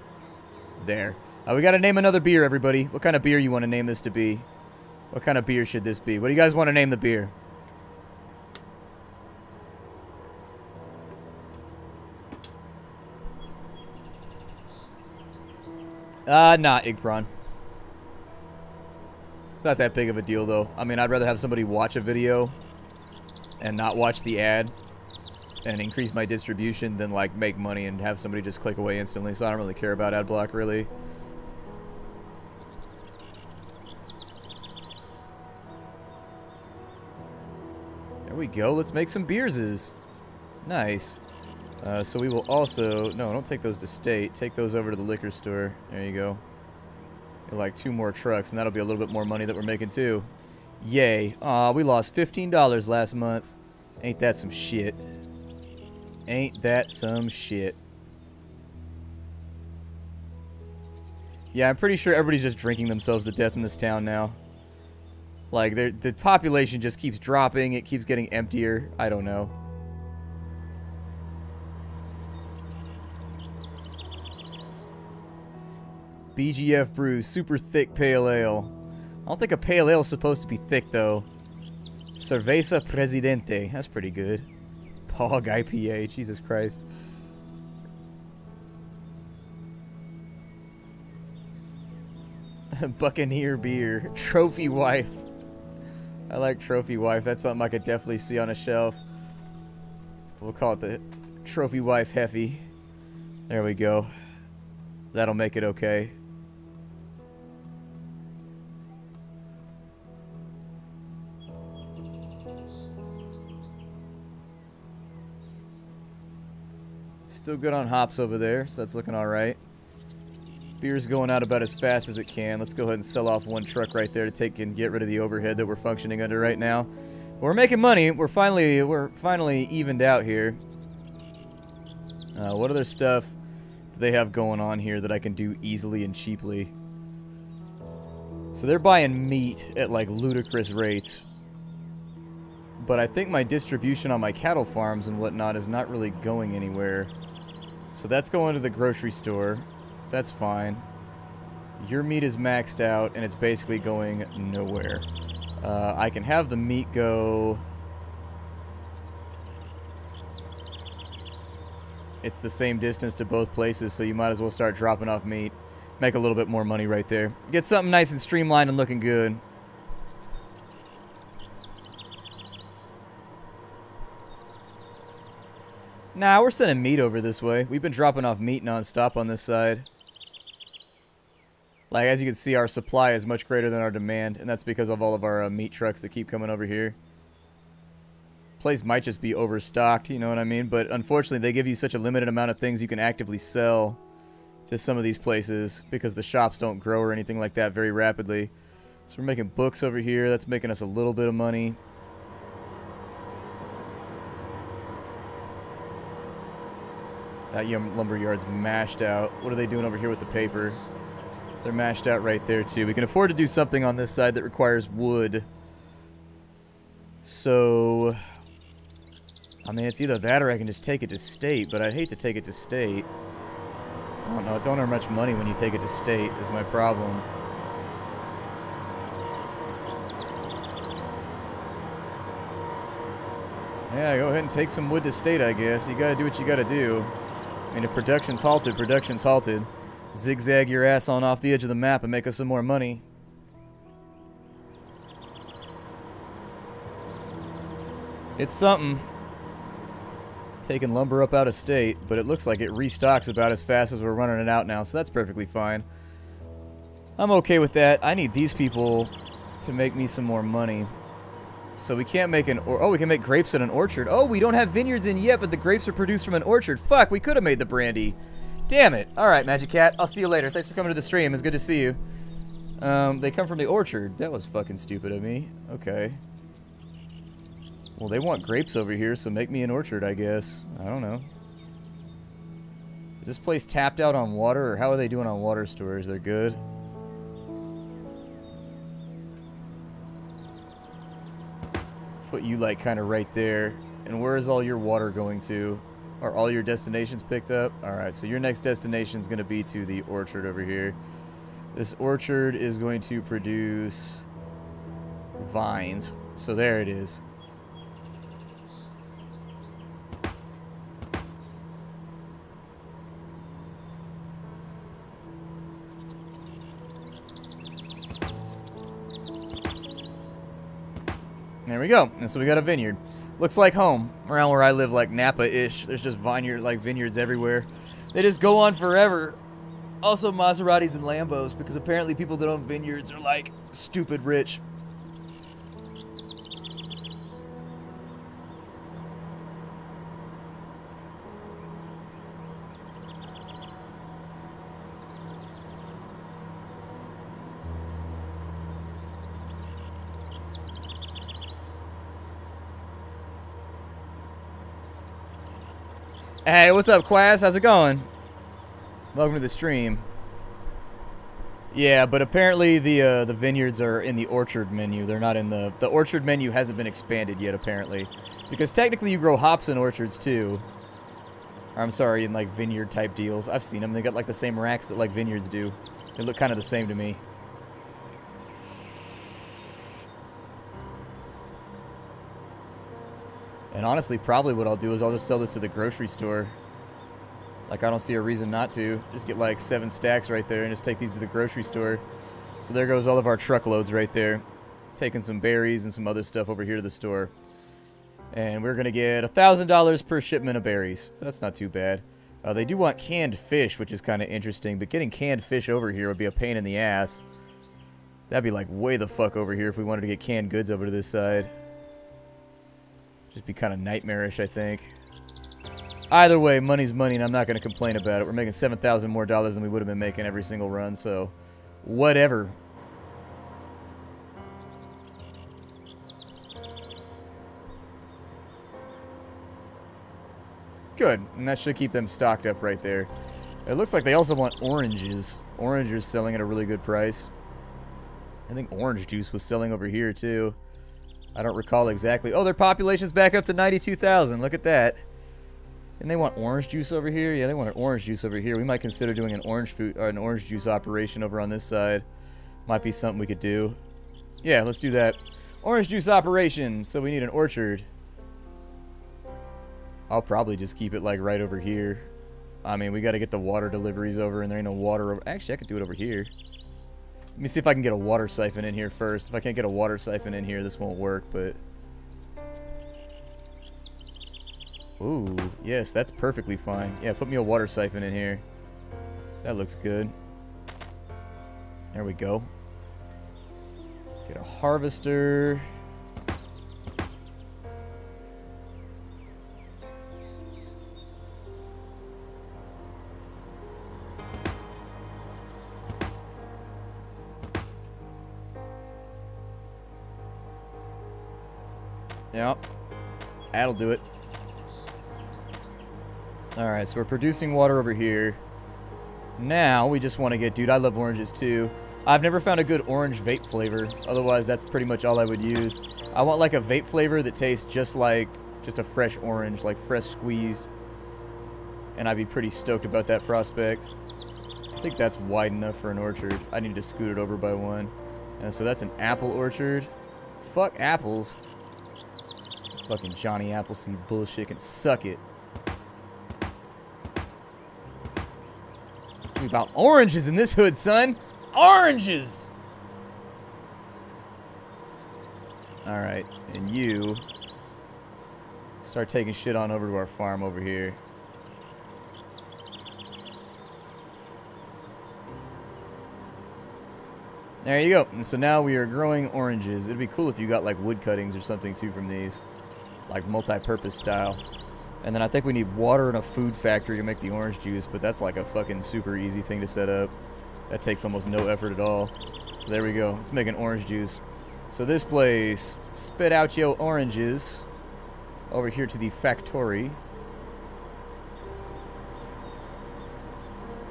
there. We gotta name another beer, everybody. What kind of beer you want to name this to be? What kind of beer should this be? What do you guys want to name the beer? Not Igpron. It's not that big of a deal, though. I mean, I'd rather have somebody watch a video and not watch the ad and increase my distribution than, like, make money and have somebody just click away instantly. So I don't really care about ad block, really. There we go. Let's make some beerses. Nice. So we will also... No, don't take those to state. Take those over to the liquor store. There you go. Like 2 more trucks, and that'll be a little bit more money that we're making, too. Yay. Aw, we lost $15 last month. Ain't that some shit. Ain't that some shit. Yeah, I'm pretty sure everybody's just drinking themselves to death in this town now. Like, the population just keeps dropping. It keeps getting emptier. I don't know. BGF Brew, super thick pale ale. I don't think a pale ale is supposed to be thick, though. Cerveza Presidente. That's pretty good. Pog IPA. Jesus Christ. Buccaneer beer. Trophy wife. I like trophy wife. That's something I could definitely see on a shelf. We'll call it the trophy wife Heffy. There we go. That'll make it okay. Still good on hops over there, so that's looking alright. Beer's going out about as fast as it can. Let's go ahead and sell off 1 truck right there to take and get rid of the overhead that we're functioning under right now. We're making money. We're finally evened out here. What other stuff do they have going on here that I can do easily and cheaply? So they're buying meat at like ludicrous rates. But I think my distribution on my cattle farms and whatnot is not really going anywhere. So that's going to the grocery store. That's fine. Your meat is maxed out, and it's basically going nowhere. I can have the meat go... It's the same distance to both places, so you might as well start dropping off meat. Make a little bit more money right there. Get something nice and streamlined and looking good. Nah, we're sending meat over this way. We've been dropping off meat non-stop on this side. Like, as you can see, our supply is much greater than our demand, and that's because of all of our meat trucks that keep coming over here. Place might just be overstocked, you know what I mean? But unfortunately, they give you such a limited amount of things you can actively sell to some of these places because the shops don't grow or anything like that very rapidly. So we're making books over here. That's making us a little bit of money. That lumber yard's mashed out. What are they doing over here with the paper? So they're mashed out right there, too. We can afford to do something on this side that requires wood. So... I mean, it's either that or I can just take it to state, but I'd hate to take it to state. I don't know. Don't earn much money when you take it to state is my problem. Yeah, go ahead and take some wood to state, I guess. You gotta do what you gotta do. I mean, if production's halted, production's halted. Zigzag your ass on off the edge of the map and make us some more money. It's something. Taking lumber up out of state, but it looks like it restocks about as fast as we're running it out now, so that's perfectly fine. I'm okay with that. I need these people to make me some more money. So we can't make we can make grapes in an orchard. Oh, we don't have vineyards in yet, but the grapes are produced from an orchard. Fuck, we could have made the brandy. Damn it. Alright, Magic Cat. I'll see you later. Thanks for coming to the stream. It's good to see you. They come from the orchard. That was fucking stupid of me. Okay. Well, they want grapes over here, so make me an orchard, I guess. I don't know. Is this place tapped out on water, or how are they doing on water stores? They're good. Put you, like, kind of right there. And where is all your water going to? Are all your destinations picked up? Alright, so your next destination is going to be to the orchard over here. This orchard is going to produce vines. So there it is. There we go. And so we got a vineyard. Looks like home. Around where I live, like Napa-ish. There's just vineyards everywhere. They just go on forever. Also Maseratis and Lambos, because apparently people that own vineyards are like stupid rich. Hey, what's up, Quaz? How's it going? Welcome to the stream. Yeah, but apparently the vineyards are in the orchard menu. They're not in the orchard menu hasn't been expanded yet, apparently. Because technically you grow hops in orchards, too. Or, I'm sorry, in, like, vineyard-type deals. I've seen them. They got, like, the same racks that, like, vineyards do. They look kind of the same to me. And honestly, probably what I'll do is I'll just sell this to the grocery store. Like, I don't see a reason not to. Just get like 7 stacks right there and just take these to the grocery store. So there goes all of our truckloads right there. Taking some berries and some other stuff over here to the store. And we're going to get $1,000 per shipment of berries. That's not too bad. They do want canned fish, which is kind of interesting. But getting canned fish over here would be a pain in the ass. That'd be like way the fuck over here if we wanted to get canned goods over to this side. Just be kind of nightmarish, I think. Either way, money's money, and I'm not going to complain about it. We're making $7,000 more than we would have been making every single run, so whatever. Good, and that should keep them stocked up right there. It looks like they also want oranges. Oranges selling at a really good price. I think orange juice was selling over here, too. I don't recall exactly. Oh, their population's back up to 92,000. Look at that. And they want orange juice over here? Yeah, they want an orange juice over here. We might consider doing an orange juice operation over on this side. Might be something we could do. Yeah, let's do that. Orange juice operation. So we need an orchard. I'll probably just keep it like right over here. I mean, we got to get the water deliveries over, and there ain't no water over. Actually, I could do it over here. Let me see if I can get a water siphon in here first. If I can't get a water siphon in here, this won't work, but... Ooh, yes, that's perfectly fine. Yeah, put me a water siphon in here. That looks good. There we go. Get a harvester. Yep. That'll do it. Alright, so we're producing water over here. Now, we just want to get... Dude, I love oranges, too. I've never found a good orange vape flavor. Otherwise, that's pretty much all I would use. I want, like, a vape flavor that tastes just like... Just a fresh orange, like fresh squeezed. And I'd be pretty stoked about that prospect. I think that's wide enough for an orchard. I need to scoot it over by one. And so that's an apple orchard. Fuck apples. Fucking Johnny Appleseed bullshit can suck it. We about oranges in this hood, son. Oranges! Alright, and you start taking shit on over to our farm over here. There you go. And so now we are growing oranges. It'd be cool if you got like wood cuttings or something too from these. Like multi-purpose style. And then I think we need water and a food factory to make the orange juice, but that's like a fucking super easy thing to set up. That takes almost no effort at all. So there we go. Let's make an orange juice. So this place, spit out your oranges over here to the factory.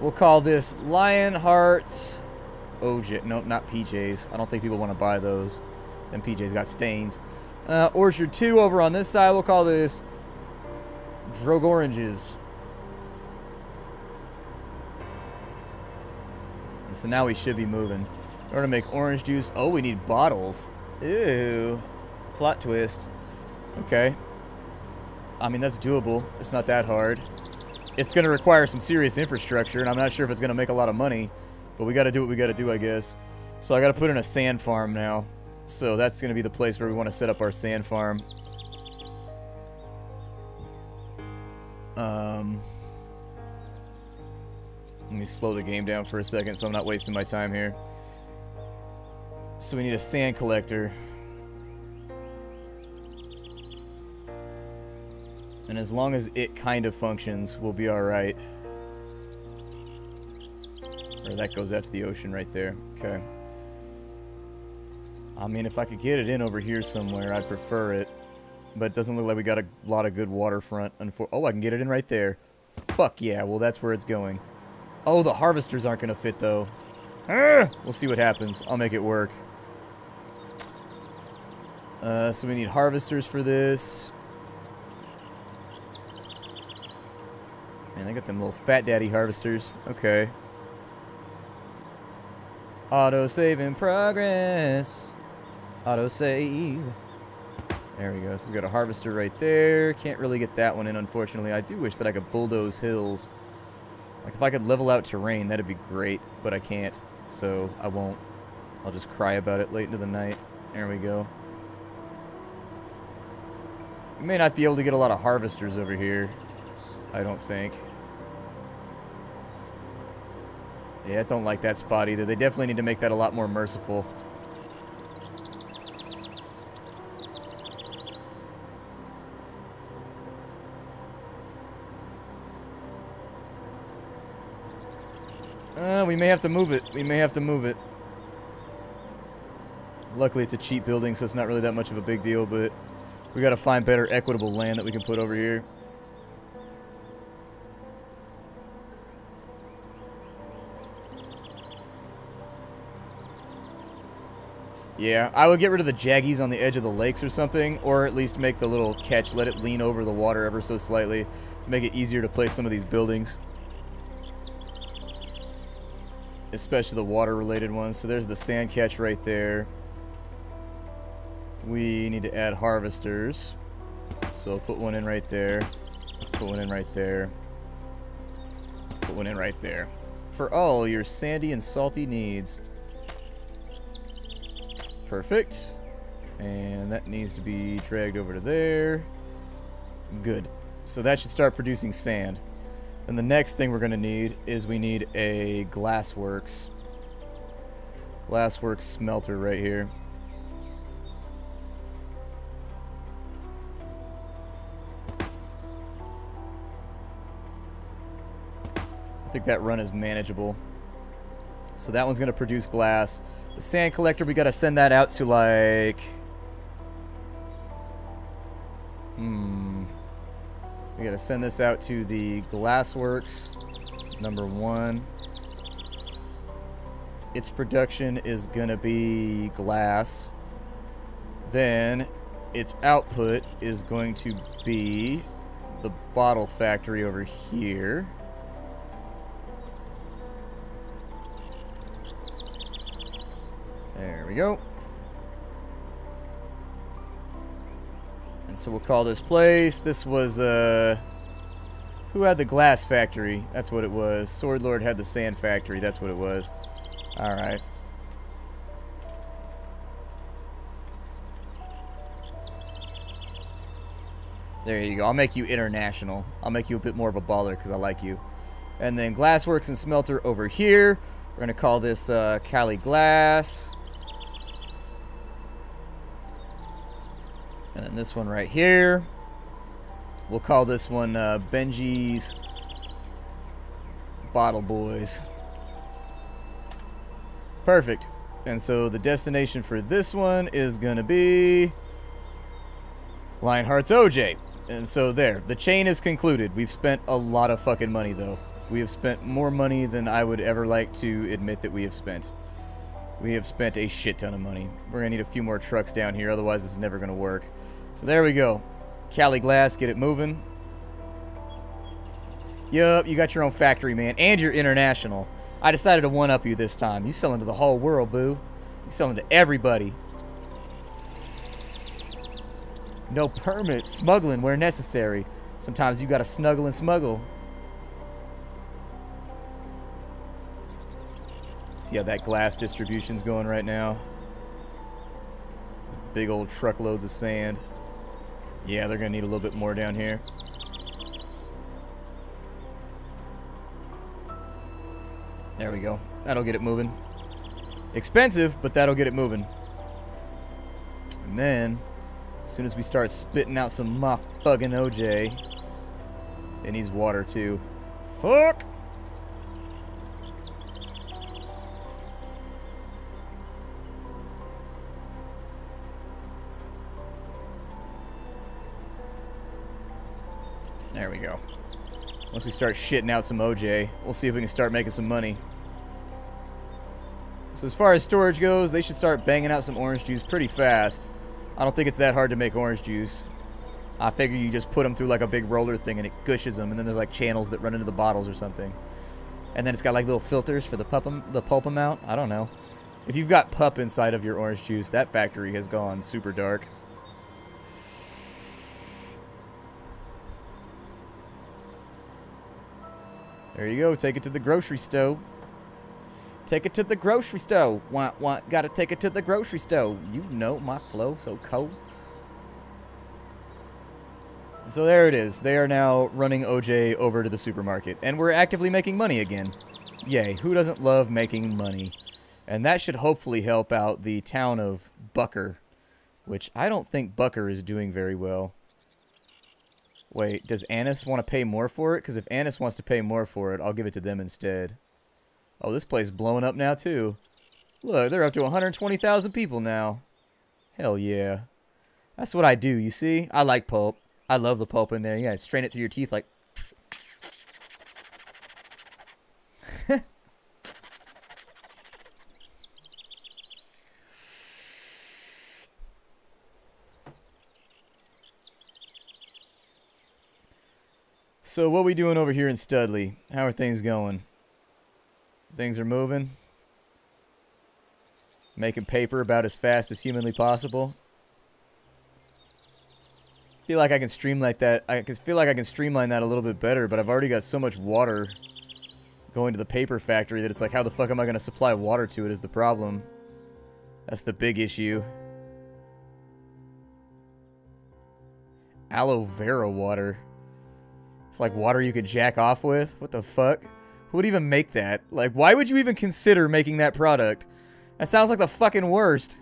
We'll call this Lionheart's OJ. Nope, not PJs. I don't think people want to buy those. Them PJs got stains. Orchard 2 over on this side. We'll call this Drogue Oranges. And so now we should be moving. In order to make orange juice, oh, we need bottles. Ew. Plot twist. Okay. I mean, that's doable. It's not that hard. It's going to require some serious infrastructure, and I'm not sure if it's going to make a lot of money. But we got to do what we got to do, I guess. So I got to put in a sand farm now. So that's going to be the place where we want to set up our sand farm. Let me slow the game down for a second so I'm not wasting my time here. So we need a sand collector. And as long as it kind of functions, we'll be alright. Or that goes out to the ocean right there. Okay. I mean, if I could get it in over here somewhere, I'd prefer it. But it doesn't look like we got a lot of good waterfront. Oh, I can get it in right there. Fuck yeah, well that's where it's going. Oh, the harvesters aren't going to fit though. We'll see what happens. I'll make it work. So we need harvesters for this. Man, they got them little fat daddy harvesters. Okay. Auto save in progress. Auto save. There we go. So we got a harvester right there. Can't really get that one in, unfortunately. I do wish that I could bulldoze hills. Like, if I could level out terrain, that'd be great. But I can't. So, I won't. I'll just cry about it late into the night. There we go. We may not be able to get a lot of harvesters over here. I don't think. Yeah, I don't like that spot either. They definitely need to make that a lot more merciful. We may have to move it. We may have to move it. Luckily, it's a cheap building, so it's not really that much of a big deal, but we gotta find better equitable land that we can put over here. Yeah, I would get rid of the jaggies on the edge of the lakes or something, or at least make the little catch, let it lean over the water ever so slightly to make it easier to place some of these buildings. Especially the water-related ones. So there's the sand catch right there. We need to add harvesters. So put one in right there. Put one in right there. Put one in right there. For all your sandy and salty needs. Perfect. And that needs to be dragged over to there. Good. So that should start producing sand. And the next thing we're going to need is we need a glassworks. Glassworks smelter right here. I think that run is manageable. So that one's going to produce glass. The sand collector, we got to send that out to like... We got to send this out to the glassworks, number 1. Its production is going to be glass. Then its output is going to be the bottle factory over here. There we go. And so we'll call this place. This was Who had the glass factory? That's what it was. Sword Lord had the sand factory. That's what it was. Alright. There you go. I'll make you international. I'll make you a bit more of a baller because I like you. And then Glassworks and Smelter over here. We're going to call this Cali Glass. And then this one right here. We'll call this one Benji's Bottle Boys. Perfect. And so the destination for this one is going to be Lionheart's OJ. And so there. The chain is concluded. We've spent a lot of fucking money, though. We have spent more money than I would ever like to admit that we have spent. We have spent a shit ton of money. We're going to need a few more trucks down here. Otherwise, this is never going to work. So there we go. Cali Glass, get it moving. Yup, you got your own factory, man. And you're international. I decided to one-up you this time. You selling to the whole world, boo. You selling to everybody. No permits. Smuggling where necessary. Sometimes you gotta snuggle and smuggle. See how that glass distribution's going right now? Big old truckloads of sand. Yeah, they're gonna need a little bit more down here. There we go. That'll get it moving. Expensive, but that'll get it moving. And then, as soon as we start spitting out some motherfucking OJ, it needs water too. Fuck! There we go. Once we start shitting out some OJ, we'll see if we can start making some money. So as far as storage goes, they should start banging out some orange juice pretty fast. I don't think it's that hard to make orange juice. I figure you just put them through like a big roller thing and it gushes them, and then there's like channels that run into the bottles or something. And then it's got like little filters for the pulp amount. I don't know. If you've got pup inside of your orange juice, that factory has gone super dark. There you go. Take it to the grocery store. Take it to the grocery store. Want, gotta take it to the grocery store. You know my flow, so cold. So there it is. They are now running OJ over to the supermarket. And we're actively making money again. Yay. Who doesn't love making money? And that should hopefully help out the town of Bucker. Which I don't think Bucker is doing very well. Wait, does Annis want to pay more for it? Because if Annis wants to pay more for it, I'll give it to them instead. Oh, this place is blowing up now, too. Look, they're up to 120,000 people now. Hell yeah. That's what I do, you see? I like pulp. I love the pulp in there. Yeah, strain it through your teeth like... So what we doing over here in Studley? How are things going? Things are moving. Making paper about as fast as humanly possible. Feel like I can streamline that. I feel like I can streamline that a little bit better, but I've already got so much water going to the paper factory that it's like, how the fuck am I going to supply water to it is the problem. That's the big issue. Aloe vera water. It's like water you could jack off with? What the fuck? Who would even make that? Like, why would you even consider making that product? That sounds like the fucking worst.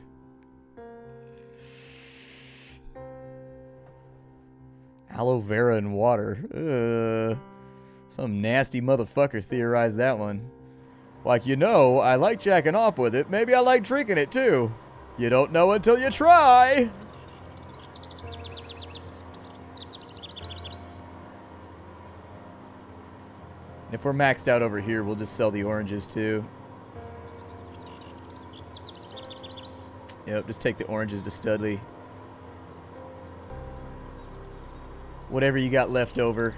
Aloe vera and water. Some nasty motherfucker theorized that one. Like, you know, I like jacking off with it. Maybe I like drinking it too. You don't know until you try. If we're maxed out over here, we'll just sell the oranges too. Yep, just take the oranges to Studley. Whatever you got left over.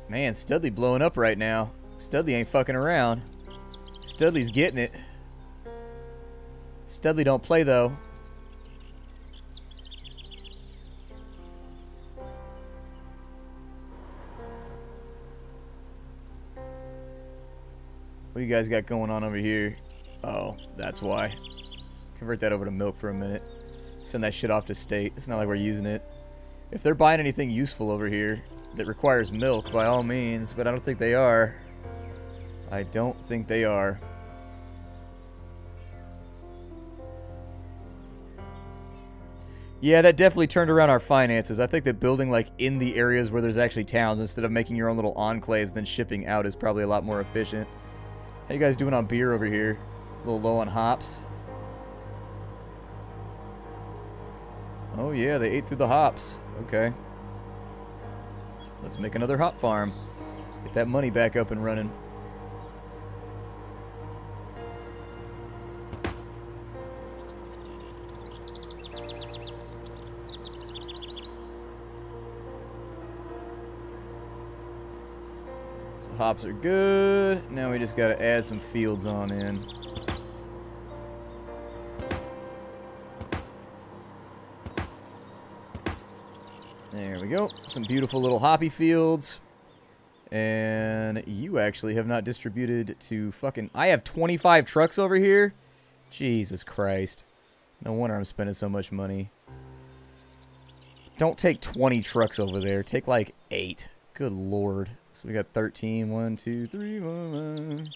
Man, Studley blowing up right now. Studley ain't fucking around. Studley's getting it. Steadily don't play, though. What do you guys got going on over here? Oh, that's why. Convert that over to milk for a minute. Send that shit off to state. It's not like we're using it. If they're buying anything useful over here that requires milk, by all means, but I don't think they are. I don't think they are. Yeah, that definitely turned around our finances. I think that building like in the areas where there's actually towns instead of making your own little enclaves then shipping out is probably a lot more efficient. How you guys doing on beer over here? A little low on hops. Oh yeah, they ate through the hops. Okay. Let's make another hop farm. Get that money back up and running. So hops are good. Now we just got to add some fields on in. There we go. Some beautiful little hoppy fields. And you actually have not distributed to fucking... I have 25 trucks over here? Jesus Christ. No wonder I'm spending so much money. Don't take 20 trucks over there. Take like 8. Good lord. So we got 13. 1, 2, 3, 1.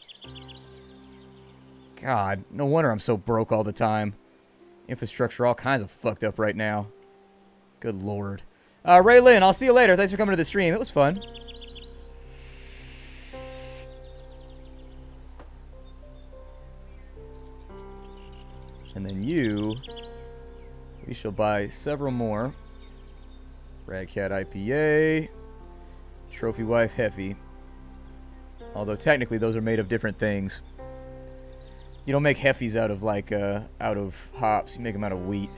God, no wonder I'm so broke all the time. Infrastructure all kinds of fucked up right now. Good lord. Ray Lynn, I'll see you later. Thanks for coming to the stream. It was fun. And then you, we shall buy several more. Ragcat IPA, Trophy Wife Heffy. Although technically those are made of different things. You don't make Heffies out of like out of hops. You make them out of wheat.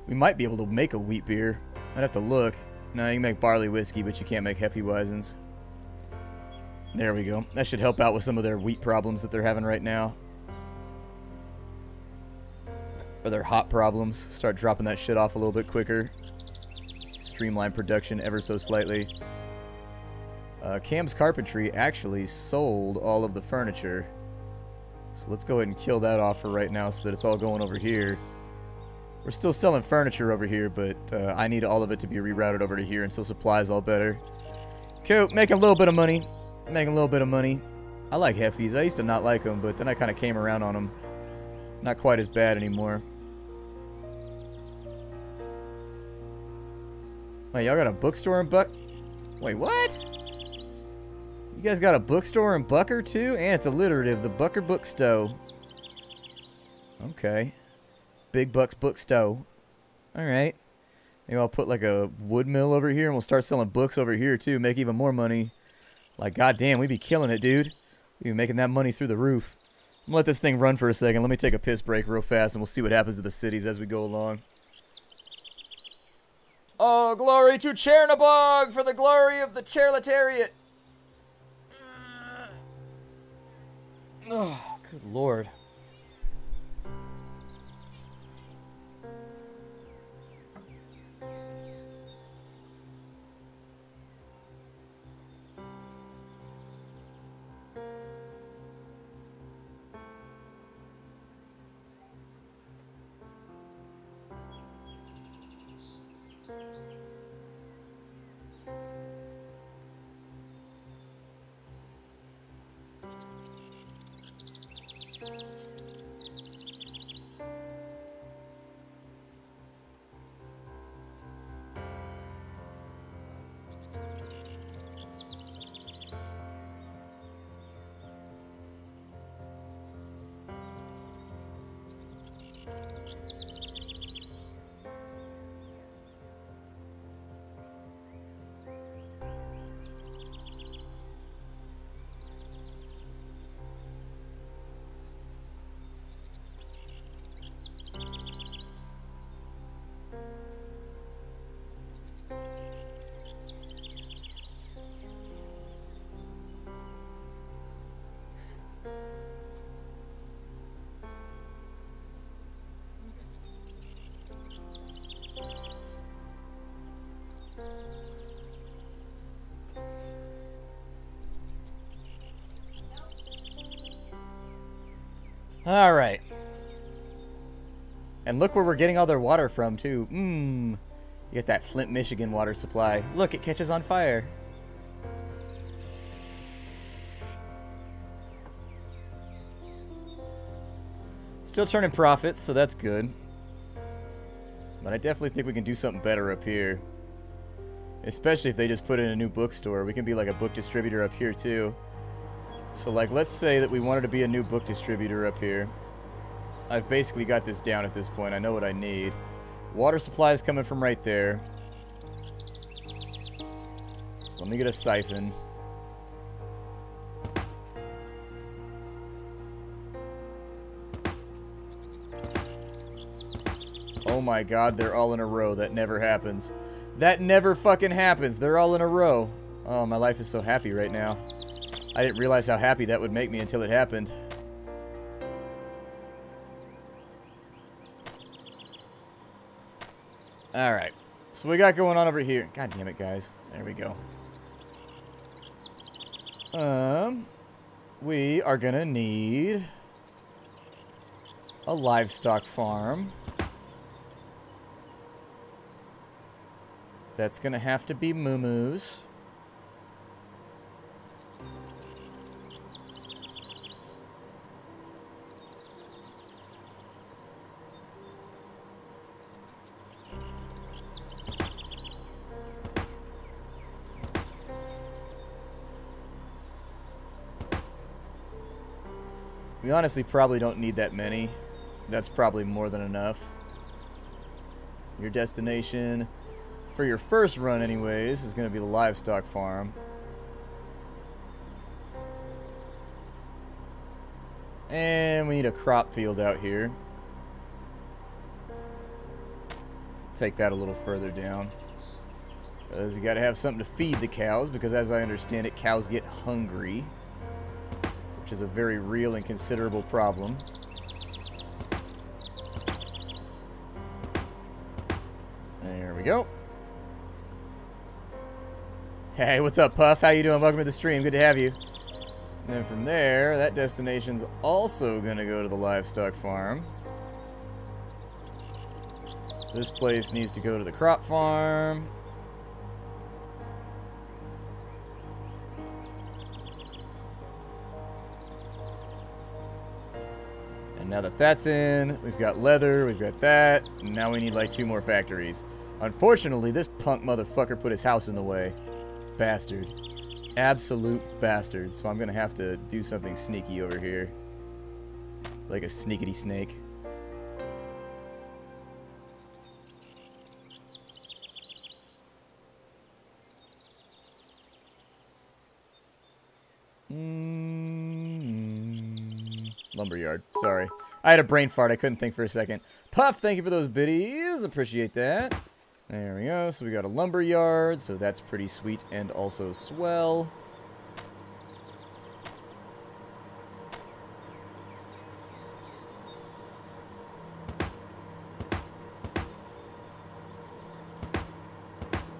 We might be able to make a wheat beer. I'd have to look. No, you can make barley whiskey, but you can't make Hefeweizens. There we go. That should help out with some of their wheat problems that they're having right now. Or their hop problems. Start dropping that shit off a little bit quicker. Streamline production ever so slightly. Cam's Carpentry actually sold all of the furniture. So let's go ahead and kill that off for right now so that it's all going over here. We're still selling furniture over here, but I need all of it to be rerouted over to here until supply's all better. Cool, making a little bit of money. Making a little bit of money. I like Heffies. I used to not like them, but then I kind of came around on them. Not quite as bad anymore. Wait, y'all got a bookstore in Wait, what? You guys got a bookstore in Bucker, too? And it's alliterative. The Bucker Bookstow. Okay. Big Bucks Bookstow. Alright. Maybe I'll put like a wood mill over here and we'll start selling books over here too. Make even more money. Like, goddamn, we'd be killing it, dude. We'd be making that money through the roof. I'm gonna let this thing run for a second. Let me take a piss break real fast and we'll see what happens to the cities as we go along. Oh, glory to Chernobog for the glory of the Charlatariat. Oh, good lord. All right. And look where we're getting all their water from, too. You get that Flint, Michigan water supply. Look, it catches on fire. Still turning profits, so that's good. But I definitely think we can do something better up here. Especially if they just put in a new bookstore. We can be like a book distributor up here, too. So, like, let's say that we wanted to be a new book distributor up here. I've basically got this down at this point. I know what I need. Water supply is coming from right there. So let me get a siphon. Oh my god, they're all in a row. That never happens. That never fucking happens. They're all in a row. Oh, my life is so happy right now. I didn't realize how happy that would make me until it happened. Alright. So we got going on over here. God damn it, guys. There we go. We are gonna need a livestock farm. That's gonna have to be moo-moos. We honestly probably don't need that many. That's probably more than enough. Your destination, for your first run anyways, is going to be the livestock farm. And we need a crop field out here. So take that a little further down. Because you got to have something to feed the cows, because as I understand it, cows get hungry. Which is a very real and considerable problem. There we go. Hey, what's up, Puff? How you doing? Welcome to the stream. Good to have you. And then from there, that destination's also going to go to the livestock farm. This place needs to go to the crop farm. And now that that's in, we've got leather, we've got that. And now we need like 2 more factories. Unfortunately, this punk motherfucker put his house in the way. Bastard. Absolute bastard. So I'm going to have to do something sneaky over here. Like a sneakity snake. Lumberyard. Sorry. I had a brain fart. I couldn't think for a second. Puff, thank you for those biddies. Appreciate that. There we go. So we got a lumberyard. So that's pretty sweet and also swell.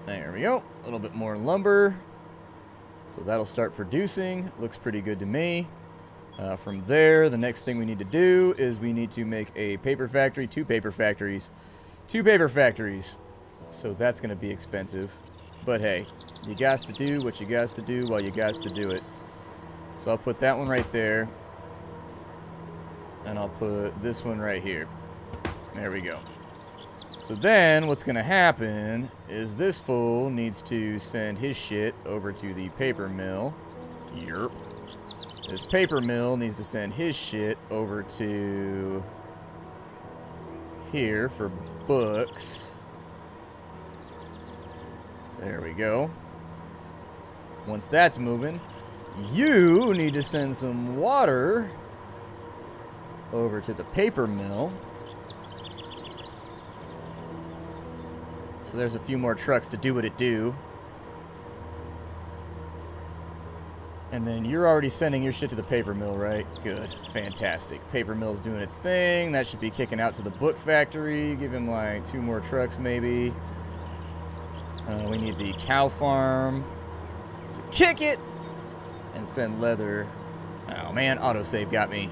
There we go. A little bit more lumber. So that'll start producing. Looks pretty good to me. From there, the next thing we need to do is we need to make a paper factory. 2 paper factories. 2 paper factories. So that's going to be expensive. But hey, you got to do what you got to do while you got to do it. So I'll put that one right there. And I'll put this one right here. There we go. So then what's going to happen is this fool needs to send his shit over to the paper mill. Yerp. This paper mill needs to send his shit over to here for books. There we go. Once that's moving, you need to send some water over to the paper mill. So there's a few more trucks to do what it do. And then you're already sending your shit to the paper mill, right? Good. Fantastic. Paper mill's doing its thing. That should be kicking out to the book factory. Give him like 2 more trucks maybe. We need the cow farm to kick it and send leather. Oh man, autosave got me.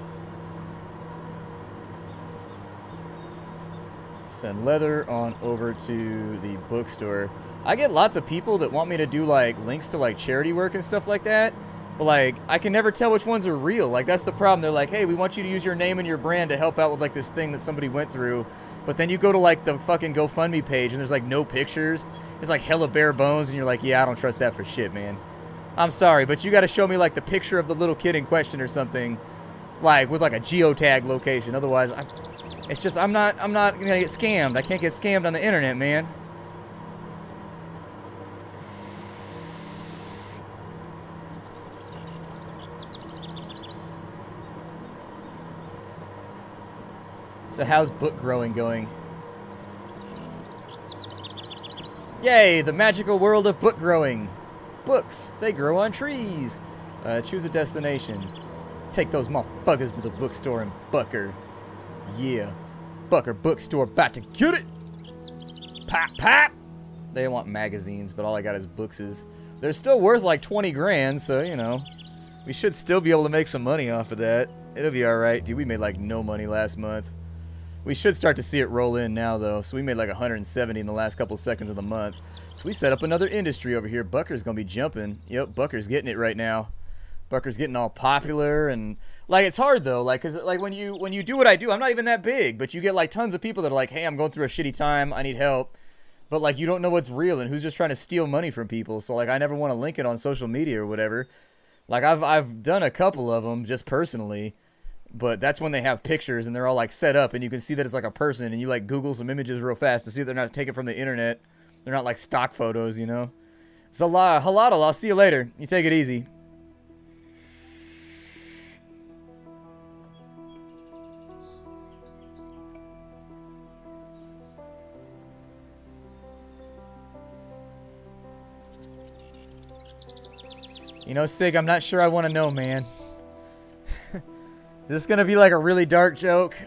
Send leather on over to the bookstore. I get lots of people that want me to do like links to like charity work and stuff like that. But like, I can never tell which ones are real. Like, that's the problem. They're like, hey, we want you to use your name and your brand to help out with like this thing that somebody went through. But then you go to like the fucking GoFundMe page and there's like no pictures. It's like hella bare bones and you're like, yeah, I don't trust that for shit, man. I'm sorry, but you got to show me like the picture of the little kid in question or something, like with like a geotag location. Otherwise, it's just I'm not gonna get scammed. I can't get scammed on the internet, man. So how's book growing going? Yay, the magical world of book growing. Books, they grow on trees. Choose a destination. Take those motherfuckers to the bookstore in Bucker. Yeah. Bucker bookstore, about to get it. Pop, pop. They want magazines, but all I got is bookses. They're still worth like 20 grand, so, you know. We should still be able to make some money off of that. It'll be alright. Dude, we made like no money last month. We should start to see it roll in now, though. So we made like 170 in the last couple seconds of the month. So we set up another industry over here. Bucker's going to be jumping. Yep, Bucker's getting it right now. Bucker's getting all popular. And, like, it's hard, though. Like, because, like, when you do what I do, I'm not even that big. But you get, like, tons of people that are like, hey, I'm going through a shitty time. I need help. But, like, you don't know what's real and who's just trying to steal money from people. So, like, I never want to link it on social media or whatever. Like, I've done a couple of them just personally. But that's when they have pictures and they're all like set up and you can see that it's like a person and you like Google some images real fast to see if they're not taken from the internet. They're not like stock photos, you know. So halal, I'll see you later. You take it easy. You know, Sig, I'm not sure I want to know, man. Is this gonna be like a really dark joke?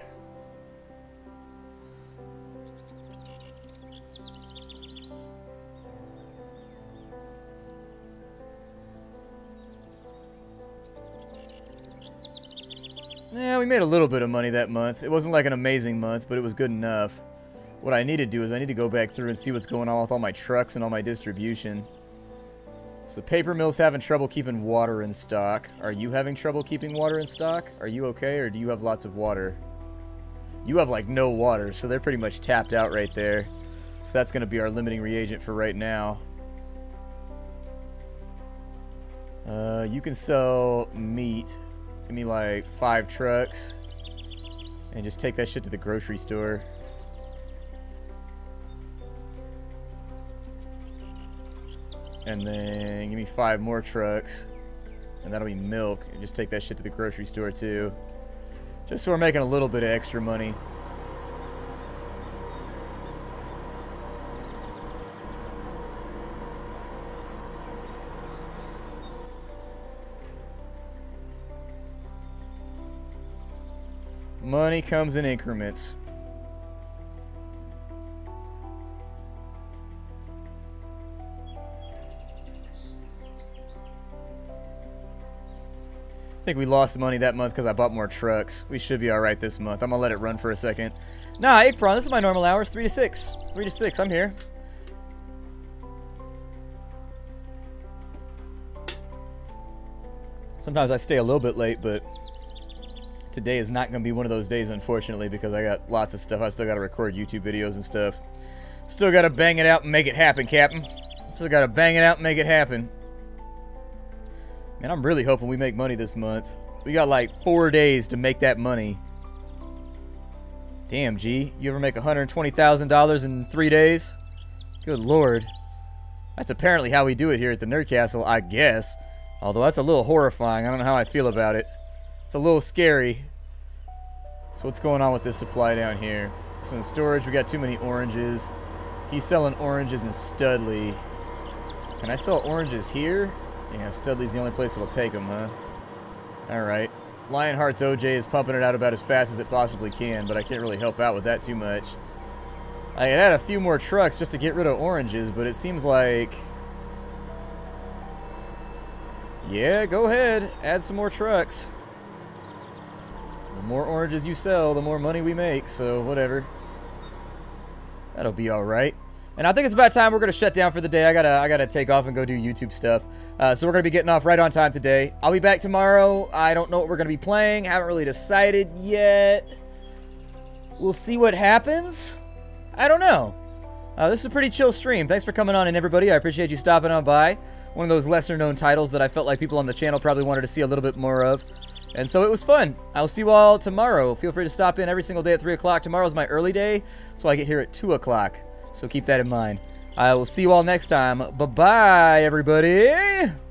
Yeah, we made a little bit of money that month. It wasn't like an amazing month, but it was good enough. What I need to do is I need to go back through and see what's going on with all my trucks and all my distribution. So paper mill's having trouble keeping water in stock. Are you having trouble keeping water in stock? Are you okay, or do you have lots of water? You have like no water, so they're pretty much tapped out right there. So that's going to be our limiting reagent for right now. You can sell meat. Give me like 5 trucks. And just take that shit to the grocery store. And then give me 5 more trucks. And that'll be milk. And just take that shit to the grocery store too. Just so we're making a little bit of extra money. Money comes in increments. I think we lost money that month because I bought more trucks. We should be alright this month. I'm going to let it run for a second. Nah, Aikpron, this is my normal hours. 3 to 6. 3 to 6. I'm here. Sometimes I stay a little bit late, but today is not going to be one of those days, unfortunately, because I got lots of stuff. I still got to record YouTube videos and stuff. Still got to bang it out and make it happen, Captain. Still got to bang it out and make it happen. Man, I'm really hoping we make money this month. We got like 4 days to make that money. Damn, G. You ever make $120,000 in 3 days? Good lord. That's apparently how we do it here at the Nerd Castle, I guess. Although that's a little horrifying. I don't know how I feel about it. It's a little scary. So what's going on with this supply down here? So in storage, we got too many oranges. He's selling oranges in Studley. Can I sell oranges here? Yeah, Studley's the only place that'll take them, huh? Alright. Lionheart's OJ is pumping it out about as fast as it possibly can, but I can't really help out with that too much. I had a few more trucks just to get rid of oranges, but it seems like... Yeah, go ahead. Add some more trucks. The more oranges you sell, the more money we make, so whatever. That'll be all right. And I think it's about time we're going to shut down for the day. I gotta take off and go do YouTube stuff. So we're going to be getting off right on time today. I'll be back tomorrow. I don't know what we're going to be playing. Haven't really decided yet. We'll see what happens. I don't know. This is a pretty chill stream. Thanks for coming on in, everybody. I appreciate you stopping on by. One of those lesser-known titles that I felt like people on the channel probably wanted to see a little bit more of. And so it was fun. I'll see you all tomorrow. Feel free to stop in every single day at 3 o'clock. Tomorrow's my early day, so I get here at 2 o'clock. So keep that in mind. I will see you all next time. Bye-bye, everybody.